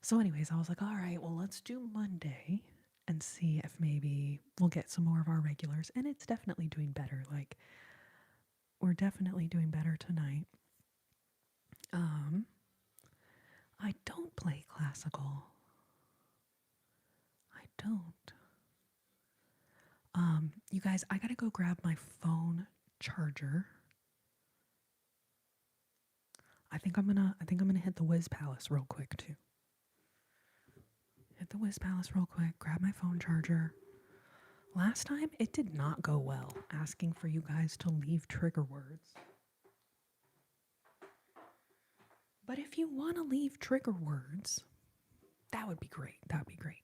A: So anyways, I was like, all right, well, let's do Monday and see if maybe we'll get some more of our regulars. And it's definitely doing better. Like, we're definitely doing better tonight. I don't play classical. I don't. You guys, I gotta go grab my phone charger. I think I'm gonna hit the Wiz Palace real quick too. Hit the Wiz Palace real quick, grab my phone charger. Last time it did not go well asking for you guys to leave trigger words. But if you want to leave trigger words, that would be great. That would be great.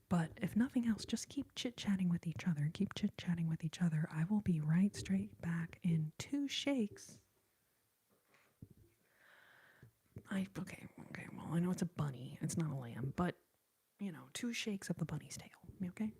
A: But if nothing else, just keep chit-chatting with each other. Keep chit-chatting with each other. I will be right straight back in 2 shakes. Okay, well, I know it's a bunny. It's not a lamb, but, 2 shakes of the bunny's tail. Okay?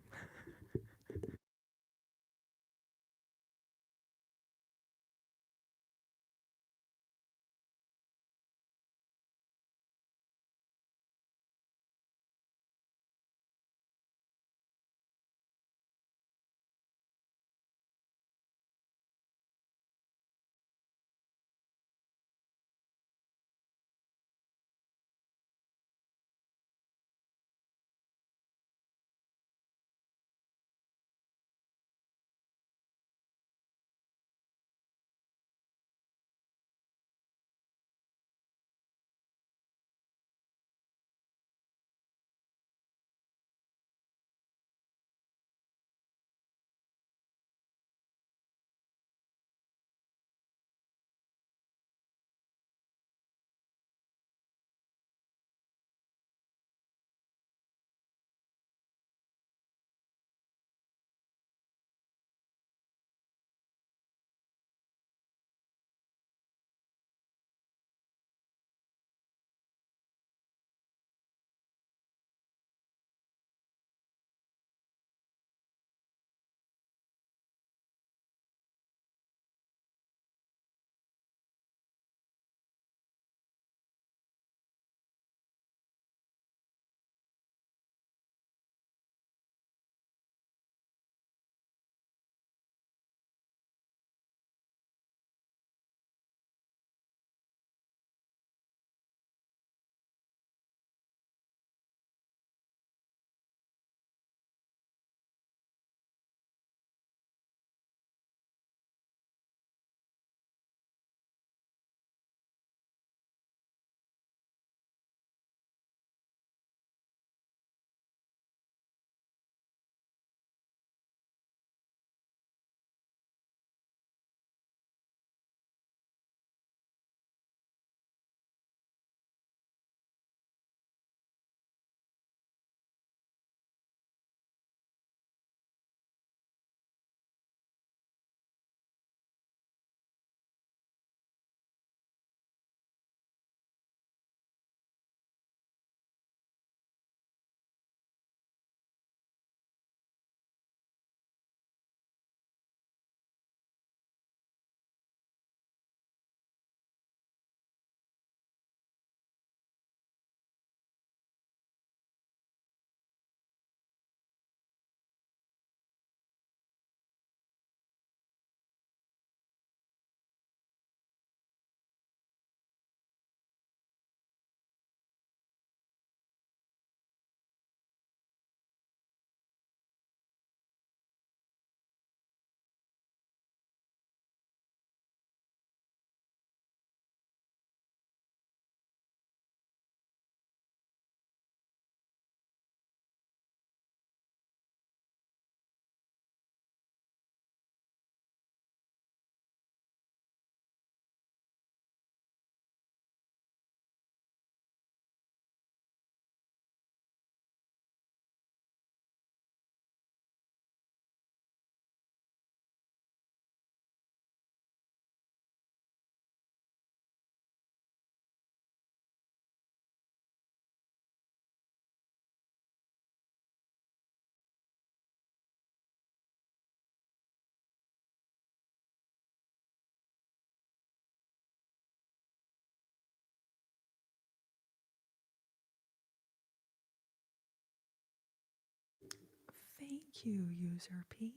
A: Q user P.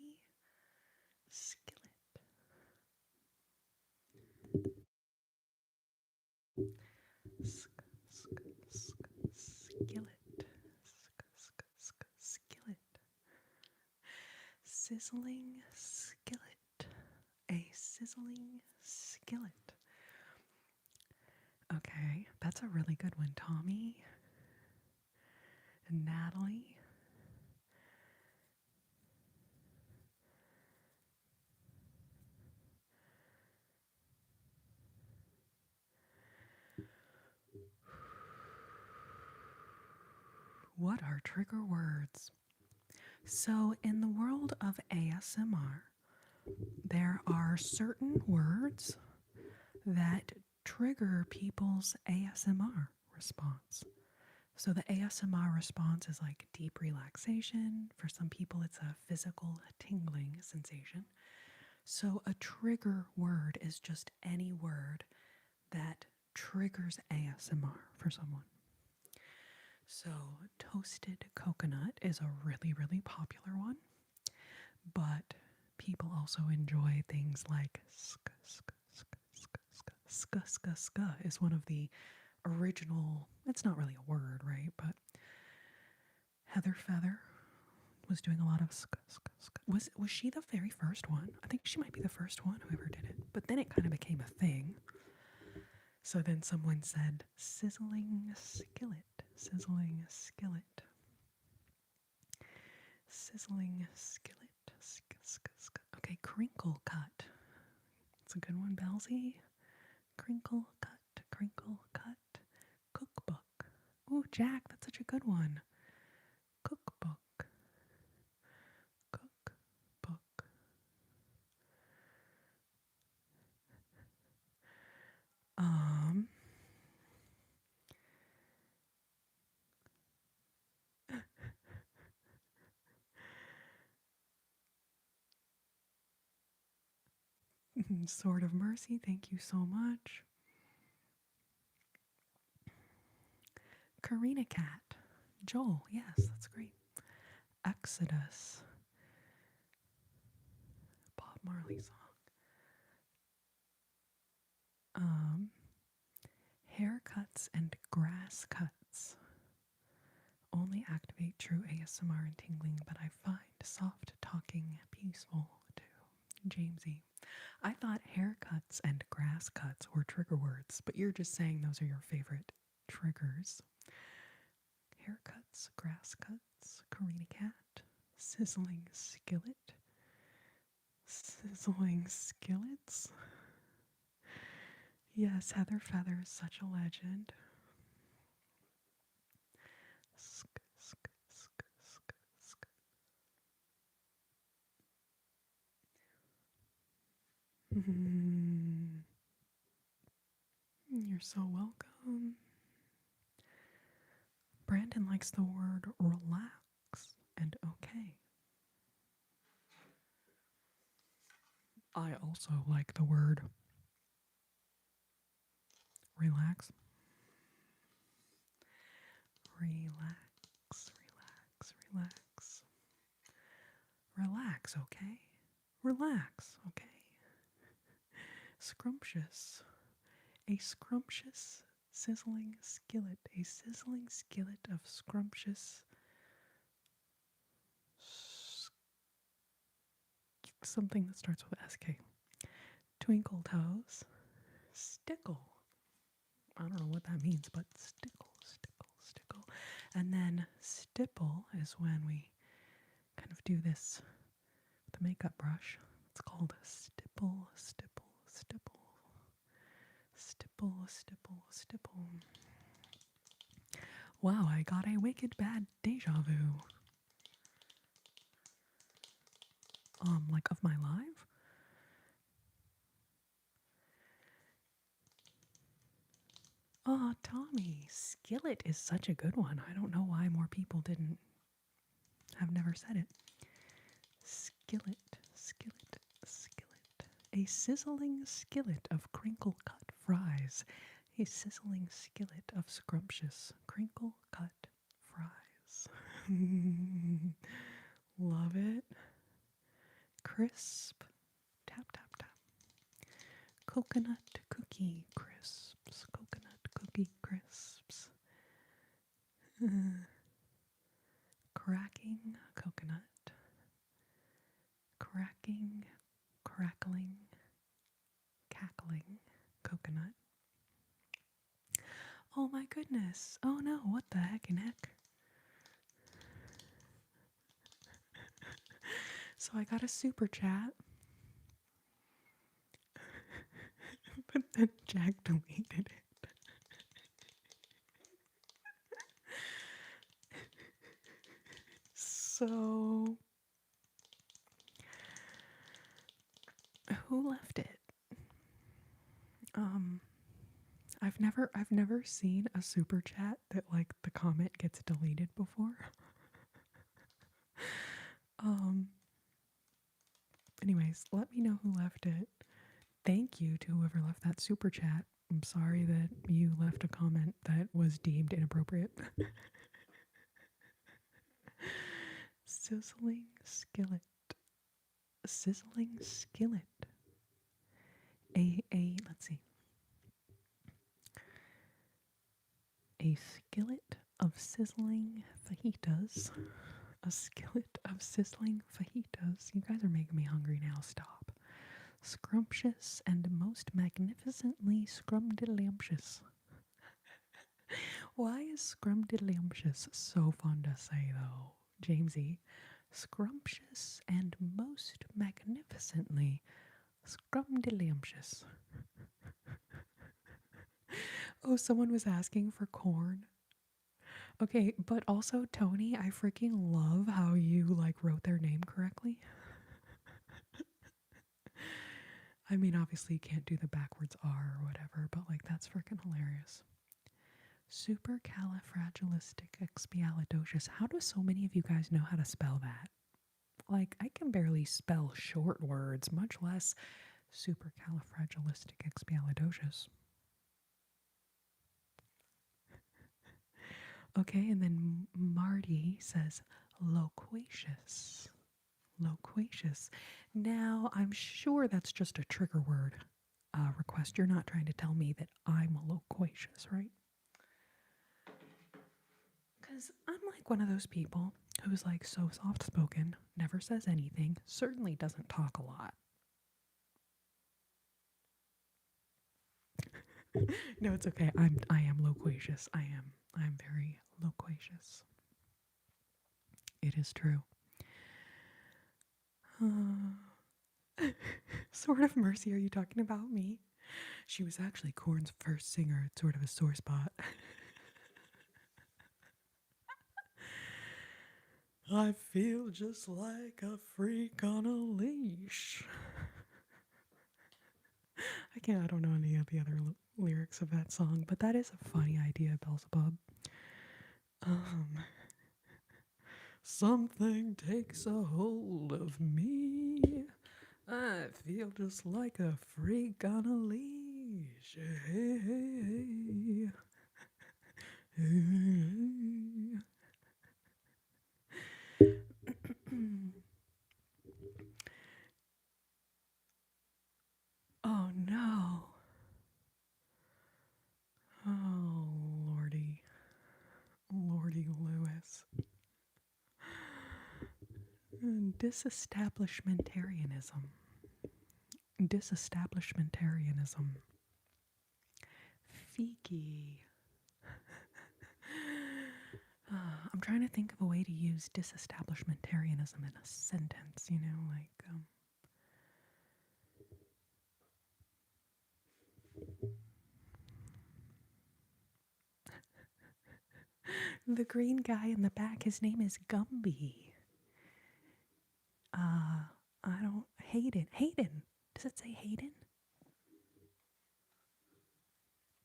A: Skillet. Skillet. Skillet. Sizzling skillet. A sizzling skillet. Okay, that's a really good one, Tommy. And Natalie. What are trigger words? So, in the world of ASMR, there are certain words that trigger people's ASMR response. So, the ASMR response is like deep relaxation. For some people, it's a physical tingling sensation. So, a trigger word is just any word that triggers ASMR for someone. So, toasted coconut is a really, really popular one, but people also enjoy things like sk, sk, sk, sk, sk, sk, sk, sk is one of the original, it's not really a word, right? But Heather Feather was doing a lot of sk, sk, sk. Was she the very first one? I think she might be the first one who ever did it. But then it kind of became a thing. So then someone said, sizzling skillet, sizzling skillet, sizzling skillet. Okay, crinkle cut. It's a good one, Belzy. Crinkle cut, cookbook. Ooh, Jack, that's such a good one. Cookbook, cookbook. Sword of Mercy, thank you so much. Corrina Cat. Joel, yes, that's great. Exodus. Bob Marley song. Haircuts and grass cuts only activate true ASMR and tingling, but I find soft talking peaceful too. Jamesy. I thought haircuts and grass cuts were trigger words, but you're just saying those are your favorite triggers. Haircuts, grass cuts, Corrina Cat, sizzling skillet, sizzling skillets. Yes, Heather Feather is such a legend. Sk, sk, sk, sk, sk. You're so welcome. Brandon likes the word relax and okay. I also like the word relax. Relax, relax, relax. Relax, okay? Relax, okay? Scrumptious. A scrumptious sizzling skillet. A sizzling skillet of scrumptious something that starts with SK. Twinkle toes. Stickle. I don't know what that means, but stickle, stickle, stickle. And then stipple is when we kind of do this with the makeup brush. It's called stipple, stipple, stipple. Stipple, stipple, stipple. Wow, I got a wicked bad deja vu. Like of my life? Oh, Tommy, skillet is such a good one. I don't know why more people have never said it. Skillet, skillet, skillet. A sizzling skillet of crinkle cut fries. A sizzling skillet of scrumptious crinkle cut fries. Love it. crisp. Tap, tap, tap. Coconut cookie crisps. Coconut cookie crisps. Cracking coconut. Cracking, crackling, cackling coconut. Oh my goodness. Oh no, what the heck and heck? So I got a super chat. But then Jack deleted it. So who left it? I've never seen a super chat that like the comment gets deleted before. Anyways, let me know who left it. Thank you to whoever left that super chat. I'm sorry that you left a comment that was deemed inappropriate. Sizzling skillet. Sizzling skillet. Let's see. A skillet of sizzling fajitas. A skillet of sizzling fajitas. You guys are making me hungry now. Stop. Scrumptious and most magnificently scrumdiddlyumptious. Why is scrumdiddlyumptious so fun to say though, Jamesy? Scrumptious and most magnificently scrumdiddlyumptious. Oh, someone was asking for corn. Okay, but also Tony, I freaking love how you like wrote their name correctly. I mean, obviously you can't do the backwards R or whatever, but like that's freaking hilarious. Supercalifragilisticexpialidocious. How do so many of you guys know how to spell that? Like, I can barely spell short words, much less supercalifragilisticexpialidocious. Okay, and then Marty says loquacious. Loquacious. Now, I'm sure that's just a trigger word request. You're not trying to tell me that I'm loquacious, right? Because I'm like one of those people who's like so soft spoken, never says anything, certainly doesn't talk a lot. No, it's okay. I am loquacious. I'm very loquacious. It is true. Sort of Mercy, are you talking about me? She was actually Korn's first singer. It's sort of a sore spot. I feel just like a freak on a leash. I don't know any of the other lyrics of that song, but that is a funny idea, Beelzebub. Something takes a hold of me. I feel just like a freak on a leash. Hey, hey, hey. Oh no. Oh, Lordy. Lordy Lewis. Disestablishmentarianism. Disestablishmentarianism. Fiki. I'm trying to think of a way to use disestablishmentarianism in a sentence, you know, like, the green guy in the back, his name is Gumby. Hayden. Hayden. Does it say Hayden?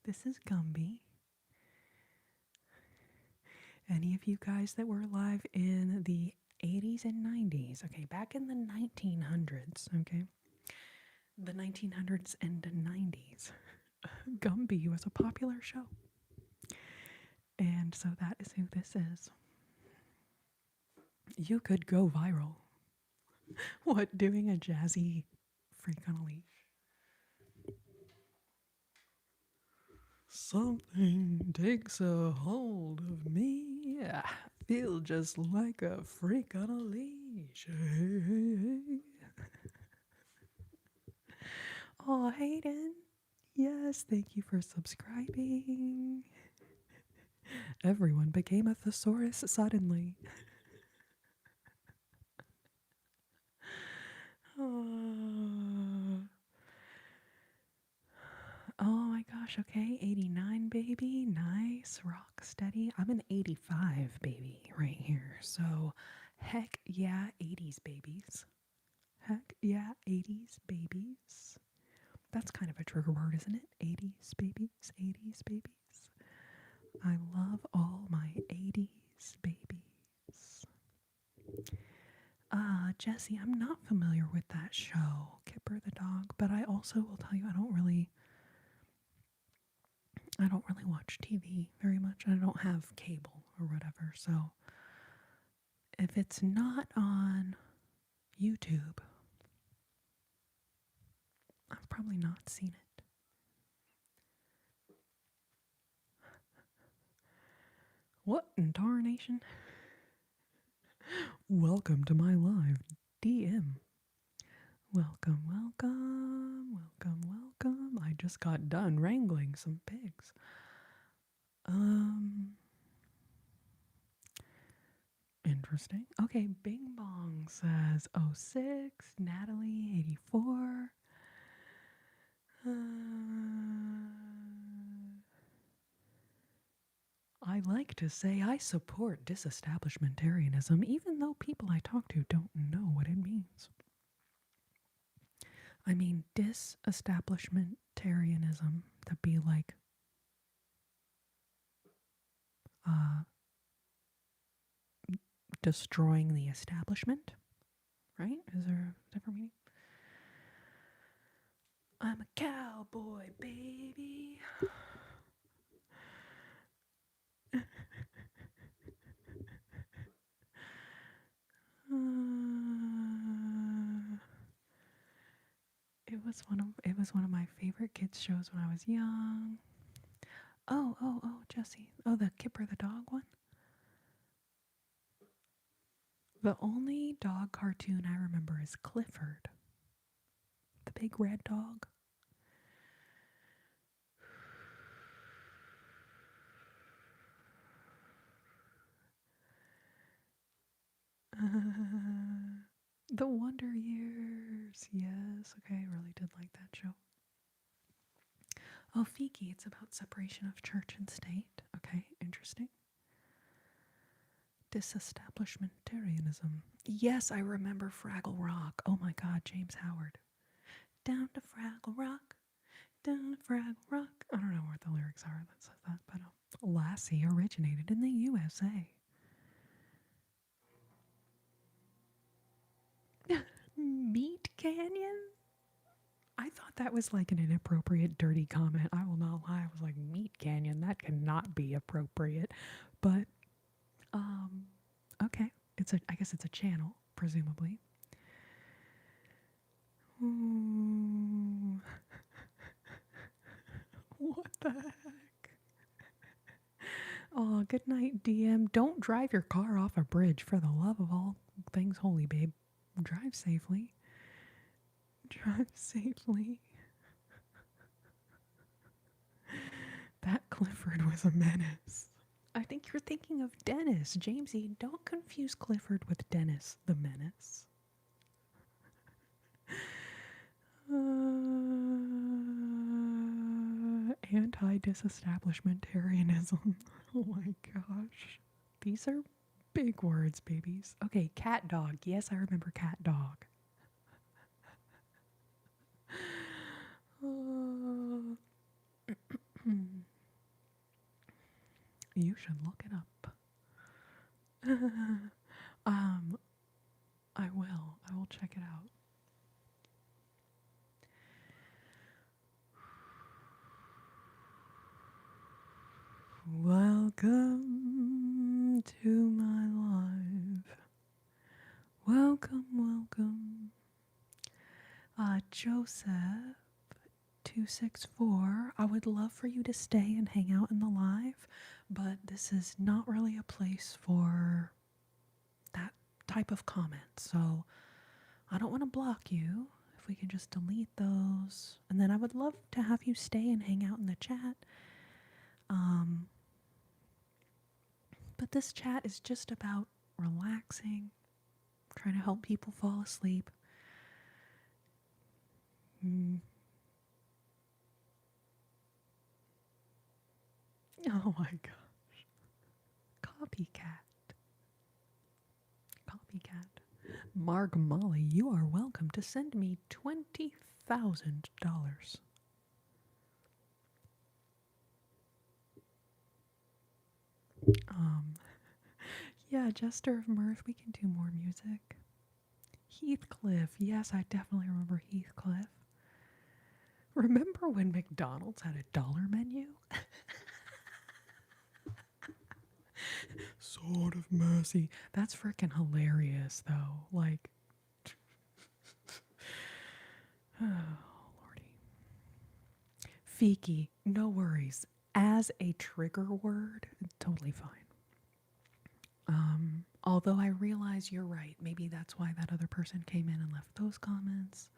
A: This is Gumby. Any of you guys that were alive in the 80s and 90s, okay, back in the 1900s, okay, the 1900s and the 90s, Gumby was a popular show. And so that is who this is. You could go viral. What, doing a jazzy freak on a leash? Something takes a hold of me. I feel just like a freak on a leash. Hey, hey, hey. Oh, Hayden. Yes, thank you for subscribing. Everyone became a thesaurus suddenly. Oh. Oh my gosh, okay. 89, baby. Nice. Rock steady. I'm an 85, baby, right here. So, heck yeah, 80s babies. Heck yeah, 80s babies. That's kind of a trigger word, isn't it? 80s babies, 80s babies. I love all my 80s babies. Jesse, I'm not familiar with that show, Kipper the dog, but I also will tell you I don't really watch TV very much. I don't have cable or whatever. So if it's not on YouTube, I've probably not seen it. What in tarnation? Welcome to my live DM. Welcome, welcome, welcome, welcome. I just got done wrangling some pigs. Interesting. Okay, Bing Bong says 06, Natalie 84. I like to say I support disestablishmentarianism, even though people I talk to don't know what it means. I mean, disestablishmentarianism, to be like, destroying the establishment, right? Is there a different meaning? I'm a cowboy, baby. It was one of my favorite kids shows when I was young. Oh, Jesse. Oh, the Kipper the dog one. The only dog cartoon I remember is Clifford, the big red dog. The Wonder Years. Yes. Okay, I really did like that show. Oh, Fiki, it's about separation of church and state. Okay, interesting. Disestablishmentarianism. Yes, I remember Fraggle Rock. Oh my god, James Howard. Down to Fraggle Rock. Down to Fraggle Rock. I don't know what the lyrics are that says that, but Lassie originated in the USA. Meat Canyon? I thought that was like an inappropriate, dirty comment. I will not lie. I was like, Meat Canyon, that cannot be appropriate. But, okay. I guess it's a channel, presumably. Ooh. What the heck? Oh, good night, DM. Don't drive your car off a bridge for the love of all things holy, babe. Drive safely. Drive safely. That Clifford was a menace. I think you're thinking of Dennis. Jamesy, don't confuse Clifford with Dennis the Menace. Anti-disestablishmentarianism. Oh my gosh. These are big words, babies. Okay, cat dog. Yes, I remember cat dog. You should look it up. I will. I will check it out. Welcome to my life. Welcome, welcome, Joseph 264, I would love for you to stay and hang out in the live, but this is not really a place for that type of comment. So I don't want to block you. If we can just delete those. And then I would love to have you stay and hang out in the chat. But this chat is just about relaxing, trying to help people fall asleep. Oh my gosh. Copycat. Marg Molly, you are welcome to send me $20,000. Yeah, Jester of Mirth, we can do more music. Heathcliff, yes, I definitely remember Heathcliff. Remember when McDonald's had a dollar menu? Sword of Mercy. That's freaking hilarious, though. Like, oh, lordy. Fiki, no worries. As a trigger word, totally fine. Although I realize you're right. Maybe that's why that other person came in and left those comments.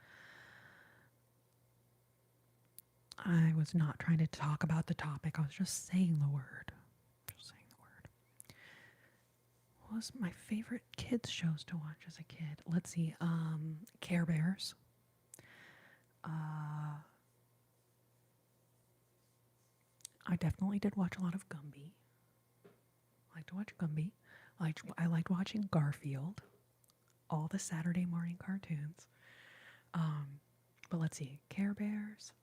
A: I was not trying to talk about the topic. I was just saying the word. What was my favorite kids shows to watch as a kid? Let's see. Care Bears. I definitely did watch a lot of Gumby. I liked to watch Gumby. I liked watching Garfield. All the Saturday morning cartoons. But let's see. Care Bears.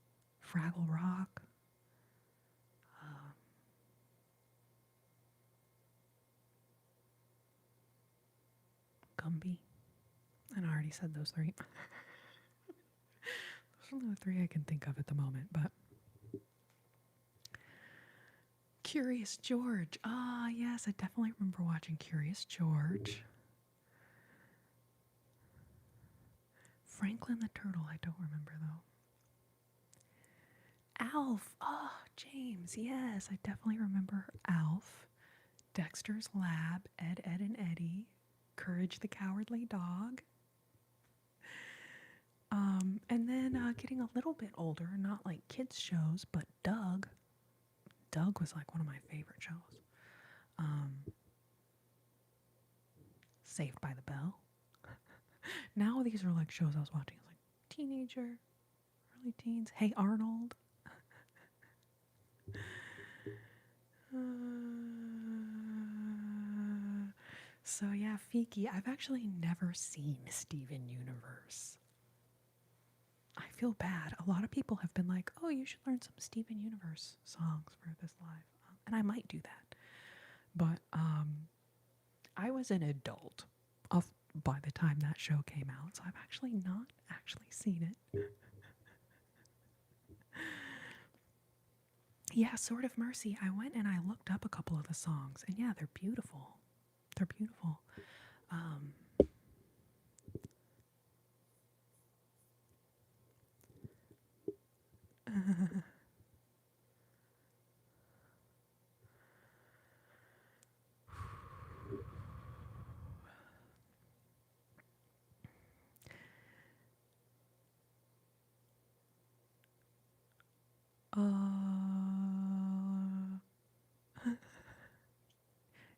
A: Fraggle Rock. Gumby. And I already said those three. Those are the three I can think of at the moment, but Curious George. Ah, yes, I definitely remember watching Curious George. Franklin the Turtle, I don't remember though. Alf. Oh, James. Yes, I definitely remember Alf. Dexter's Lab. Ed, Ed, and Eddie. Courage the Cowardly Dog. And then getting a little bit older, not like kids shows, but Doug. Doug was like one of my favorite shows. Saved by the Bell. Now these are like shows I was watching as like teenager, early teens. Hey Arnold. So yeah, Fiki, I've actually never seen Steven Universe. I feel bad. A lot of people have been like, oh, you should learn some Steven Universe songs for this live. And I might do that. But I was an adult by the time that show came out, so I've actually not seen it. Yeah, Sword of Mercy. I went and I looked up a couple of the songs, and yeah, they're beautiful. They're beautiful.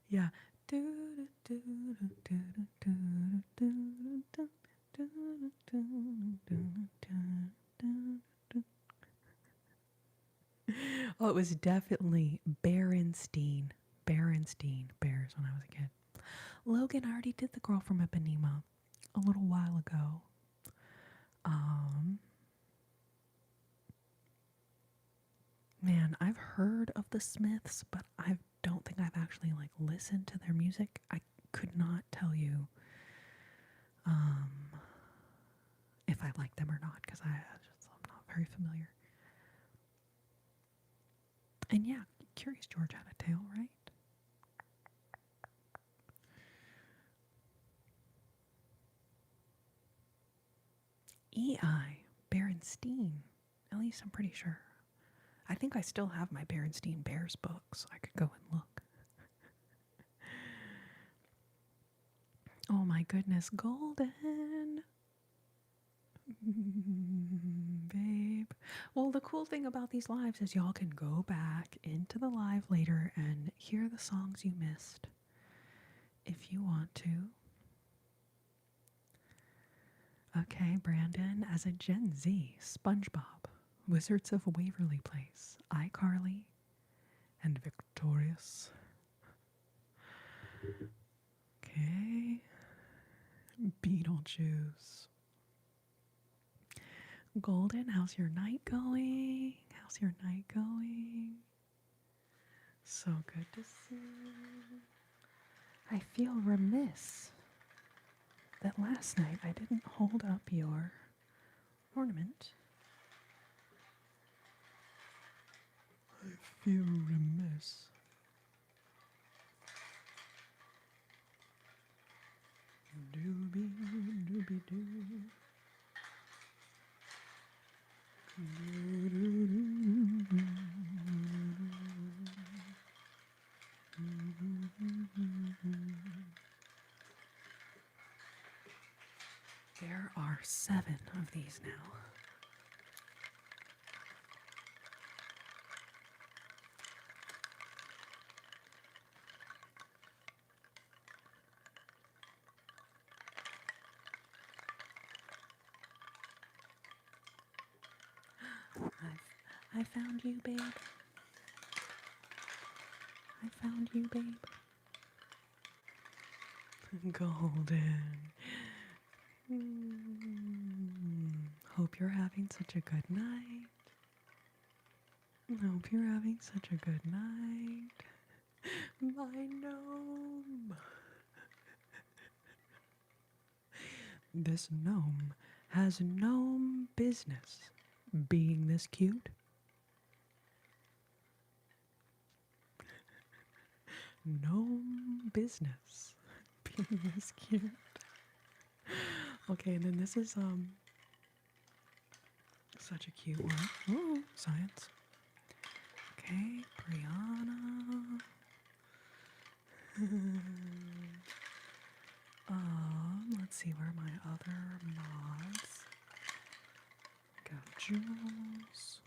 A: Yeah. Oh, it was definitely Berenstein. Bears when I was a kid. Logan, I already did the Girl from Ipanema a little while ago. Man, I've heard of the Smiths, but I don't think I've actually like listened to their music. I could not tell you if I like them or not because I'm not very familiar. And yeah, Curious George had a tail, right? EI Berenstein. At least I'm pretty sure. I think I still have my Berenstein Bears books. I could go and look. Oh my goodness, Golden. Babe. Well, the cool thing about these lives is y'all can go back into the live later and hear the songs you missed if you want to. Okay, Brandon, as a Gen Z, SpongeBob, Wizards of Waverly Place, iCarly, and Victorious. Okay. Beetlejuice. Golden, how's your night going? How's your night going? So good to see you. I feel remiss that last night I didn't hold up your ornament. I feel remiss. Doobie, doobie doo. There are 7 of these now. I found you, babe. I found you, babe. Golden. Hope you're having such a good night. Hope you're having such a good night. My gnome. This gnome has gnome business being this cute. Gnome business being this cute. Okay, and then this is such a cute one. Ooh, science. Okay, Brianna. Let's see where my other mods. Got Jules.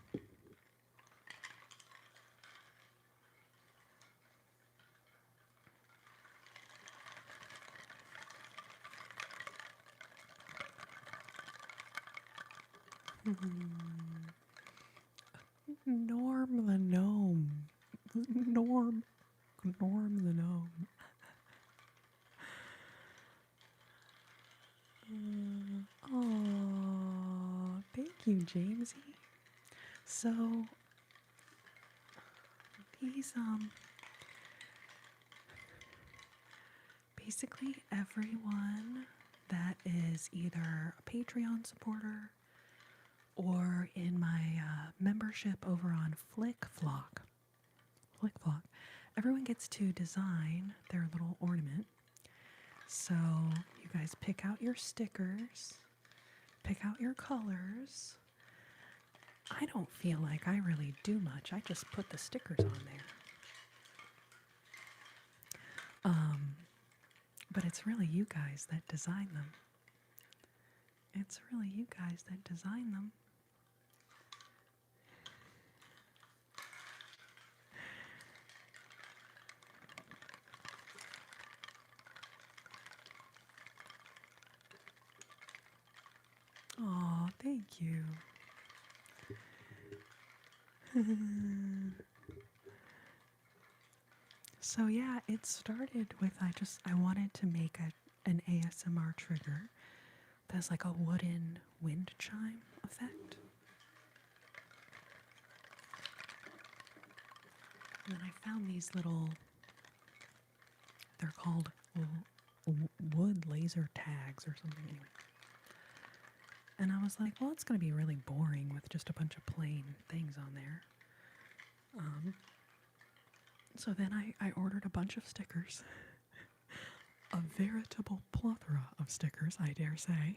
A: Norm the gnome. Norm the gnome. Oh, thank you, Jamesy. So these basically everyone that is either a Patreon supporter or in my membership over on FlickFlock, everyone gets to design their little ornament. So you guys pick out your stickers, pick out your colors. I don't feel like I really do much. I just put the stickers on there. But it's really you guys that design them. It's really you guys that design them. Oh, thank you. So yeah, it started with I wanted to make an ASMR trigger that's like a wooden wind chime effect. And then I found these little, they're called wood laser tags or something anyway. And I was like, well, it's going to be really boring with just a bunch of plain things on there. So then I ordered a bunch of stickers. A veritable plethora of stickers, I dare say.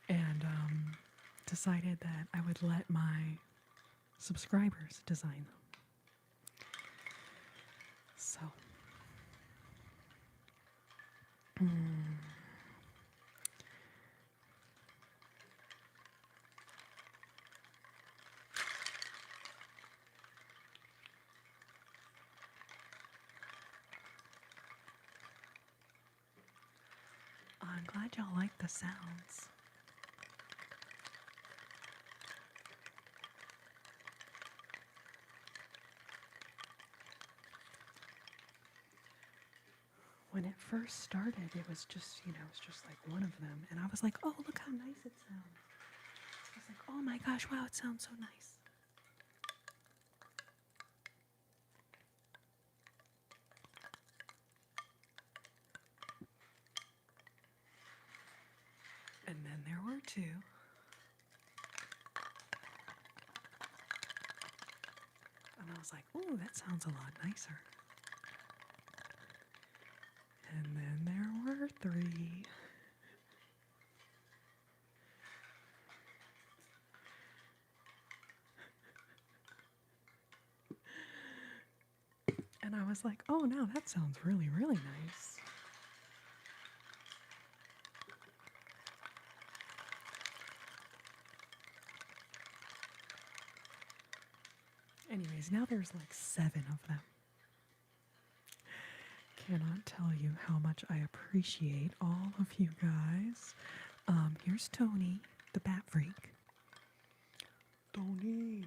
A: and decided that I would let my subscribers design them. So, I'm glad y'all like the sounds. When it first started, it was just, it was just like one of them. And I was like, oh, look how nice it sounds. I was like, oh my gosh, wow, it sounds so nice. And then there were two. And I was like, ooh, that sounds a lot nicer. And then there were three. And I was like, oh, now that sounds really, really nice. Anyways, now there's like 7 of them. Cannot tell you how much I appreciate all of you guys. Here's Tony, the bat freak. Tony.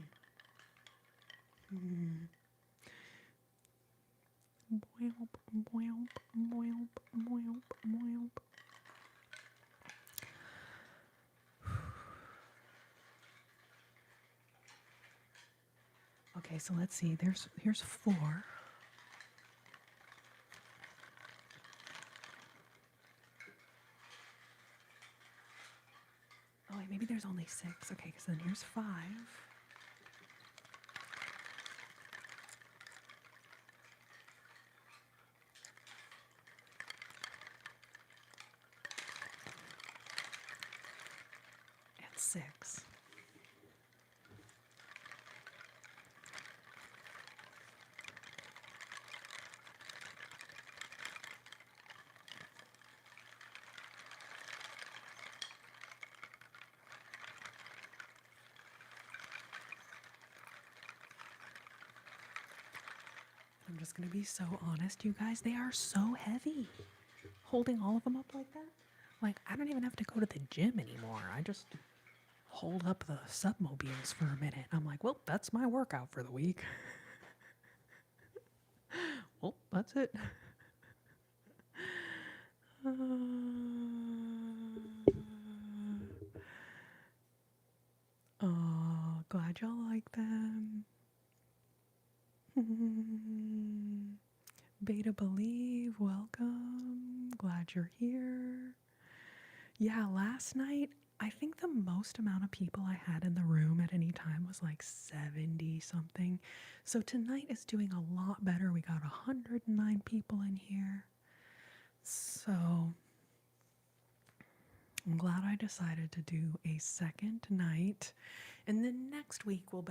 A: Boilp, boilp, boilp, boilp, boilp. Okay, so let's see. Here's 4. Oh, wait, maybe there's only 6. Okay, so then here's 5. And 6. I'm just going to be so honest, you guys. They are so heavy. Holding all of them up like that. Like, I don't even have to go to the gym anymore. I just hold up the submobiles for a minute. I'm like, well, that's my workout for the week. Well, that's it. Oh, glad y'all like them. Beta Believe, welcome. Glad you're here. Yeah, last night, I think the most amount of people I had in the room at any time was like 70 something. So tonight is doing a lot better. We got 109 people in here. So I'm glad I decided to do a second night. And then next week we'll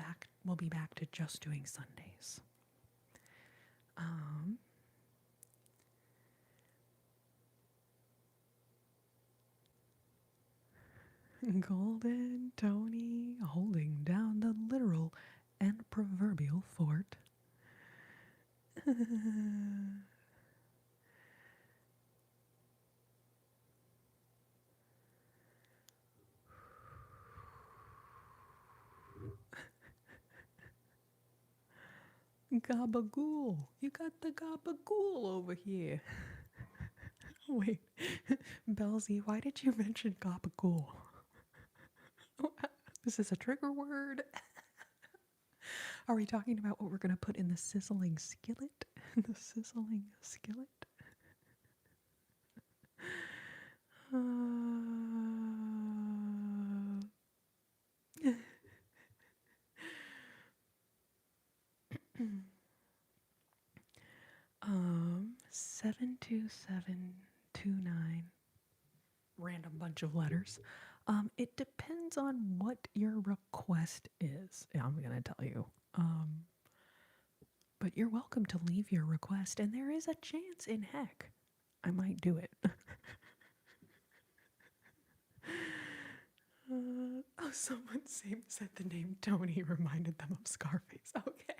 A: be back to just doing Sundays. Golden Tony holding down the literal and proverbial fort. Gabagool. You got the gabagool over here. Wait, Belzy, why did you mention gabagool? Is this a trigger word? Are we talking about what we're going to put in the sizzling skillet? The sizzling skillet? Um, 72729. Random bunch of letters. It depends on what your request is. Yeah, I'm gonna tell you. But you're welcome to leave your request, and there is a chance in heck I might do it. Oh, someone said the name Tony reminded them of Scarface. Okay.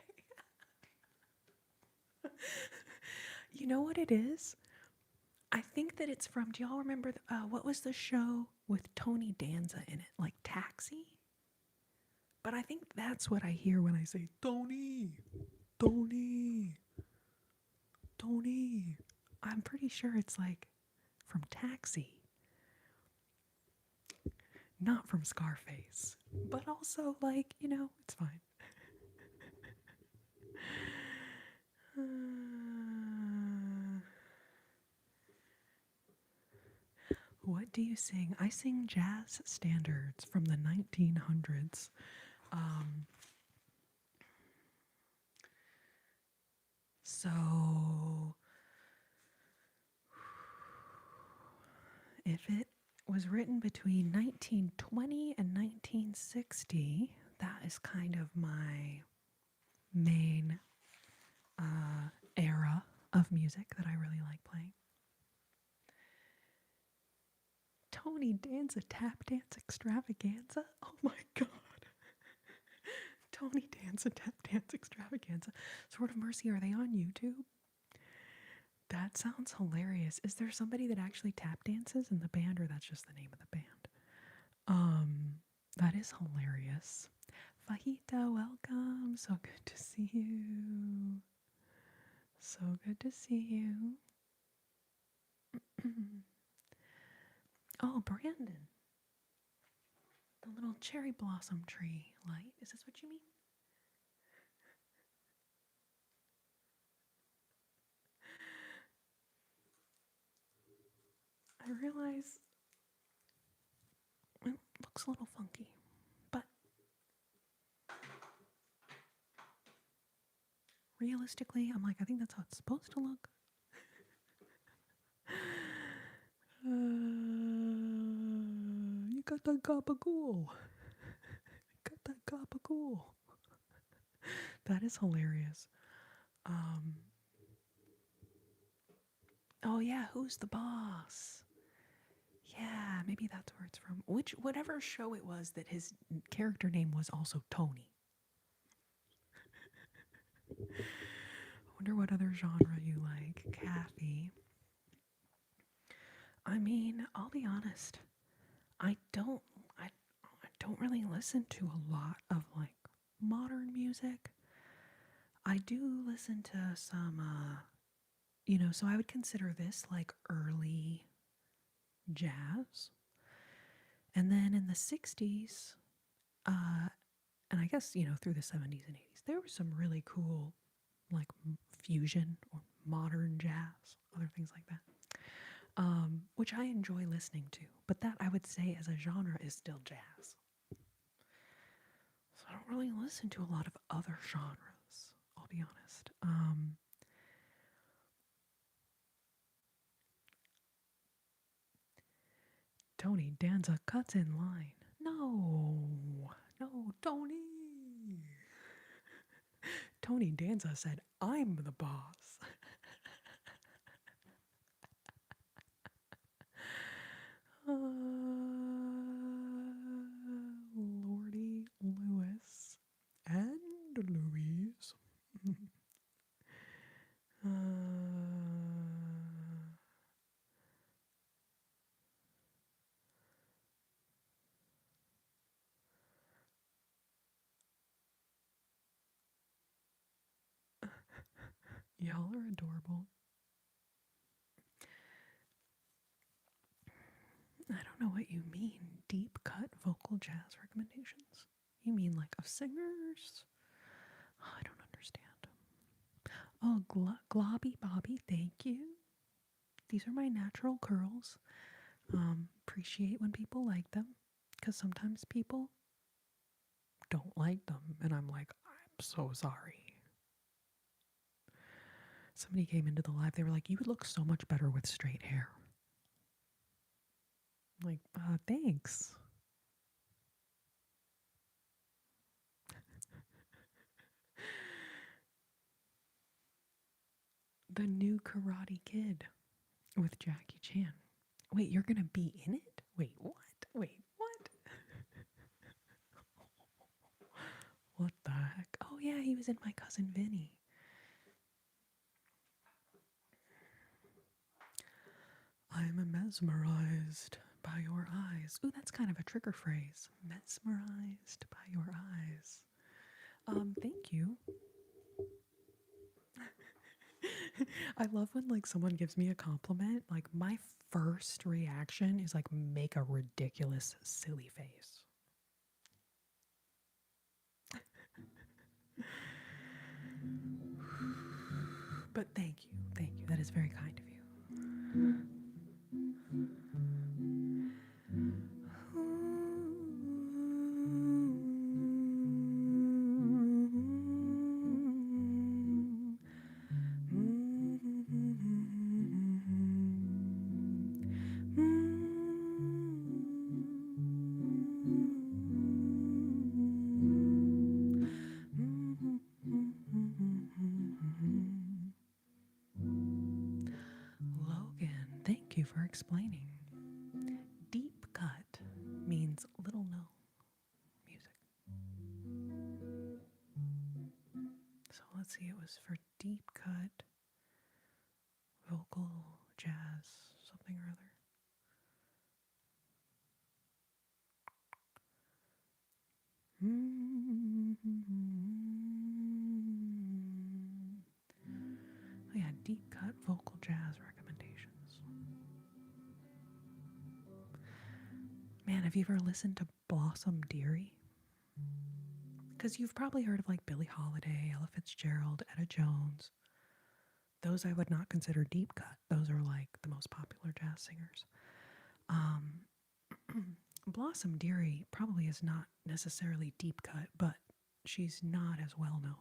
A: You know what it is? I think that it's from. Do y'all remember what was the show with Tony Danza in it, like Taxi? But I think that's what I hear when I say Tony, Tony, Tony. I'm pretty sure it's like from Taxi, not from Scarface. But also, like, it's fine. What do you sing? I sing jazz standards from the 1900s. So, if it was written between 1920 and 1960, that is kind of my main era of music that I really like playing. Tony Danza Tap Dance Extravaganza? Oh my god. Tony Danza Tap Dance Extravaganza. Sword of Mercy, are they on YouTube? That sounds hilarious. Is there somebody that actually tap dances in the band, or that's just the name of the band? That is hilarious. Fajita, welcome. So good to see you. So good to see you. Oh, Brandon. The little cherry blossom tree light. Is this what you mean? I realize it looks a little funky, but realistically, I'm like, I think that's how it's supposed to look. You got that gabagool. Got that gabagool. That is hilarious. Oh yeah, who's the boss? Yeah, maybe that's where it's from. Whatever show it was that his character name was also Tony. I wonder what other genre you like, Kathy. I mean, I'll be honest. I don't really listen to a lot of like modern music. I do listen to some so I would consider this like early jazz. And then in the 60s, and I guess, through the 70s and 80s, there was some really cool like fusion or modern jazz, other things like that. Which I enjoy listening to, but that I would say as a genre is still jazz. So I don't really listen to a lot of other genres, I'll be honest. Tony Danza cuts in line. No, Tony. Tony Danza said, I'm the boss. Lordy Lewis and Louise. Y'all are adorable. I don't know what you mean, deep cut vocal jazz recommendations. You mean like of singers? Oh, I don't understand. Oh, Globby Bobby, thank you. These are my natural curls. Appreciate when people like them, because sometimes people don't like them, and I'm like, I'm so sorry. Somebody came into the live, they were like, you would look so much better with straight hair. I'm like, thanks. The new Karate Kid with Jackie Chan. Wait, you're gonna be in it? Wait, what? Wait, what? What the heck? Oh yeah, he was in My Cousin Vinny. I'm mesmerized by your eyes. Ooh, that's kind of a trigger phrase. Mesmerized by your eyes. Thank you. I love when like someone gives me a compliment. Like my first reaction is like make a ridiculous silly face. But thank you. Thank you. That is very kind of you. Logan, thank you for explaining. Deep cut means little known music. So let's see, it was for deep cut, vocal, jazz, something or other. Oh yeah, deep cut vocal jazz recommendations. Man, have you ever listened to Blossom Dearie? Because you've probably heard of like Billie Holiday, Ella Fitzgerald, Etta Jones. Those I would not consider deep cut. Those are like the most popular jazz singers. Blossom Dearie probably is not necessarily deep cut, but she's not as well known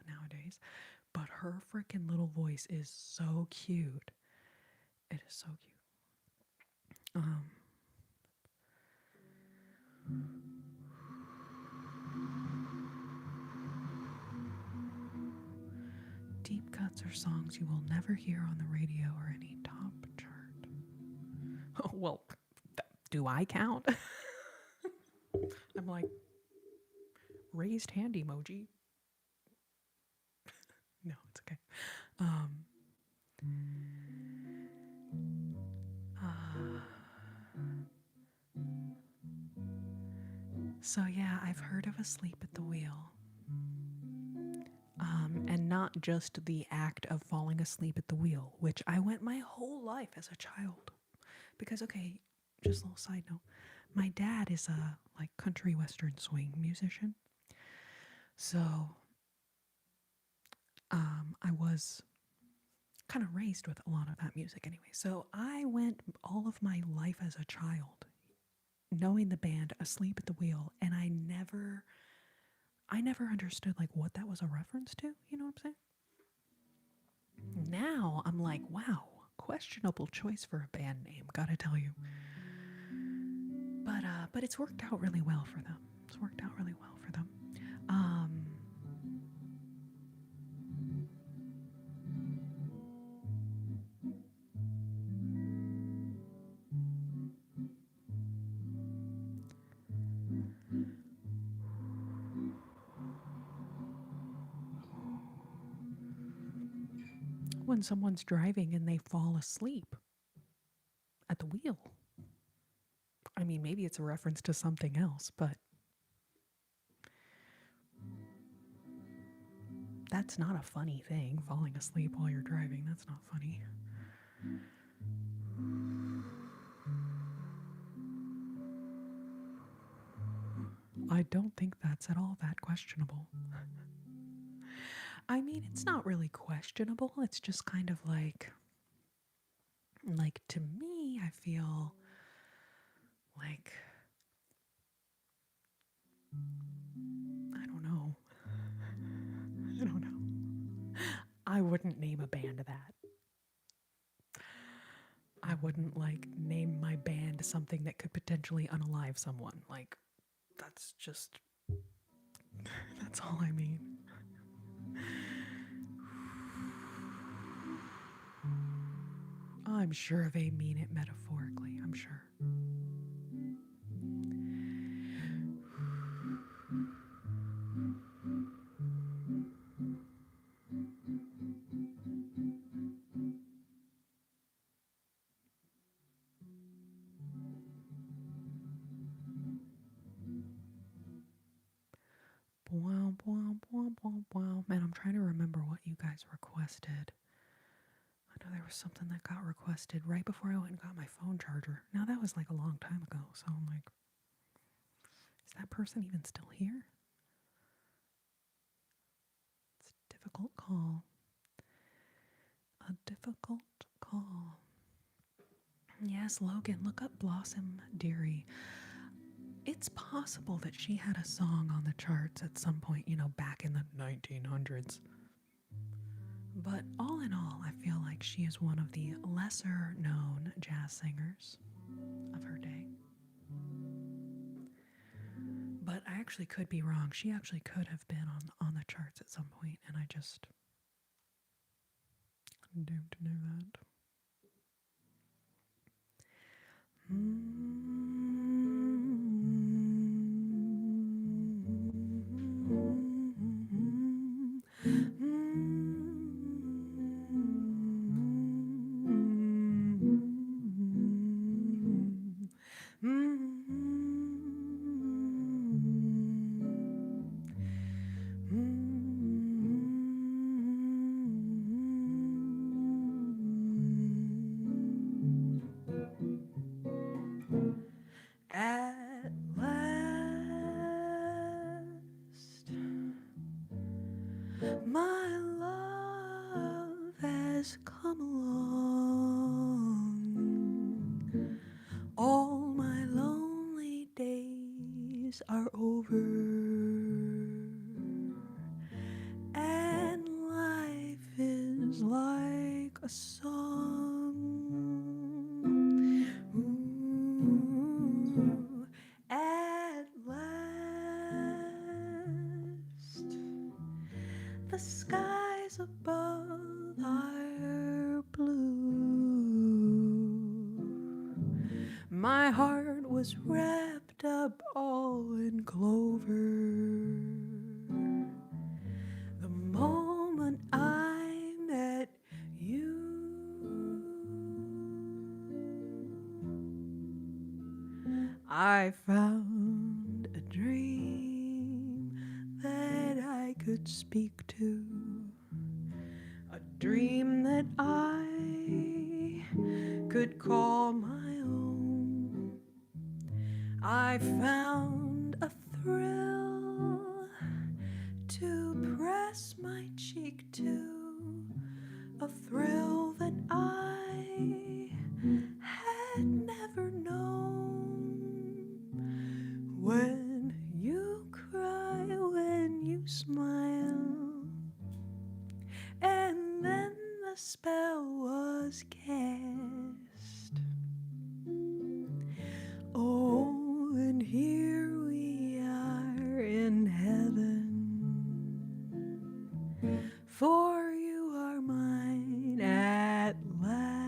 A: nowadays. But her freaking little voice is so cute. It is so cute. Deep cuts are songs you will never hear on the radio or any top chart. Oh, well, do I count? I'm like, raised hand emoji. No, it's okay. So yeah, I've heard of Asleep at the Wheel. And not just the act of falling asleep at the wheel, which I went my whole life as a child. Because, okay, just a little side note, my dad is a like country western swing musician. So I was kind of raised with a lot of that music anyway. So I went all of my life as a child knowing the band Asleep at the Wheel, and I never understood like what that was a reference to, you know what I'm saying? Now I'm like, wow, questionable choice for a band name, gotta tell you. But it's worked out really well for them. It's worked out really well for them. When someone's driving and they fall asleep at the wheel. I mean, maybe it's a reference to something else, but that's not a funny thing, falling asleep while you're driving. That's not funny. I don't think that's at all that questionable. I mean, it's not really questionable. It's just kind of like to me, I feel like I don't know. I don't know. I wouldn't name a band that. I wouldn't like name my band something that could potentially unalive someone. Like that's just that's all I mean. I'm sure they mean it metaphorically. I'm sure. Wow, wow, wow, wow, wow. Man, I'm trying to remember what you guys requested. I know there was something that got requested right before I went and got my phone charger. Now, that was like a long time ago, so I'm like, is that person even still here? It's a difficult call. A difficult call. Yes, Logan, look up Blossom Dearie. It's possible that she had a song on the charts at some point, back in the 1900s. But all in all, I feel like she is one of the lesser known jazz singers of her day. But I actually could be wrong. She actually could have been on the charts at some point, and I just don't know that. At last, my love has come along. All my lonely days are over, and life is like a song. Ooh, at last, the skies above are blue. My heart was wrapped up all in clover. The moment I met you, I found a dream that I could speak to, a dream that I could call my own. I found a thrill to press my cheek to, a thrill that I had never known. When you cry, when you smile, and then the spell was cast. Oh, and here we are in heaven, for you are mine at last.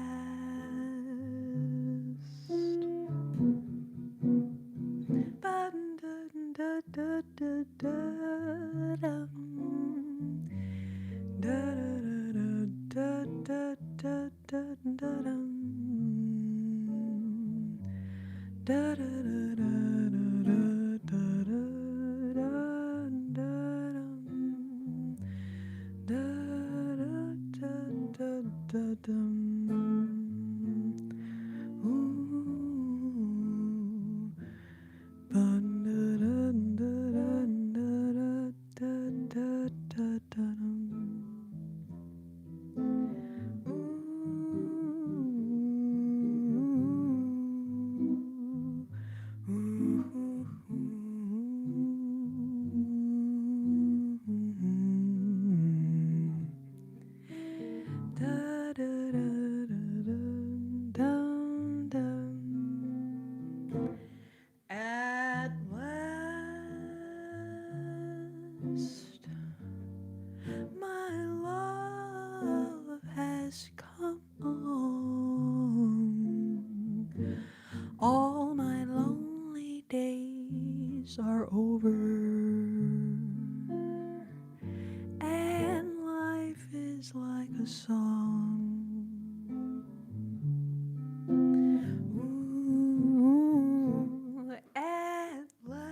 A: At last, my love has come on. song. Ooh, at last,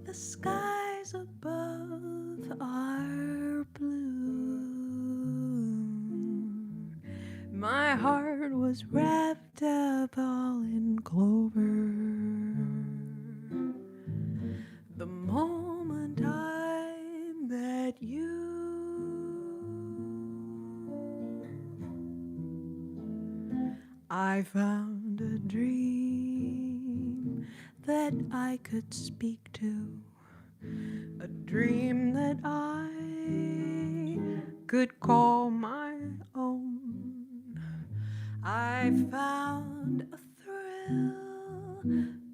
A: the skies above are blue. My heart was wrapped up all in clover. The moment I met you, I found a dream that I could speak to, a dream that I could call my own. I found a thrill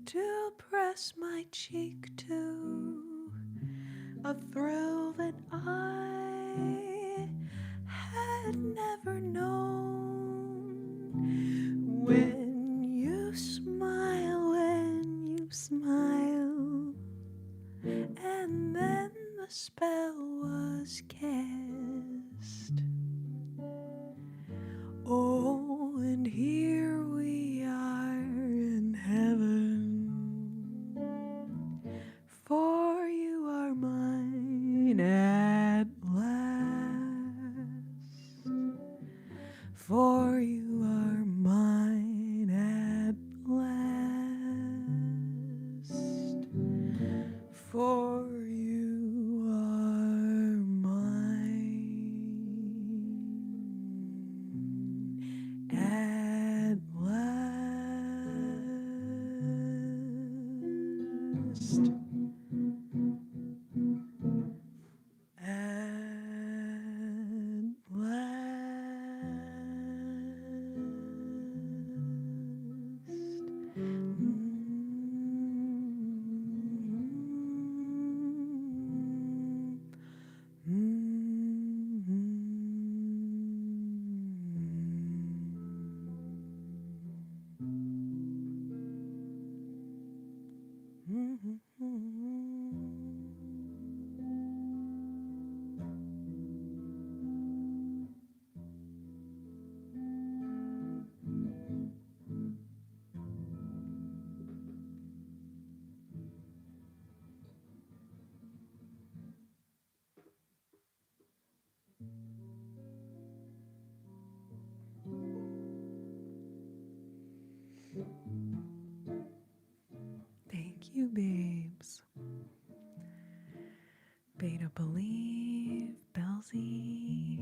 A: to press my cheek to, a thrill that I had never known. When you smile, and then the spell was cast. Oh, and here we are in heaven, for you are mine at last, for you are mine at last, for you are mine at last. At Thank you, babes. Beta Believe, Belzy.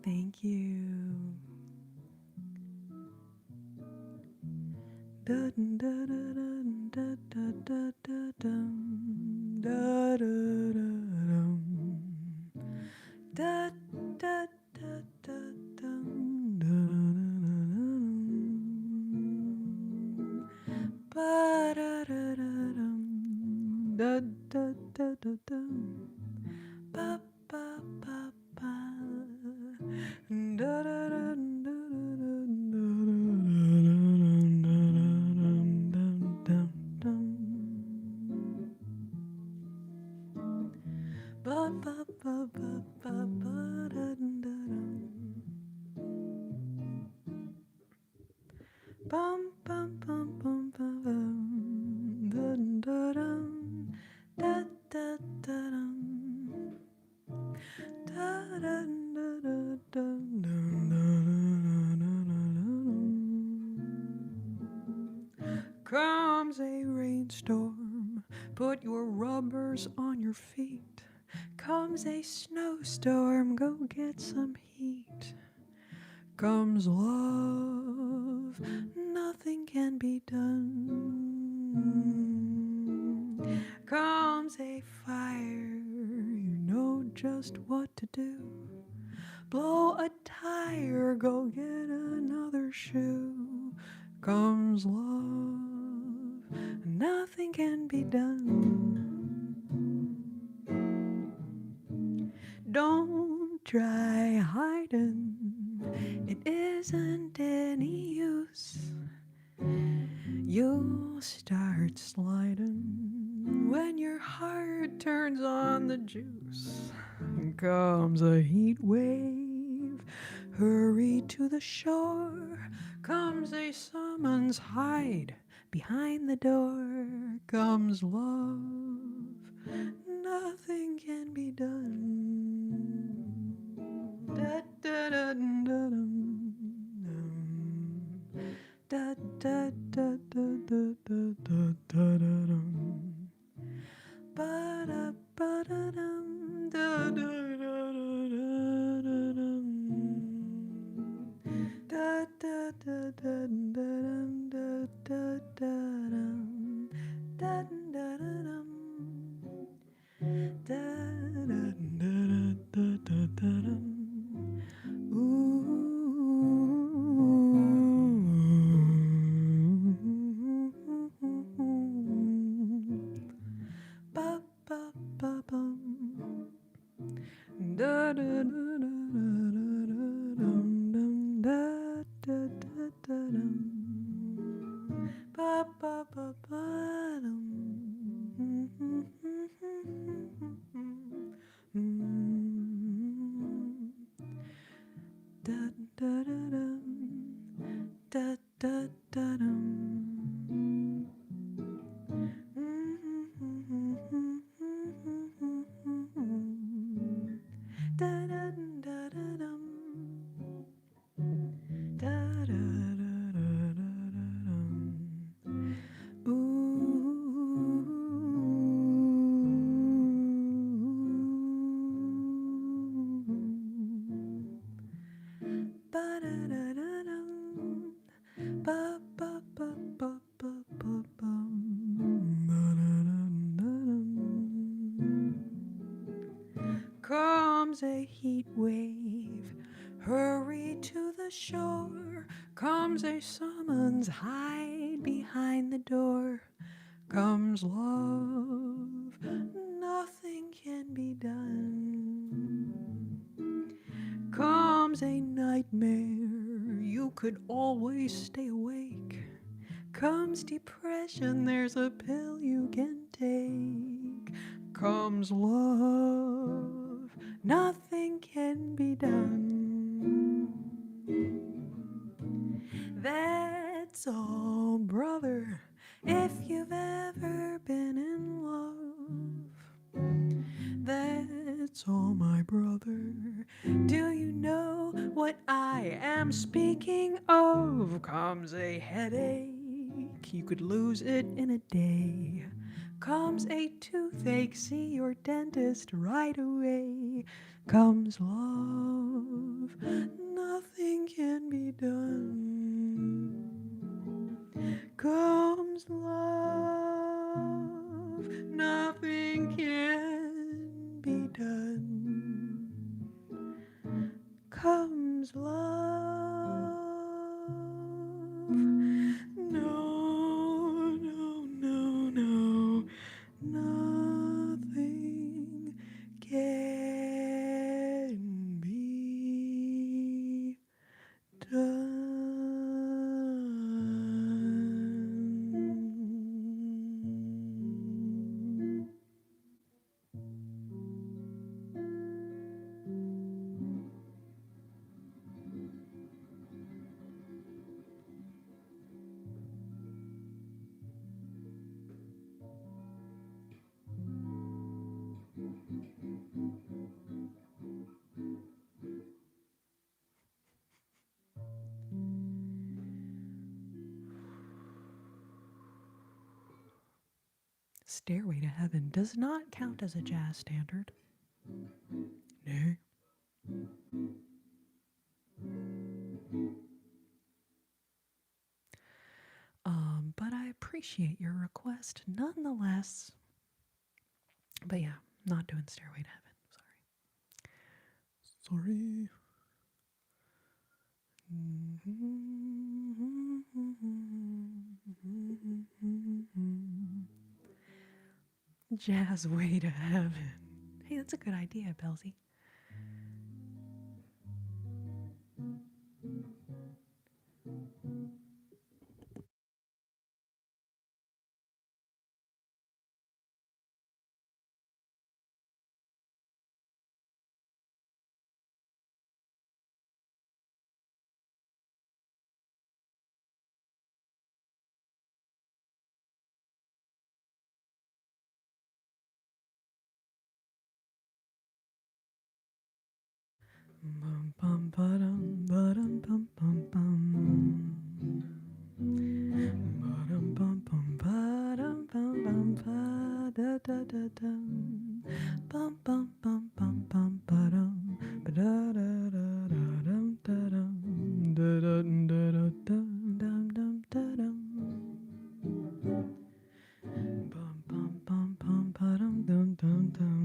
A: Thank you. Dun, da, da, dun, da, da, da, da, dun, da, da, da, dum. Da, da, da, da, dum, da, da, da, da, dum. Ba, da, da, da, da, dum. Da, da, da, dum. Ba, ba, ba, ba. Da, da, da, da, bum bum bum bum bum dun dun da da da dum da dun da da dun Comes a rainstorm, put your rubbers on your feet. Comes a snowstorm, go get some heat. Comes love, nothing can be done. Comes a fire, you know just what to do. Blow a tire, go get another shoe. Comes love, nothing can be done. Don't try hiding, it isn't any use. You'll start sliding When your heart turns on the juice, comes a heat wave. Hurry to the shore, comes a summons. Hide behind the door, comes love. Nothing can be done. Da, da, da, da, dum, da, da, da, da, da, da, da, da, dum. Ba-da-ba-da-dum, da-da-da-da-da-da-dum. Da-da-da-da-da-dum, da-da-da-dum. Da-da-da-dum. Da-da-da-da-da-da-dum. Ooh. Ba ba ba bum. Da da da da da dum dum da da da da dum. Ba ba ba ba dum. Da da da dum. Da da da dum. Comes a heat wave, hurry to the shore. Comes a summons, hide behind the door. Comes love, nothing can be done. Comes a nightmare, you could always stay awake. Comes depression, there's a pill you can take. Comes love, nothing can be done. That's all, brother, if you've ever been in love. That's all, my brother. Do you know what I am speaking of? Comes a headache, you could lose it in a day. Comes a toothache, see your dentist right away. Comes love, nothing can be done. Comes love, nothing can be done. Comes love, no, no, no, no, nothing can be done. Stairway to Heaven does not count as a jazz standard. No. But I appreciate your request nonetheless. But yeah, not doing Stairway to Heaven. Sorry. Jazz Way to Heaven. Hey, that's a good idea, Belzy. Bum bum ba-dum ba-dum bum bum bum. Ba-dum bum bum ba-dum bum bum ba da da da dum. Bum bum bum bum bum ba-dum ba da da da da dum da dum da da da da dum dum dum da dum. Bum bum bum bum ba-dum dum dum dum.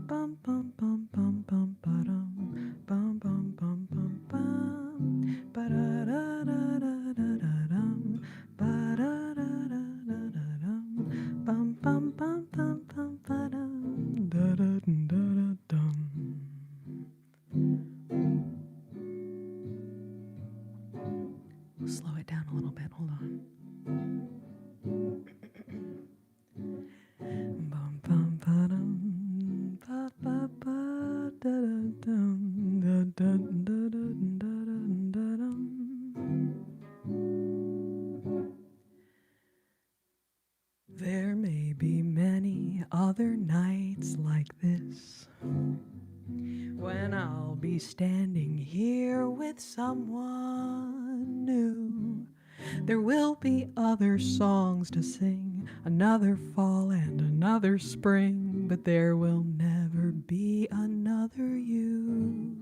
A: Bum bum bum bum bum ba-dum bum bum bum bum bum ba da da da da da da dum ba da da da da da dum bum bum bum bum bum ba-dum da da da da dum. Slow it down a little bit. Hold on. Bum bum ba-dum ba ba ba da da dum da da da da da da dum. There may be many other nights like this when I'll be standing here with someone new. There will be other songs to sing, another fall and another spring, but there will never be another you.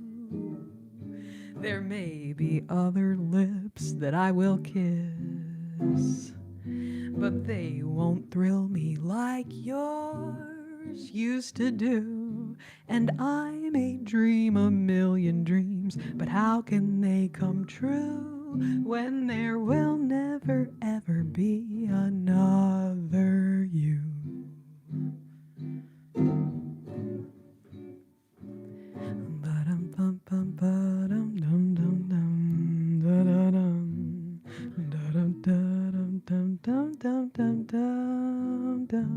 A: There may be other lips that I will kiss, but they won't thrill me like yours used to do. And I may dream a million dreams, but how can they come true when there will never ever be another you? Ba-dum bum bum ba-dum dum dum dum da da dum da dum da dum dum dum dum dum dum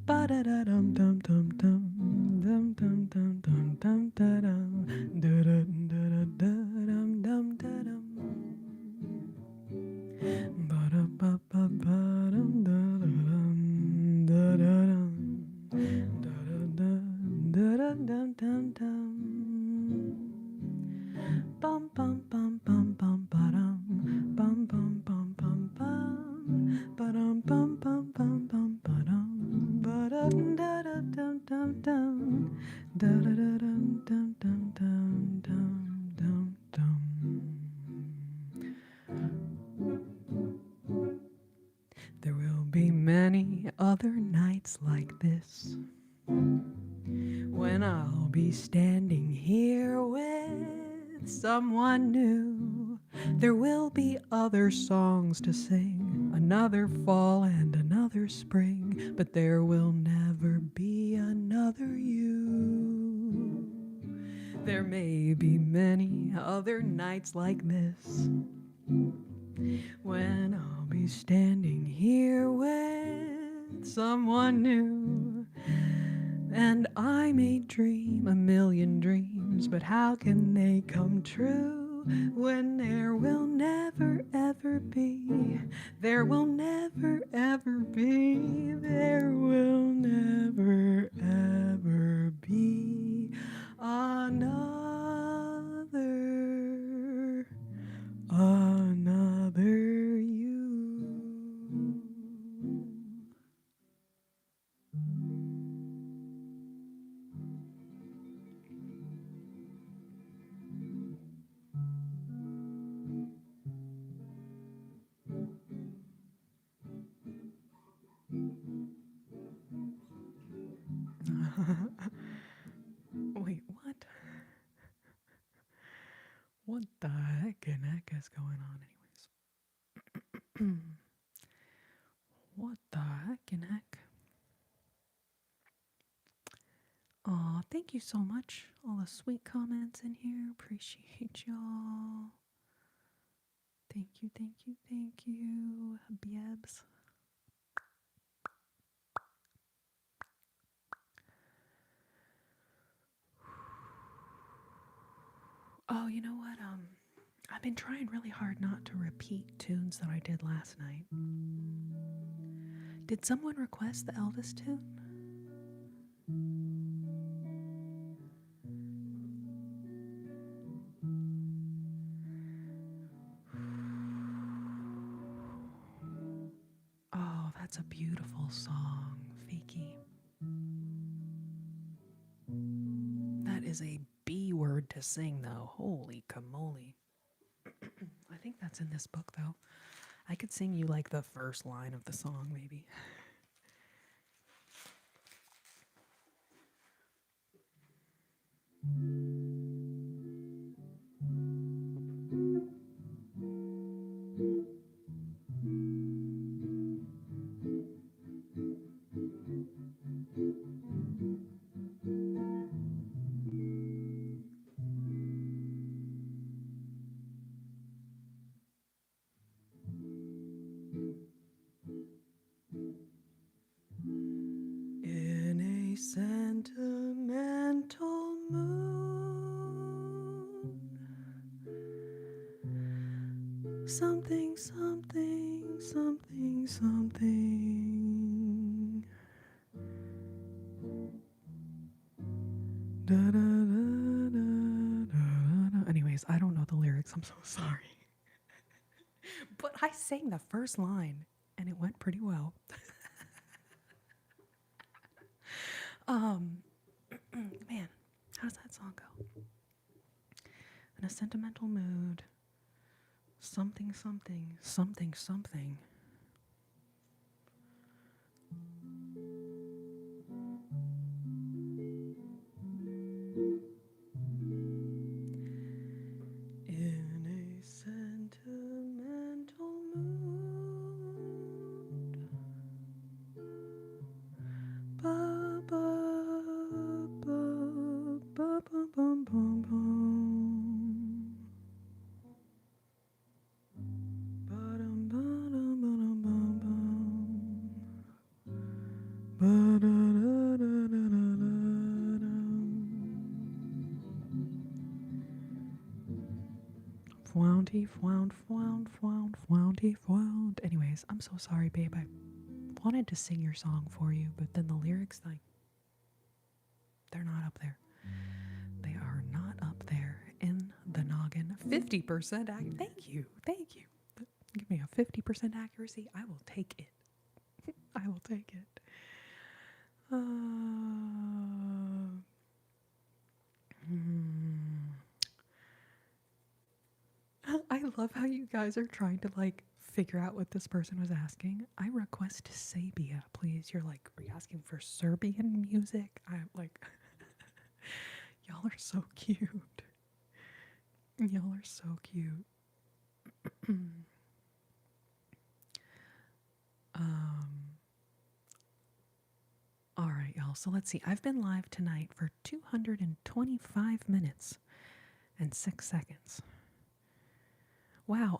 A: ba da da dum dum dum dum dum dum dum dum dum da dum da da da da dum dum da dum ba da ba ba ba dum da da dum da da dum da da da dum dum dum bum bum bum bum bum ba-dum bum bum bum bum bum ba-dum bum bum bum bum ba-dum ba-dum da da dum dum dum da da da dum dum dum dum dum dum dum. There will be many other nights like this when I'll be standing here with someone new. There will be other songs to sing, another fall and another spring, but there will never be another you. There may be many other nights like this when I'll be standing here with someone new. And I may dream a million dreams, but how can they come true when there will never ever be, there will never ever be, there will never ever be another you. Wait, what? What the heck is going on, anyways? What the heck? Aw, thank you so much. All the sweet comments in here. Appreciate y'all. Thank you, thank you, thank you. Biebs. Oh, you know what? I've been trying really hard not to repeat tunes that I did last night. Did someone request the Elvis tune? Oh, that's a beautiful song, Fakey. That is a B word to sing, though. Holy camole. I think that's in this book, though. I could sing you like the first line of the song, maybe. In a sentimental mood, something, something, something, something. Da, da, da, da, da, da. Anyways, I don't know the lyrics. I'm so sorry. But I sang the first line, and it went pretty well. Man, how does that song go? In a sentimental mood, something, something, something, something. In a sentimental mood. Ba, ba, ba, ba, ba, bum, bum, bum. Ba-dum, ba-dum, ba-dum, bum, bum. Ba-da-da-da-da-da-dum. Flounty, flound, flound, flound, flounty, flound. Anyways, I'm so sorry, babe. I wanted to sing your song for you, but then the lyrics, like, they're not up there. They are not up there in the noggin. 50% Thank you. Thank you. Give me a 50% accuracy. I will take it. I will take it. I love how you guys are trying to like figure out what this person was asking. I request Sabia, please. You're like, are you asking for Serbian music? I'm like, y'all are so cute. Y'all are so cute. All right, y'all. So let's see. I've been live tonight for 225 minutes and 6 seconds. Wow.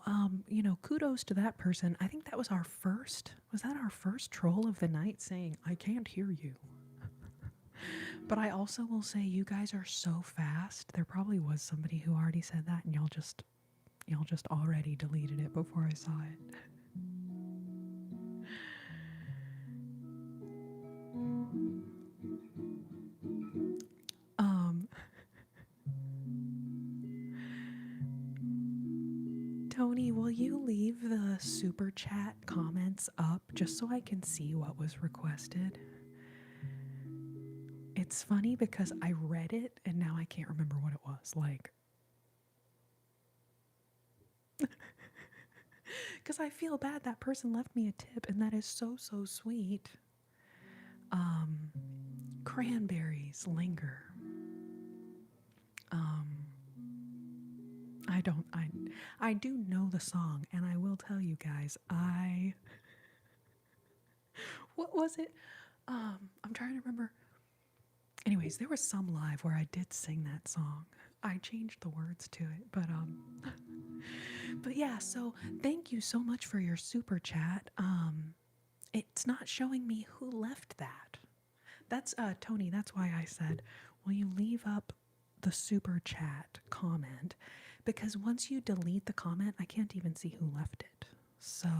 A: Kudos to that person. I think that was our first. Was that our first troll of the night saying, I can't hear you? But I also will say you guys are so fast. There probably was somebody who already said that and y'all just already deleted it before I saw it. Tony, will you leave the super chat comments up just so I can see what was requested? It's funny because I read it and now I can't remember what it was. Like, because I feel bad that person left me a tip and that is so, so sweet. Cranberries linger. I do know the song, and I will tell you guys, what was it? I'm trying to remember. Anyways, there was some live where I did sing that song. I changed the words to it, but yeah, so thank you so much for your super chat. It's not showing me who left that. That's Tony, that's why I said, will you leave up the super chat comment? because once you delete the comment, I can't even see who left it. So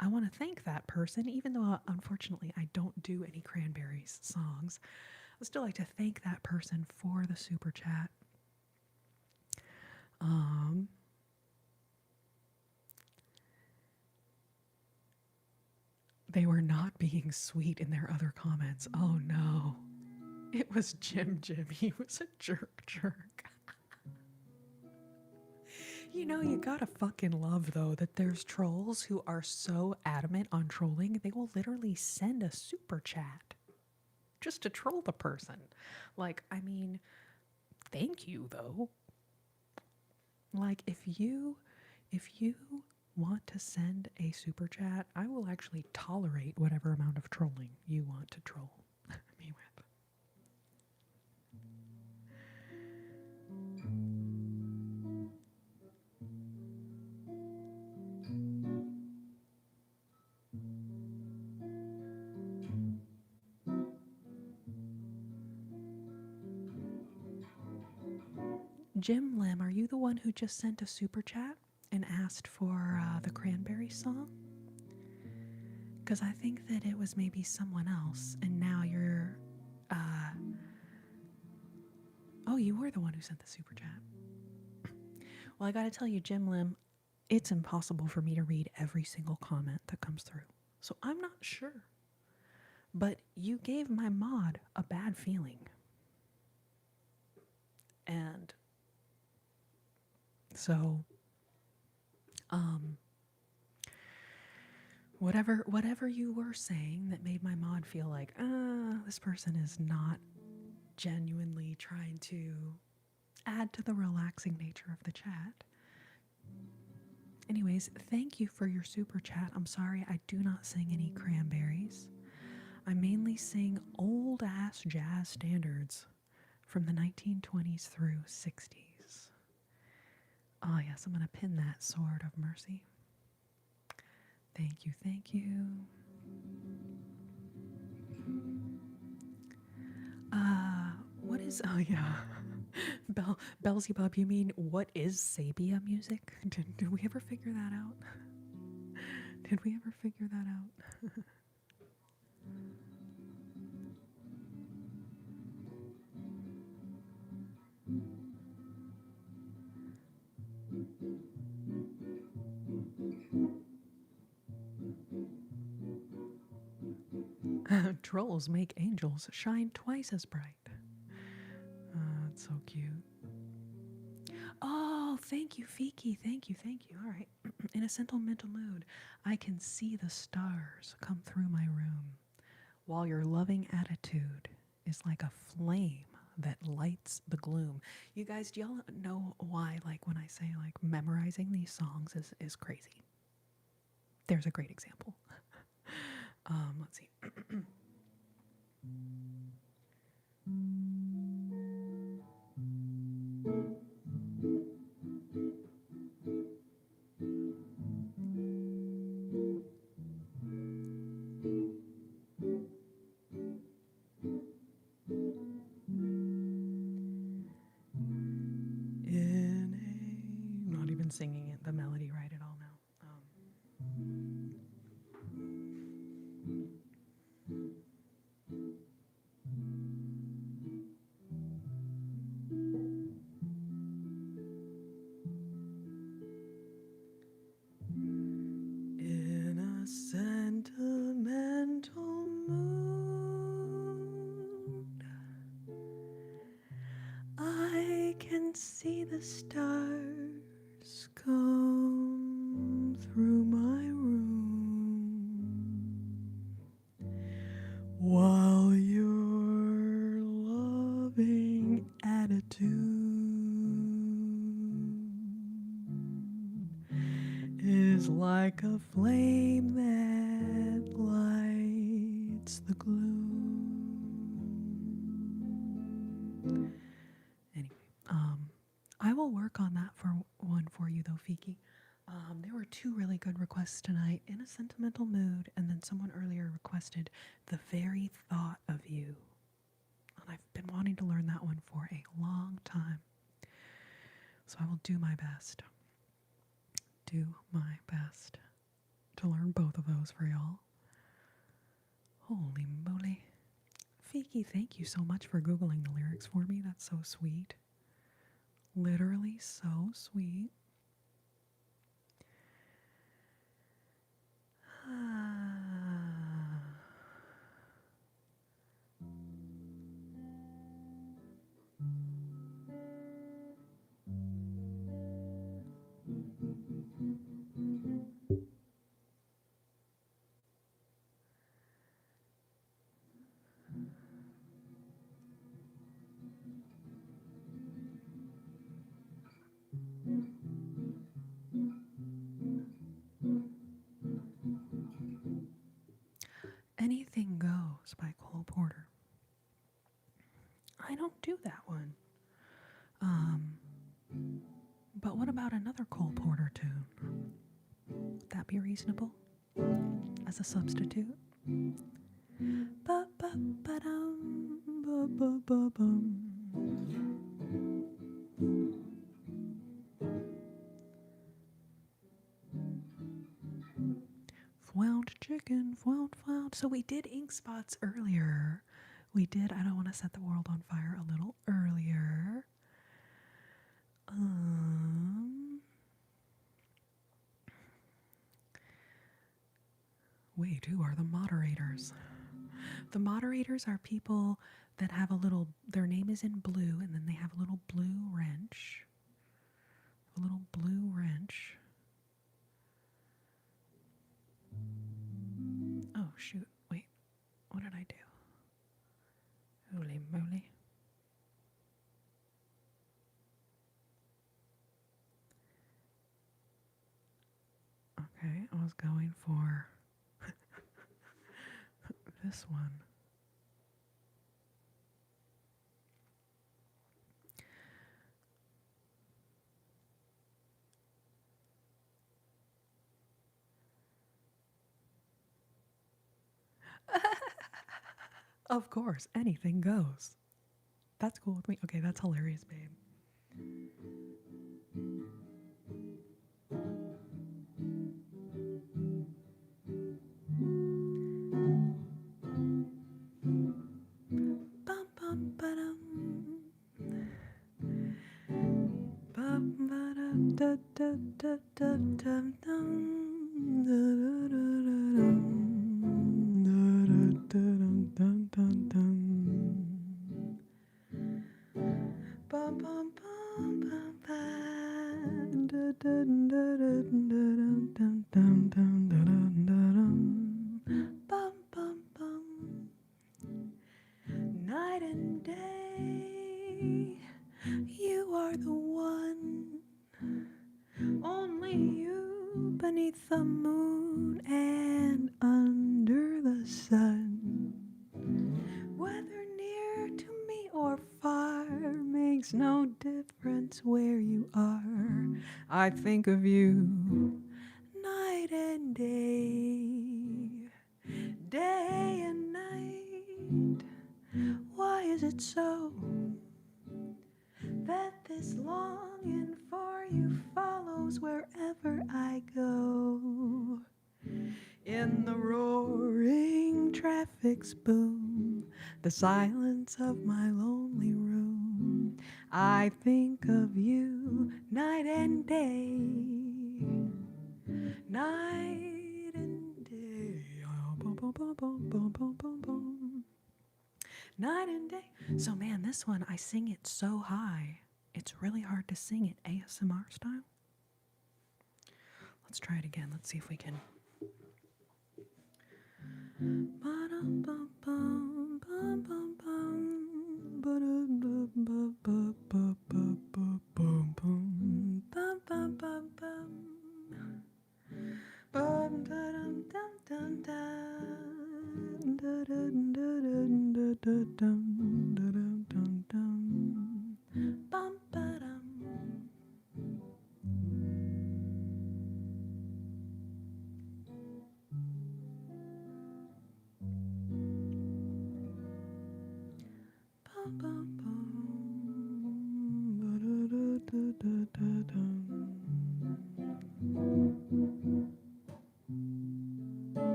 A: I want to thank that person, even though unfortunately I don't do any Cranberries songs. I would still like to thank that person for the super chat. They were not being sweet in their other comments. Oh no. It was Jim. He was a jerk. You know, you gotta fucking love, though, that there's trolls who are so adamant on trolling, they will literally send a super chat just to troll the person. Like, I mean, thank you, though. Like, if you want to send a super chat, I will actually tolerate whatever amount of trolling you want to troll me with. Jim Lim, are you the one who just sent a super chat and asked for the Cranberry song? Because I think that it was maybe someone else, and now you're... Oh, you were the one who sent the super chat. Well, I gotta tell you, Jim Lim, it's impossible for me to read every single comment that comes through. So I'm not sure. But you gave my mod a bad feeling. And so, whatever you were saying that made my mod feel like, this person is not genuinely trying to add to the relaxing nature of the chat. Anyways, thank you for your super chat. I'm sorry I do not sing any Cranberries. I mainly sing old ass jazz standards from the 1920s through 60s. Oh yes, I'm gonna pin that, Sword of Mercy. Thank you, thank you. What is, oh yeah. Belzebub, you mean what is Sabia music? Did we ever figure that out? Did we ever figure that out? Trolls make angels shine twice as bright. That's so cute. Oh, thank you, Fiki. Thank you, thank you. All right. In a sentimental mood, I can see the stars come through my room, while your loving attitude is like a flame that lights the gloom. You guys, do y'all know why, like, when I say, like, memorizing these songs is crazy? There's a great example. Let's see. I'm not even singing it, the melody right at all now. In a sentimental mood, I can see the stars come through my room, while your loving attitude is like a flame that lights the gloom. Anyway, I will work on that for you though, Fiki. There were two really good requests tonight. In a sentimental mood, and then someone earlier requested the very thought of you. And I've been wanting to learn that one for a long time. So I will do my best. Do my best to learn both of those for y'all. Holy moly. Fiki, thank you so much for Googling the lyrics for me. That's so sweet. Literally so sweet. Anything Goes by Cole Porter. I don't do that one. But what about another Cole Porter tune? Would that be reasonable as a substitute? Ba-ba-ba-dum, ba-ba-ba-bum. Fwound chicken, fwound, fwound. So we did ink spots earlier. We did I Don't Want to Set the World on Fire a little earlier. Wait, who are the moderators? The moderators are people that have a little, their name is in blue, and then they have a little blue wrench. A little blue wrench. Oh, shoot. Wait. What did I do? Holy moly. Okay, I was going for this one. Of course, anything goes. That's cool with me. Okay, that's hilarious, babe. Bum, bum, ba-dum. Bum, ba-dum, da, da, da, da, dum, dum, da, da, da, da, dum, da, da, dum, dum, dum, dum. Bum, bum, bum, bum, bum, da, da, da, da, dum, dum, dum, dum, da, dum, da, dum. Bum, bum, bum. Night and day, you are the one. Only you beneath the moon and under the sun. Whether near to me or far makes no difference where you are. I think of you night and day, day and night. Why is it so that this longing for you follows wherever I go? In the roaring traffic's boom, the silence of my lonely room, I think of you night and day, night and day. Bum, bum, bum, bum, bum, bum, bum, bum. Night and day. So man, this one, I sing it so high. It's really hard to sing it ASMR style. Let's try it again. Let's see if we can.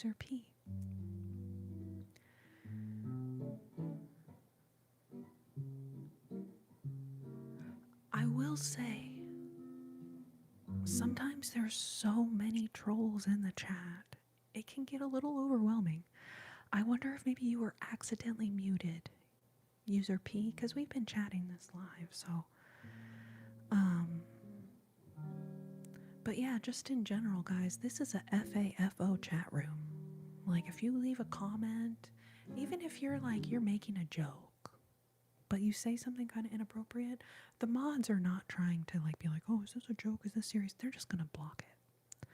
A: user P. I will say, sometimes there's so many trolls in the chat. It can get a little overwhelming. I wonder if maybe you were accidentally muted, user P, because we've been chatting this live, so. But yeah, just in general, guys, this is a FAFO chat room. Like, if you leave a comment, even if you're making a joke, but you say something kind of inappropriate, the mods are not trying to be like, oh, is this a joke? Is this serious? They're just gonna block it.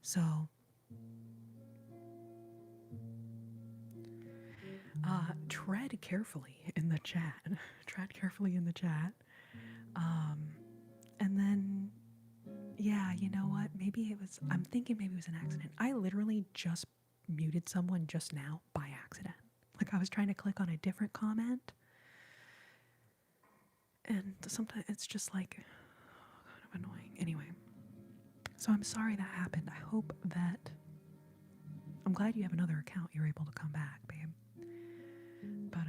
A: So, tread carefully in the chat. Tread carefully in the chat. And then, yeah, you know what? I'm thinking maybe it was an accident. I literally just muted someone just now by accident. Like, I was trying to click on a different comment. And sometimes it's just kind of annoying. Anyway, so I'm sorry that happened. I'm glad you have another account. You're able to come back, babe. But,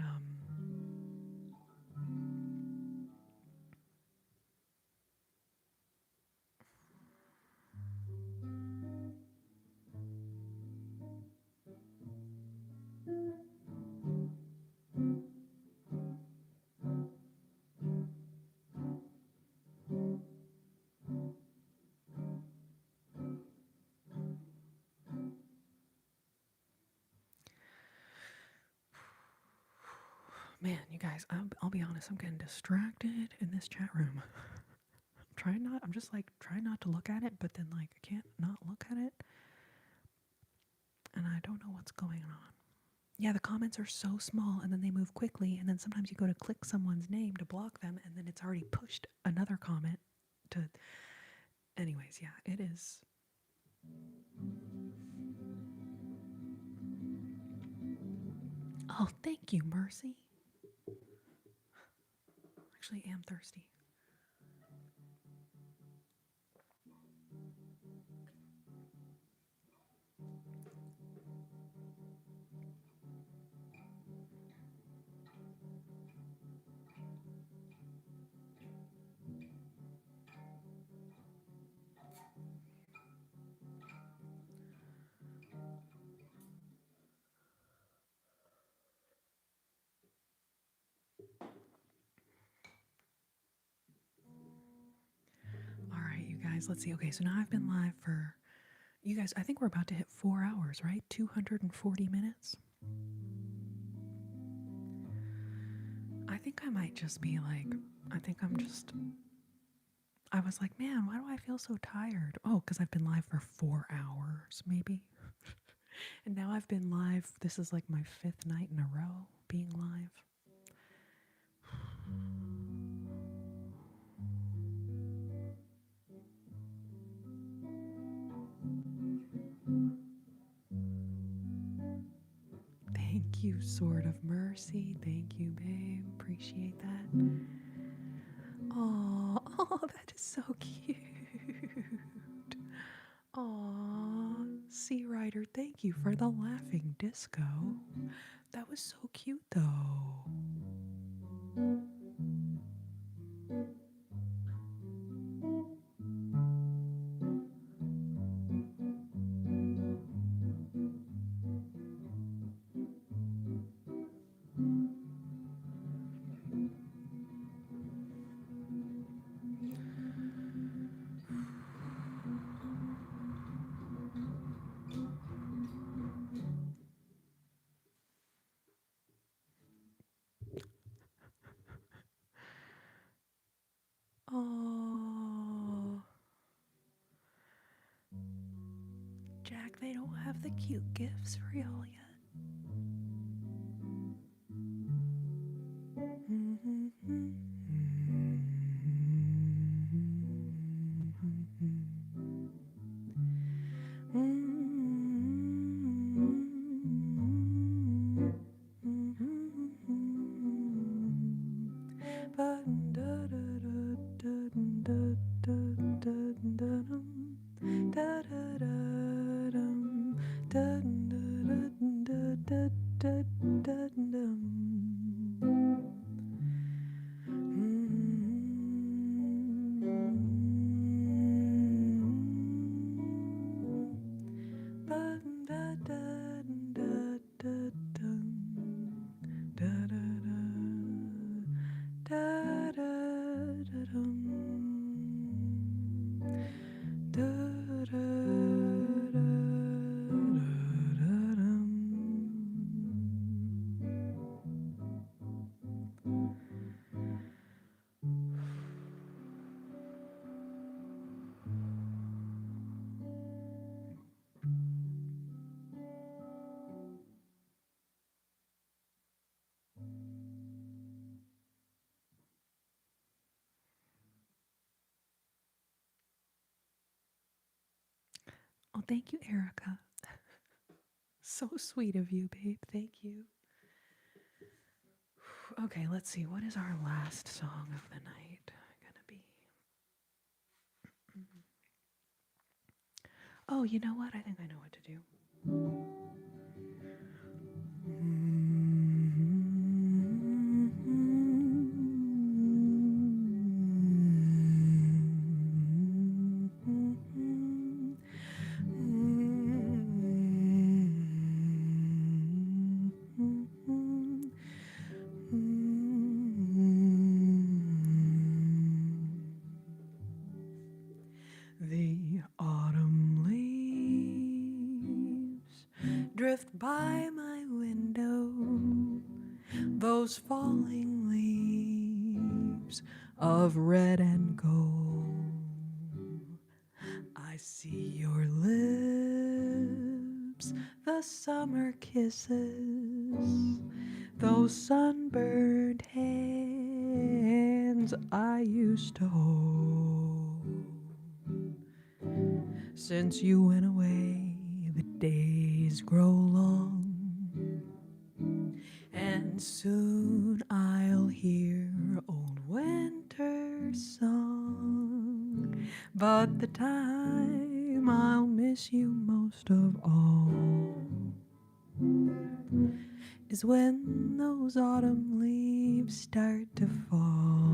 A: man, you guys, I'll be honest, I'm getting distracted in this chat room. trying not to look at it, but then I can't not look at it. And I don't know what's going on. Yeah, the comments are so small and then they move quickly, and then sometimes you go to click someone's name to block them and then it's already pushed another comment to. Anyways, yeah, it is. Oh, thank you, Mercy. Actually, am thirsty. All right, you guys, let's see. Okay, so now I've been live for, you guys, I think we're about to hit 4 hours, right? 240 minutes. I think I might just be I was like, man, why do I feel so tired? Oh, because I've been live for 4 hours, maybe. And now I've been live. This is my 5th night in a row being live. Thank you, Sword of Mercy. Thank you, babe. Appreciate that. Oh, that is so cute. Aw, Sea Rider, thank you for the laughing disco. That was so cute, though. Oh, Jack, they don't have the cute gifts for y'all yet. Oh, thank you, Erica. So sweet of you, babe. Thank you. Okay, let's see. What is our last song of the night gonna be? Oh, you know what? I think I know what to do. The autumn leaves drift by my window, those falling leaves of red and gold. I see your lips, the summer kisses, those sunburned hands I used to hold. Since you went away, the days grow long, and soon I'll hear old winter's song. But the time I'll miss you most of all is when those autumn leaves start to fall.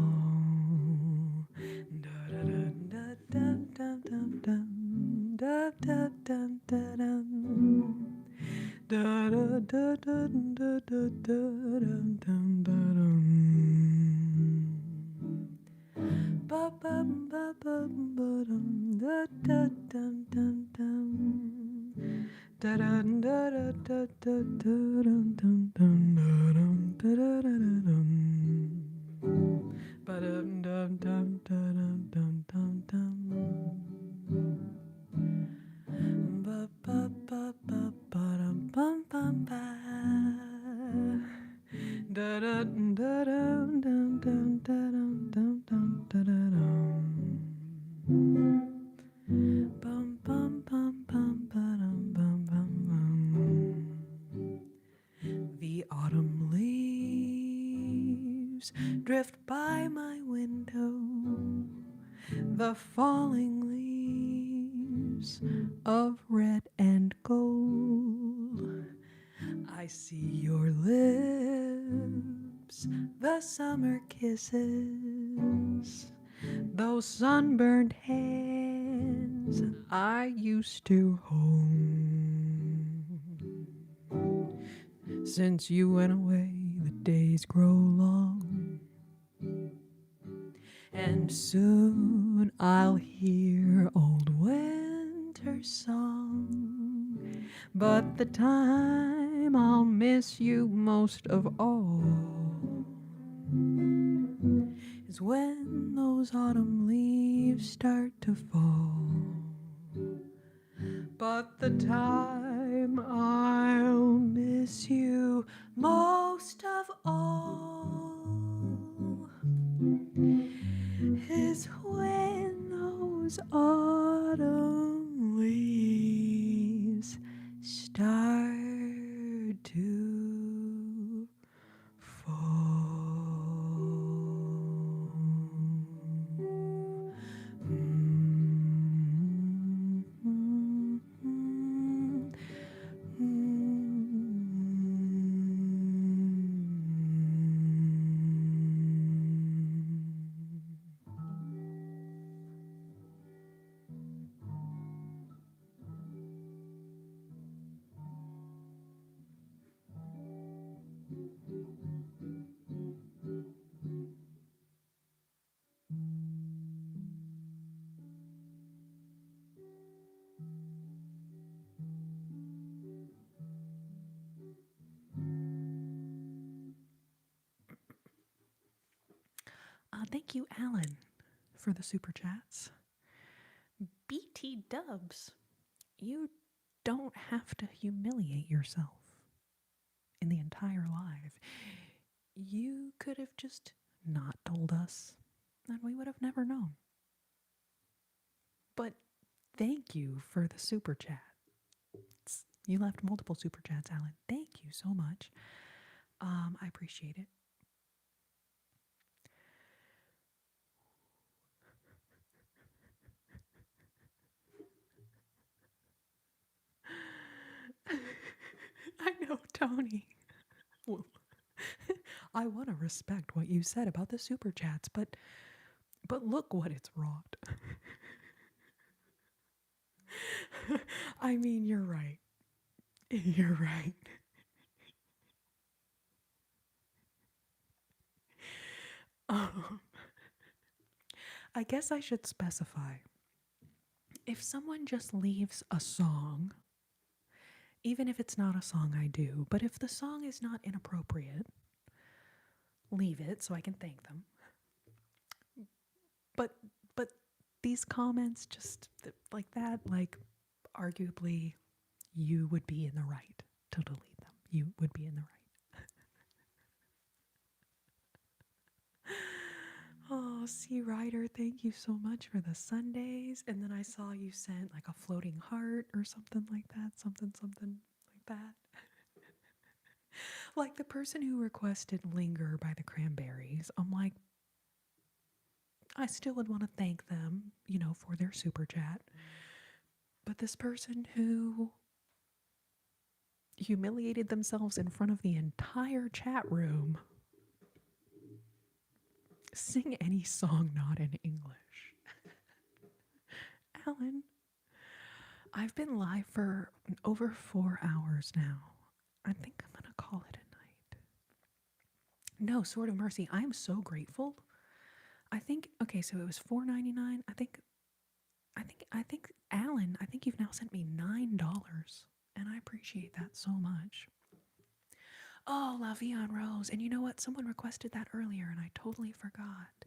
A: The autumn leaves drift by my window, the falling leaves of red and gold. I see your lips, the summer kisses, those sunburned hands I used to hold. Since you went away, the days grow long, and soon I'll hear old winter's song. But the time I'll miss you most of all is when those autumn leaves start to fall. But the time I'll miss you most of all is when those autumn leaves start to thank you, Alan, for the super chats. BT Dubs, you don't have to humiliate yourself in the entire live. You could have just not told us, and we would have never known. But Thank you for the super chat. You left multiple super chats, Alan. Thank you so much. I appreciate it. I know, Tony. Well, I want to respect what you said about the super chats, but look what it's wrought. I mean, you're right. You're right. Um, I guess I should specify. If someone just leaves a song, even if it's not a song I do, but if the song is not inappropriate, leave it so I can thank them. But these comments just like that, like arguably you would be in the right to delete them. You would be in the right. Oh, C Ryder, thank you so much for the Sundays. And then I saw you sent like a floating heart or something like that. Something like that. Like the person who requested Linger by the Cranberries. I'm like, I still would want to thank them, for their super chat. But this person who humiliated themselves in front of the entire chat room, sing any song not in English. Alan, I've been live for over 4 hours now. I think I'm going to call it a night. No, Sword of Mercy. I'm so grateful. I think, okay, so it was $4.99. I think, Alan, I think you've now sent me $9, and I appreciate that so much. Oh, La Vie en Rose. And you know what? Someone requested that earlier, and I totally forgot.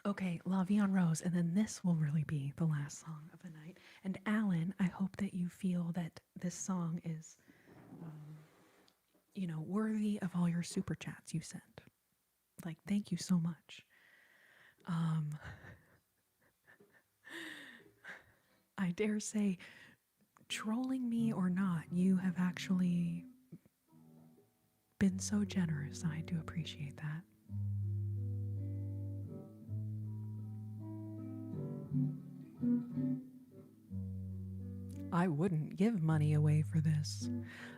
A: Okay, La Vie en Rose, and then this will really be the last song of the night. And Alan, I hope that you feel that this song is, worthy of all your super chats you sent. Like, thank you so much. I dare say, trolling me or not, you have actually been so generous. I do appreciate that. I wouldn't give money away for this.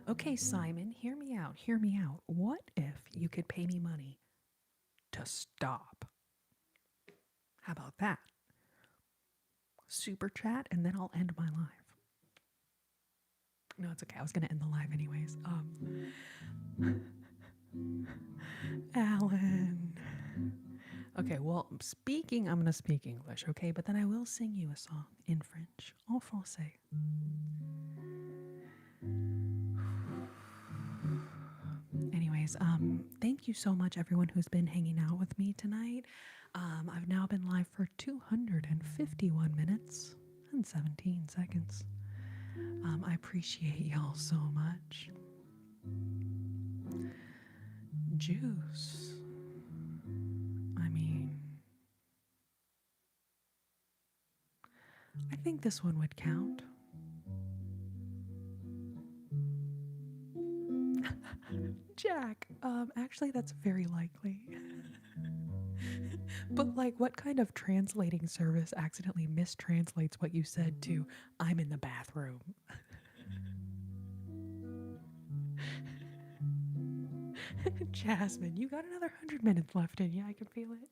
A: Okay, Simon, hear me out. Hear me out. What if you could pay me money to stop? How about that? Super chat, and then I'll end my live. No, it's okay. I was going to end the live anyways. Alan. Okay, well, I'm going to speak English, okay? But then I will sing you a song in French, en français. Anyways, thank you so much, everyone who's been hanging out with me tonight. I've now been live for 251 minutes and 17 seconds. I appreciate y'all so much. Juice. I mean, I think this one would count. Jack, actually, that's very likely. But, like, what kind of translating service accidentally mistranslates what you said to, I'm in the bathroom? Jasmine, you got another 100 minutes left in you. I can feel it.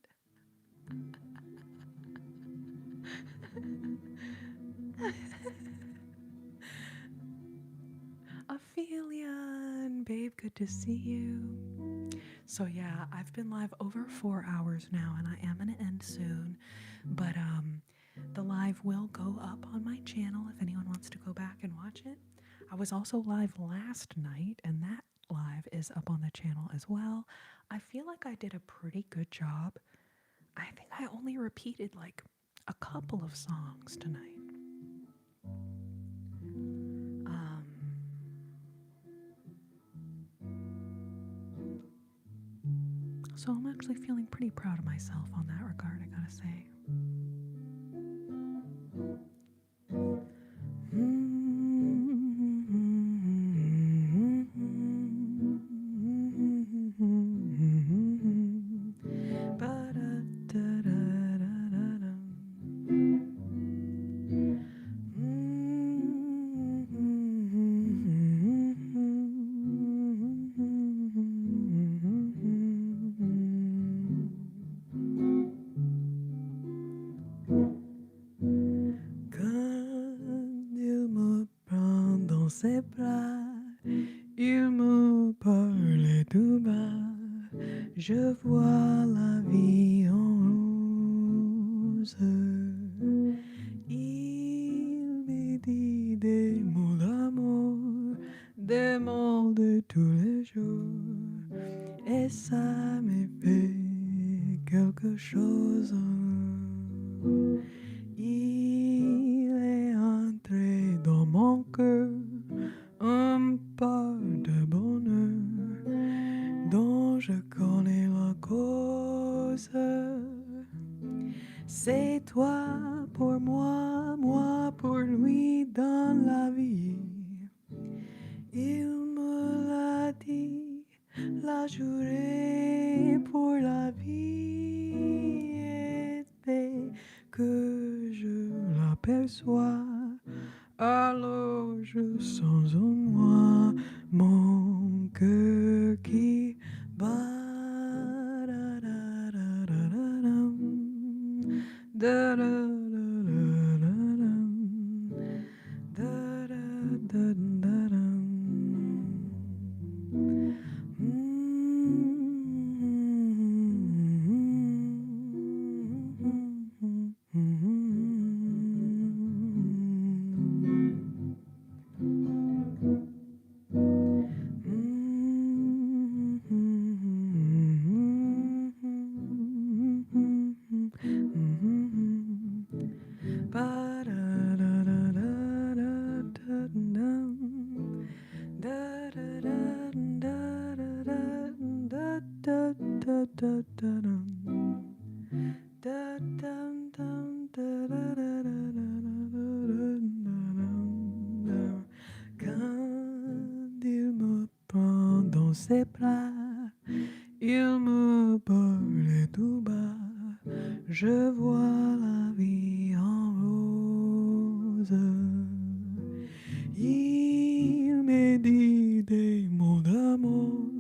A: Aphelion, babe, good to see you. So yeah, I've been live over 4 hours now, and I am gonna end soon. But the live will go up on my channel if anyone wants to go back and watch it. I was also live last night, and that live is up on the channel as well. I feel like I did a pretty good job. I think I only repeated like a couple of songs tonight. So I'm actually feeling pretty proud of myself on that regard, I gotta say. Quand il me prend dans ses bras, il me parle tout bas, je vois la vie en rose. Il me dit des mots d'amour, des mots de tous les jours, et ça me fait quelque chose. Il est entré dans mon cœur un part de bonheur dont je connais la cause. C'est toi pour moi, moi pour lui dans la vie. Il me l'a dit, la journée pour la vie. Et dès que je l'aperçois, alors je sens en moi mon cœur qui bat. Da, da, da, da, da, da, da, da, da. Quand il me prend dans ses bras, il me parle tout bas, je vois la vie en rose. Il me dit des mots d'amour,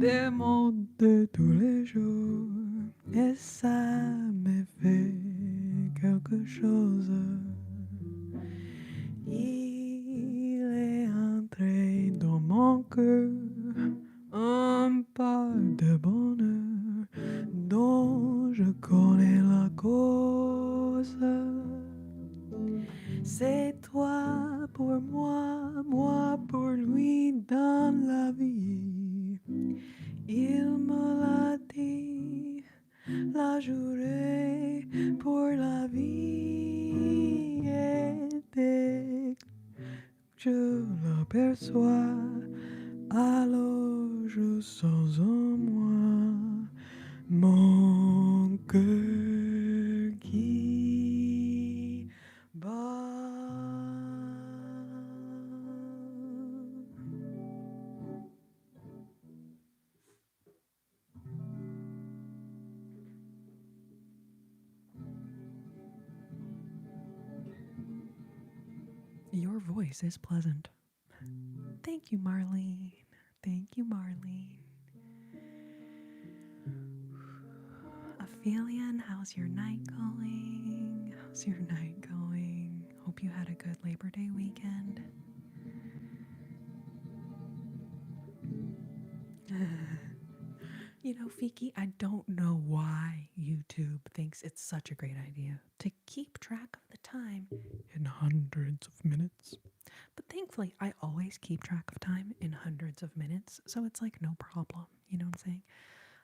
A: des mots de tous les jours, et ça me fait quelque chose. Il est entré dans mon cœur un part de bonheur dont je connais la cause. C'est toi pour moi, moi pour lui dans la vie. Il me l'a dit, la journée pour la vie. Et dès que je l'aperçois, alors je sens en moi mon cœur qui bat. Your voice is pleasant. Thank you, Marlene. Thank you, Marlene. Ophelia, how's your night going? How's your night going? Hope you had a good Labor Day weekend. You know, Fiki, I don't know why YouTube thinks it's such a great idea to keep track of the time in hundreds of minutes. But thankfully, I always keep track of time in hundreds of minutes, so it's like no problem. You know what I'm saying?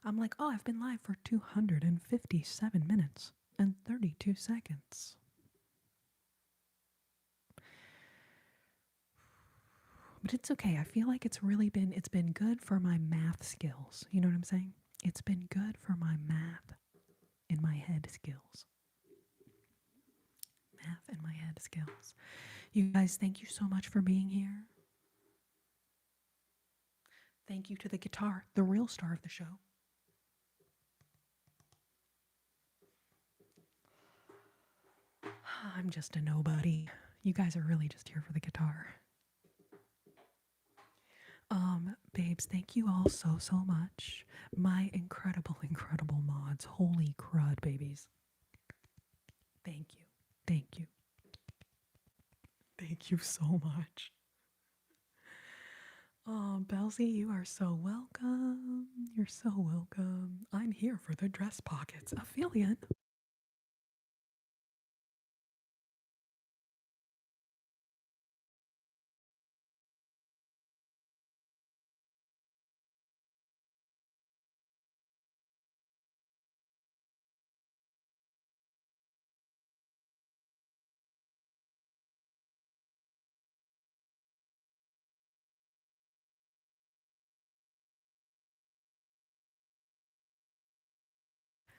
A: I'm like, oh, I've been live for 257 minutes and 32 seconds. But it's okay. I feel like it's been good for my math skills. You know what I'm saying? It's been good for my math and my head skills. Math and my head skills. You guys, thank you so much for being here. Thank you to the guitar, the real star of the show. I'm just a nobody. You guys are really just here for the guitar. Babes, thank you all so, so much. My incredible, incredible mods. Holy crud, babies. Thank you. Thank you. Thank you so much. Oh, Belzy, you are so welcome. You're so welcome. I'm here for the dress pockets. Aphelion.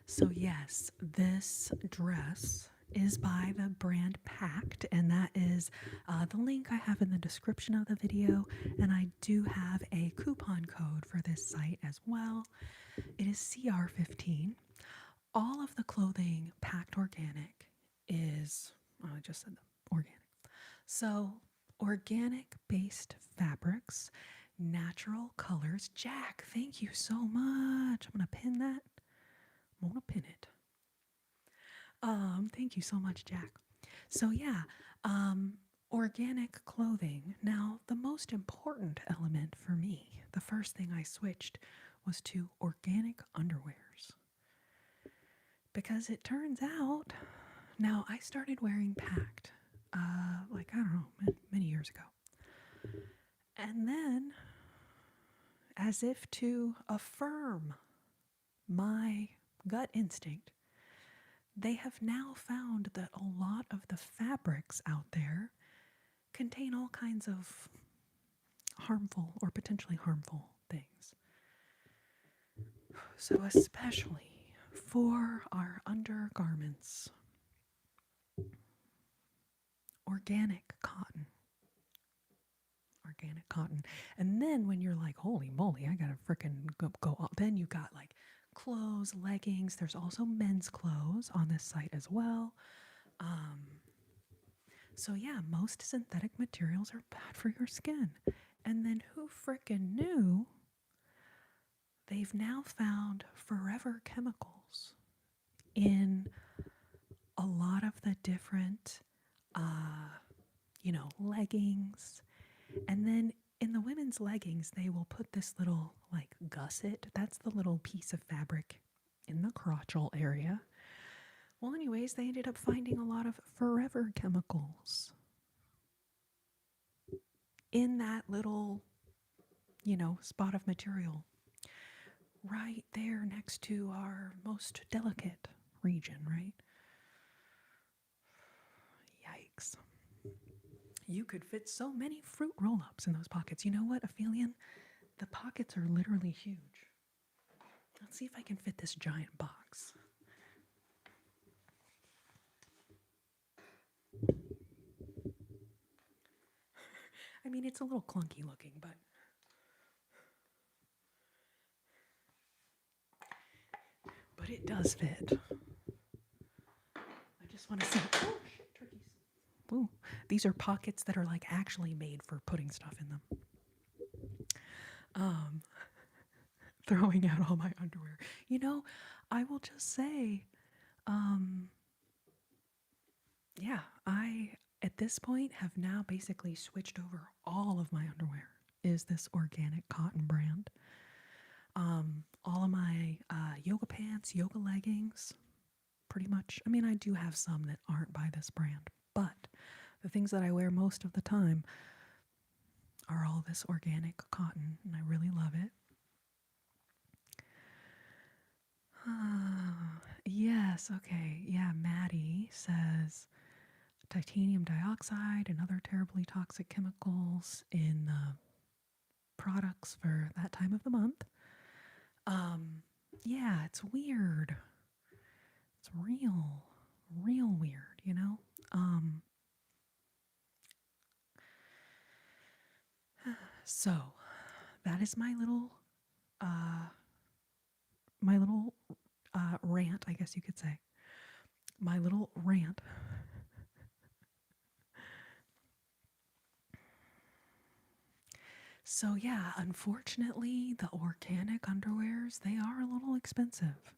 A: So yes, this dress is by the brand Pact, and that is the link I have in the description of the video, and I do have a coupon code for this site as well. It is CR15. All of the clothing Pact Organic is, oh, I just said organic. So organic based fabrics, natural colors. Jack, thank you so much. I'm going to pin that. I'm going to pin it. Thank you so much, Jack. So yeah, organic clothing. Now, the most important element for me, the first thing I switched was to organic underwears. Because it turns out, now I started wearing Pact, like, I don't know, many years ago. And then, as if to affirm my gut instinct, they have now found that a lot of the fabrics out there contain all kinds of harmful or potentially harmful things. So, especially for our undergarments, organic cotton. Organic cotton. And then when you're like, holy moly, I gotta freaking go on. Then you got like clothes, leggings. There's also men's clothes on this site as well. So yeah, most synthetic materials are bad for your skin. And then who frickin' knew they've now found forever chemicals in a lot of the different, leggings. And then in the women's leggings, they will put this little like gusset. That's the little piece of fabric in the crotchal area. Well, anyways, they ended up finding a lot of forever chemicals in that little, spot of material right there next to our most delicate region, right? Yikes. You could fit so many fruit roll-ups in those pockets. You know what, Aphelion? The pockets are literally huge. Let's see if I can fit this giant box. I mean, it's a little clunky looking, but it does fit. I just want to see. Oh, shit, turkeys. Ooh, these are pockets that are like actually made for putting stuff in them. Throwing out all my underwear. I will just say, yeah, I at this point have now basically switched over all of my underwear. Is this organic cotton brand? All of my yoga pants, yoga leggings, pretty much. I mean, I do have some that aren't by this brand, but the things that I wear most of the time are all this organic cotton, and I really love it. Yes, okay. Yeah, Maddie says titanium dioxide and other terribly toxic chemicals in products for that time of the month. Yeah, it's weird. It's real weird, you know? Um, so that is uh, my little rant, I guess you could say. My little rant. So yeah, unfortunately, the organic underwears, they are a little expensive.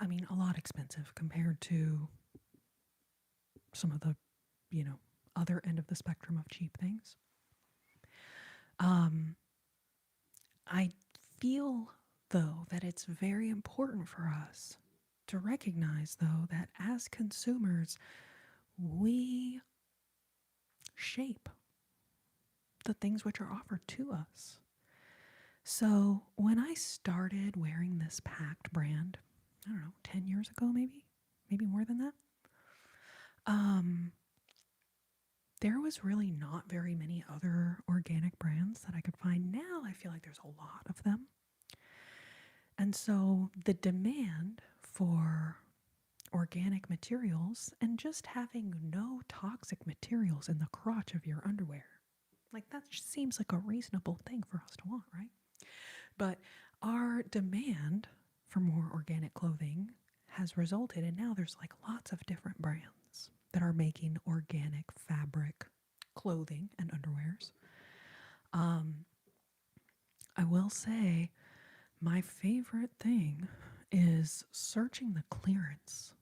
A: I mean, a lot expensive compared to some of the, you know, other end of the spectrum of cheap things. Um, I feel, though, that it's very important for us to recognize, though, that as consumers, we shape the things which are offered to us. So when I started wearing this Pact brand, I don't know, 10 years ago, maybe more than that, um, there was really not very many other organic brands that I could find. Now I feel like there's a lot of them. And so the demand for organic materials and just having no toxic materials in the crotch of your underwear, like that just seems like a reasonable thing for us to want, right? But our demand for more organic clothing has resulted, and now there's like lots of different brands that are making organic fabric clothing and underwears. Um, I will say my favorite thing is searching the clearance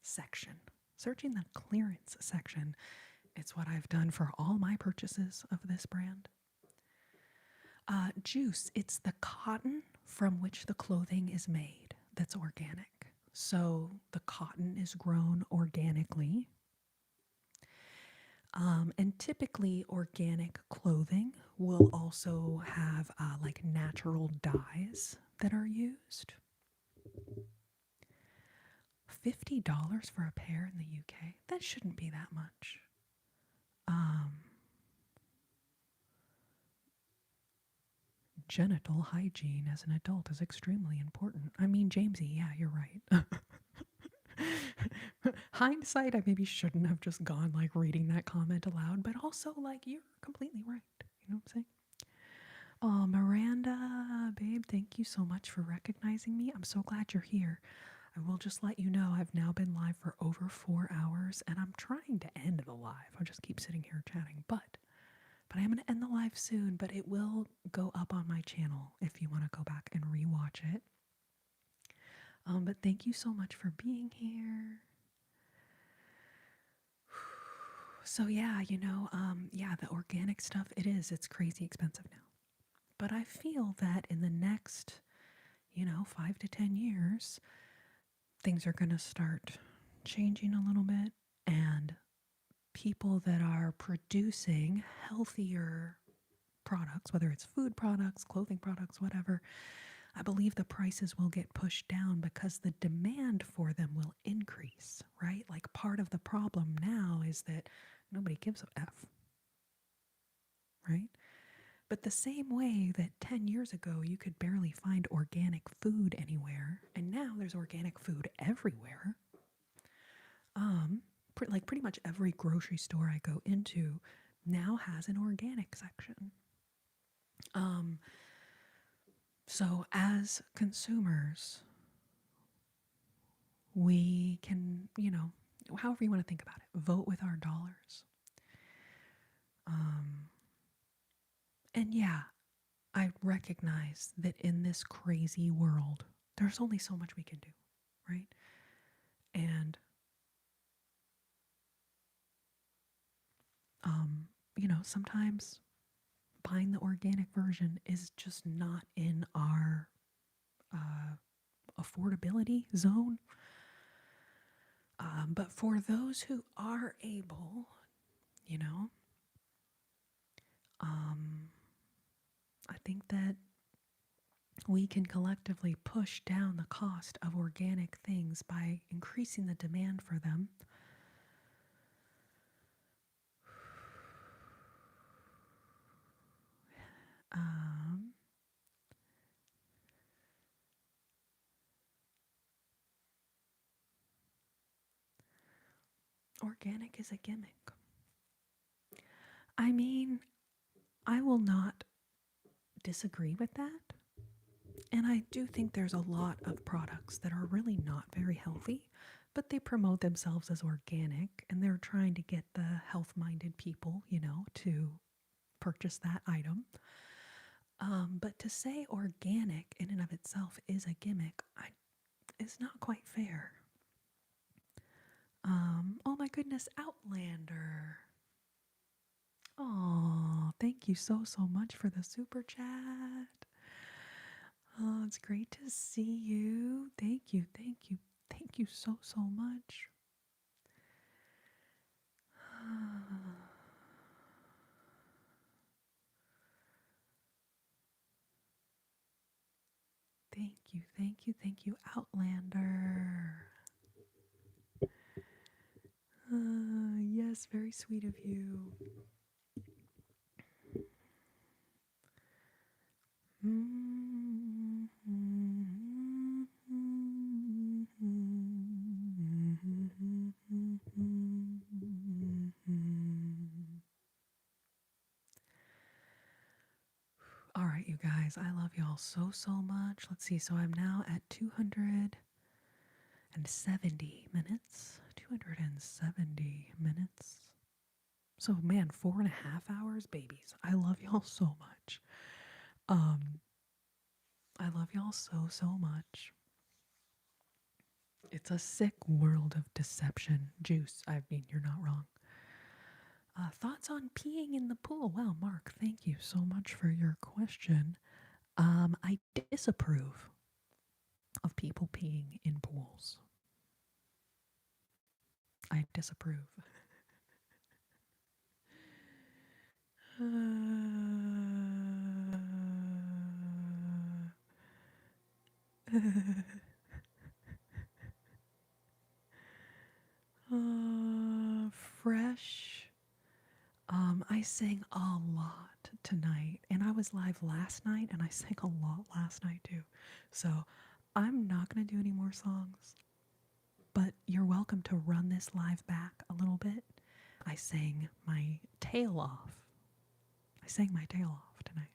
A: section. Searching the clearance section. It's what I've done for all my purchases of this brand. Juice, it's the cotton from which the clothing is made that's organic. So the cotton is grown organically. And typically, organic clothing will also have like natural dyes that are used. $50 for a pair in the UK? That shouldn't be that much. Um, Genital hygiene as an adult is extremely important. I mean, Jamesy, yeah, you're right. Hindsight, I maybe shouldn't have just gone like reading that comment aloud, but also like you're completely right. You know what I'm saying? Oh, Miranda, babe, thank you so much for recognizing me. I'm so glad you're here. I will just let you know I've now been live for over 4 hours and I'm trying to end the live. I'll just keep sitting here chatting, but I'm going to end the live soon, but it will go up on my channel if you want to go back and rewatch it. But thank you so much for being here. So yeah, yeah, the organic stuff, it's crazy expensive now. But I feel that in the next, 5 to 10 years, things are going to start changing a little bit, and people that are producing healthier products, whether it's food products, clothing products, whatever, I believe the prices will get pushed down because the demand for them will increase, right? Like part of the problem now is that nobody gives a F, right? But the same way that 10 years ago you could barely find organic food anywhere, and now there's organic food everywhere. Like pretty much every grocery store I go into now has an organic section. So as consumers, we can, however you want to think about it, vote with our dollars. And yeah, I recognize that in this crazy world, there's only so much we can do, right? And, sometimes buying the organic version is just not in our affordability zone. But for those who are able, you know, I think that we can collectively push down the cost of organic things by increasing the demand for them. Um, Organic is a gimmick. I mean, I will not disagree with that. And I do think there's a lot of products that are really not very healthy, but they promote themselves as organic and they're trying to get the health minded people, to purchase that item. But to say organic in and of itself is a gimmick, is not quite fair. Oh my goodness, Outlander. Oh, thank you so much for the super chat. Oh, it's great to see you. Thank you, thank you so much. Thank you, Outlander. Yes, very sweet of you. All right, you guys, I love y'all so much. Let's see. So I'm now at 270 minutes. 270 minutes. So man, 4.5 hours, babies. I love y'all so much. I love y'all so much. It's a sick world of deception. Juice, I mean, you're not wrong. Thoughts on peeing in the pool? Wow, Mark, thank you so much for your question. I disapprove of people peeing in pools. I disapprove. Fresh. I sang a lot tonight, and I was live last night, and I sang a lot last night too. So I'm not going to do any more songs, but you're welcome to run this live back a little bit. I sang my tail off. I sang my tail off tonight.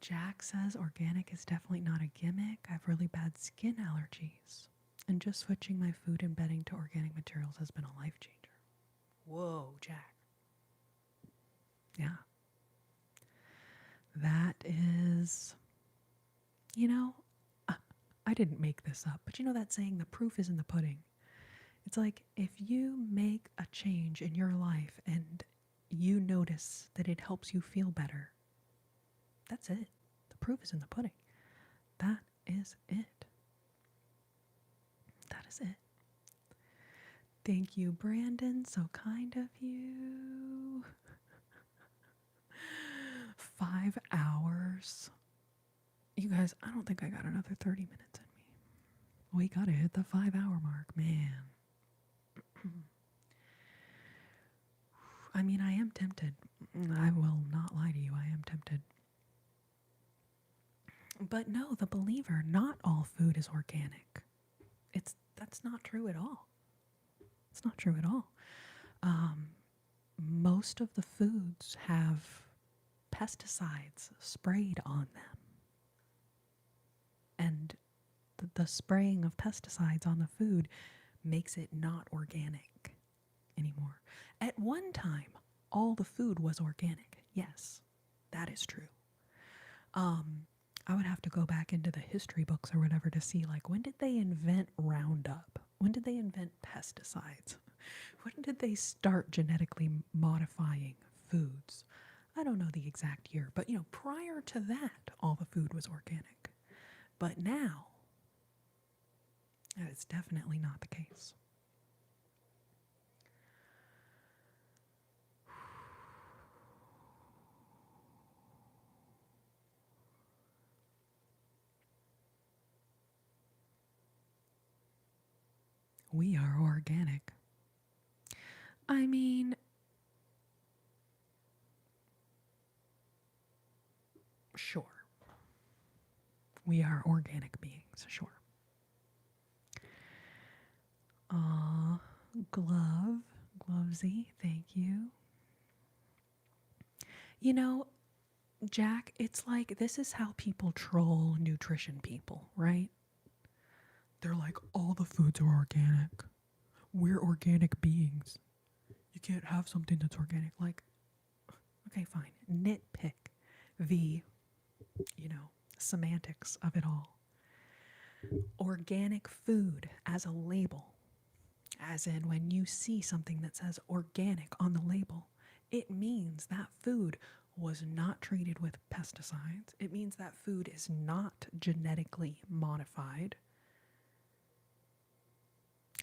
A: Jack says organic is definitely not a gimmick. I have really bad skin allergies, and just switching my food and bedding to organic materials has been a life changer. Whoa, Jack. Yeah. That is, I didn't make this up, but you know that saying, the proof is in the pudding. It's like if you make a change in your life and you notice that it helps you feel better, that's it. The proof is in the pudding. That is it. That is it. Thank you, Brandon. So kind of you. 5 hours. You guys, I don't think I got another 30 minutes in me. We gotta hit the 5-hour mark, man. I mean, I am tempted. I will not lie to you. I am tempted. But no, the believer, not all food is organic. That's not true at all. It's not true at all. Most of the foods have pesticides sprayed on them. And the spraying of pesticides on the food makes it not organic anymore. At one time, all the food was organic. Yes, that is true. I would have to go back into the history books or whatever to see, like, when did they invent Roundup? When did they invent pesticides? When did they start genetically modifying foods? I don't know the exact year, but prior to that, all the food was organic. But now, that is definitely not the case. We are organic. I mean, We are organic beings, sure. Glovesy, thank you. You know, Jack, it's like this is how people troll nutrition people, right? They're like, all the foods are organic. We're organic beings. You can't have something that's organic. Like, okay, fine. Nitpick the, semantics of it all. Organic food as a label, as in when you see something that says organic on the label, it means that food was not treated with pesticides. It means that food is not genetically modified.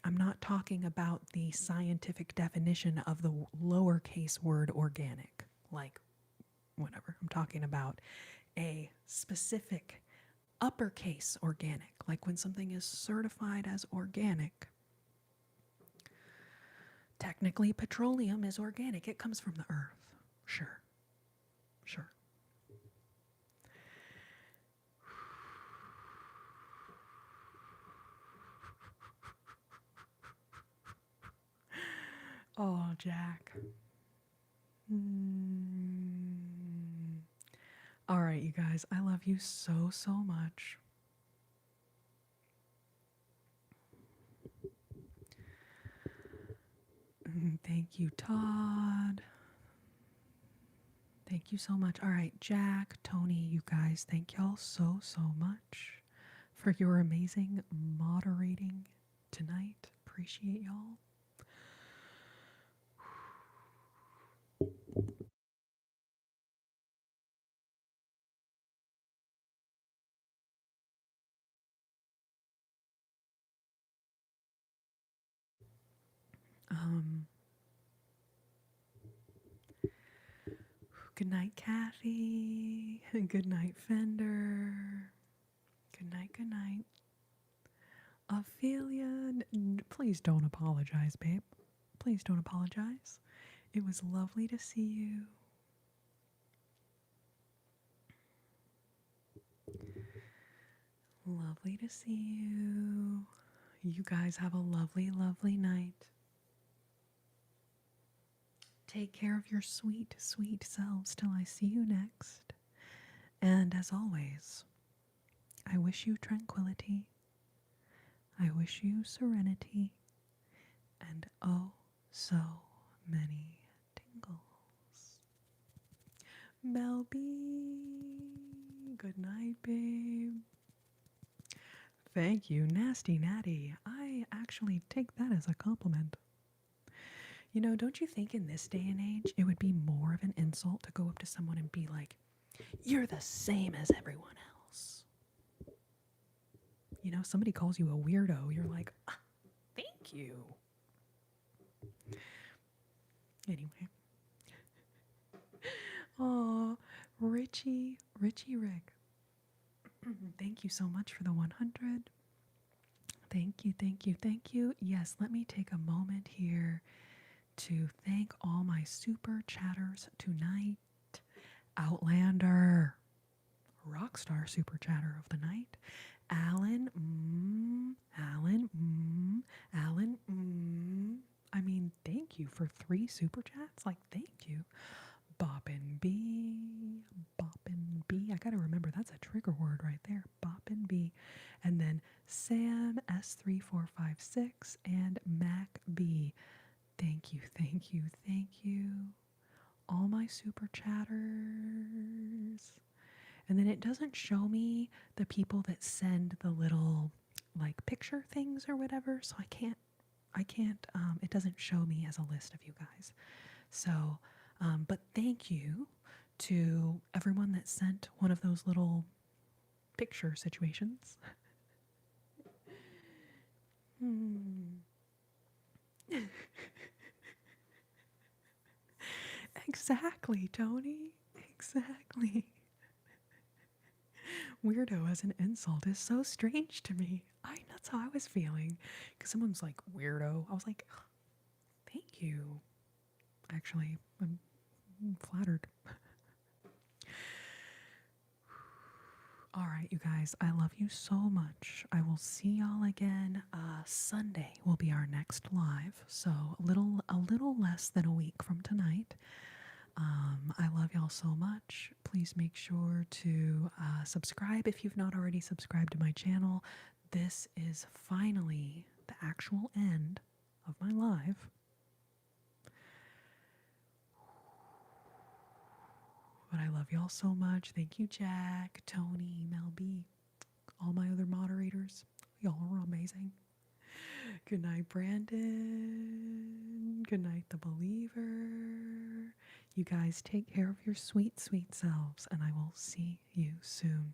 A: I'm not talking about the scientific definition of the lowercase word organic, like whatever. I'm talking about a specific uppercase organic, like when something is certified as organic. Technically, petroleum is organic. It comes from the earth. Sure. Oh, Jack. All right, you guys. I love you so, so much. Thank you, Todd. Thank you so much. All right, Jack, Tony, you guys, thank y'all so, so much for your amazing moderating tonight. Appreciate y'all. Good night, Kathy. Good night, Fender. Good night, good night. Ophelia, please don't apologize, babe. Please don't apologize. It was lovely to see you. Lovely to see you. You guys have a lovely, lovely night. Take care of your sweet, sweet selves till I see you next. And as always, I wish you tranquility. I wish you serenity. And oh, so many tingles. Melby, good night, babe. Thank you, Nasty Natty. I actually take that as a compliment. You know, don't you think in this day and age it would be more of an insult to go up to someone and be like, you're the same as everyone else? You know, somebody calls you a weirdo, you're like, thank you. Anyway. Oh, Richie Rick. Thank you so much for the 100. Thank you. Yes, let me take a moment here to thank all my super chatters tonight. Outlander, rockstar super chatter of the night. Alan, I mean, thank you for 3 super chats. Like, thank you. Boppin' B. I gotta remember that's a trigger word right there. Boppin' B. And then Sam S3456 and Mac B. Thank you. All my super chatters. And then it doesn't show me the people that send the little like picture things or whatever, so I can't it doesn't show me as a list of you guys. So but thank you to everyone that sent one of those little picture situations. Exactly, Tony. Exactly. Weirdo as an insult is so strange to me. That's how I was feeling. Because someone's like, weirdo. I was like, thank you. Actually, I'm flattered. All right, you guys, I love you so much. I will see y'all again. Sunday will be our next live, so a little less than a week from tonight. I love y'all so much. Please make sure to subscribe if you've not already subscribed to my channel. This is finally the actual end of my live. But I love y'all so much. Thank you, Jack, Tony, Mel B, all my other moderators. Y'all are amazing. Good night, Brandon. Good night, The Believer. You guys take care of your sweet, sweet selves, and I will see you soon.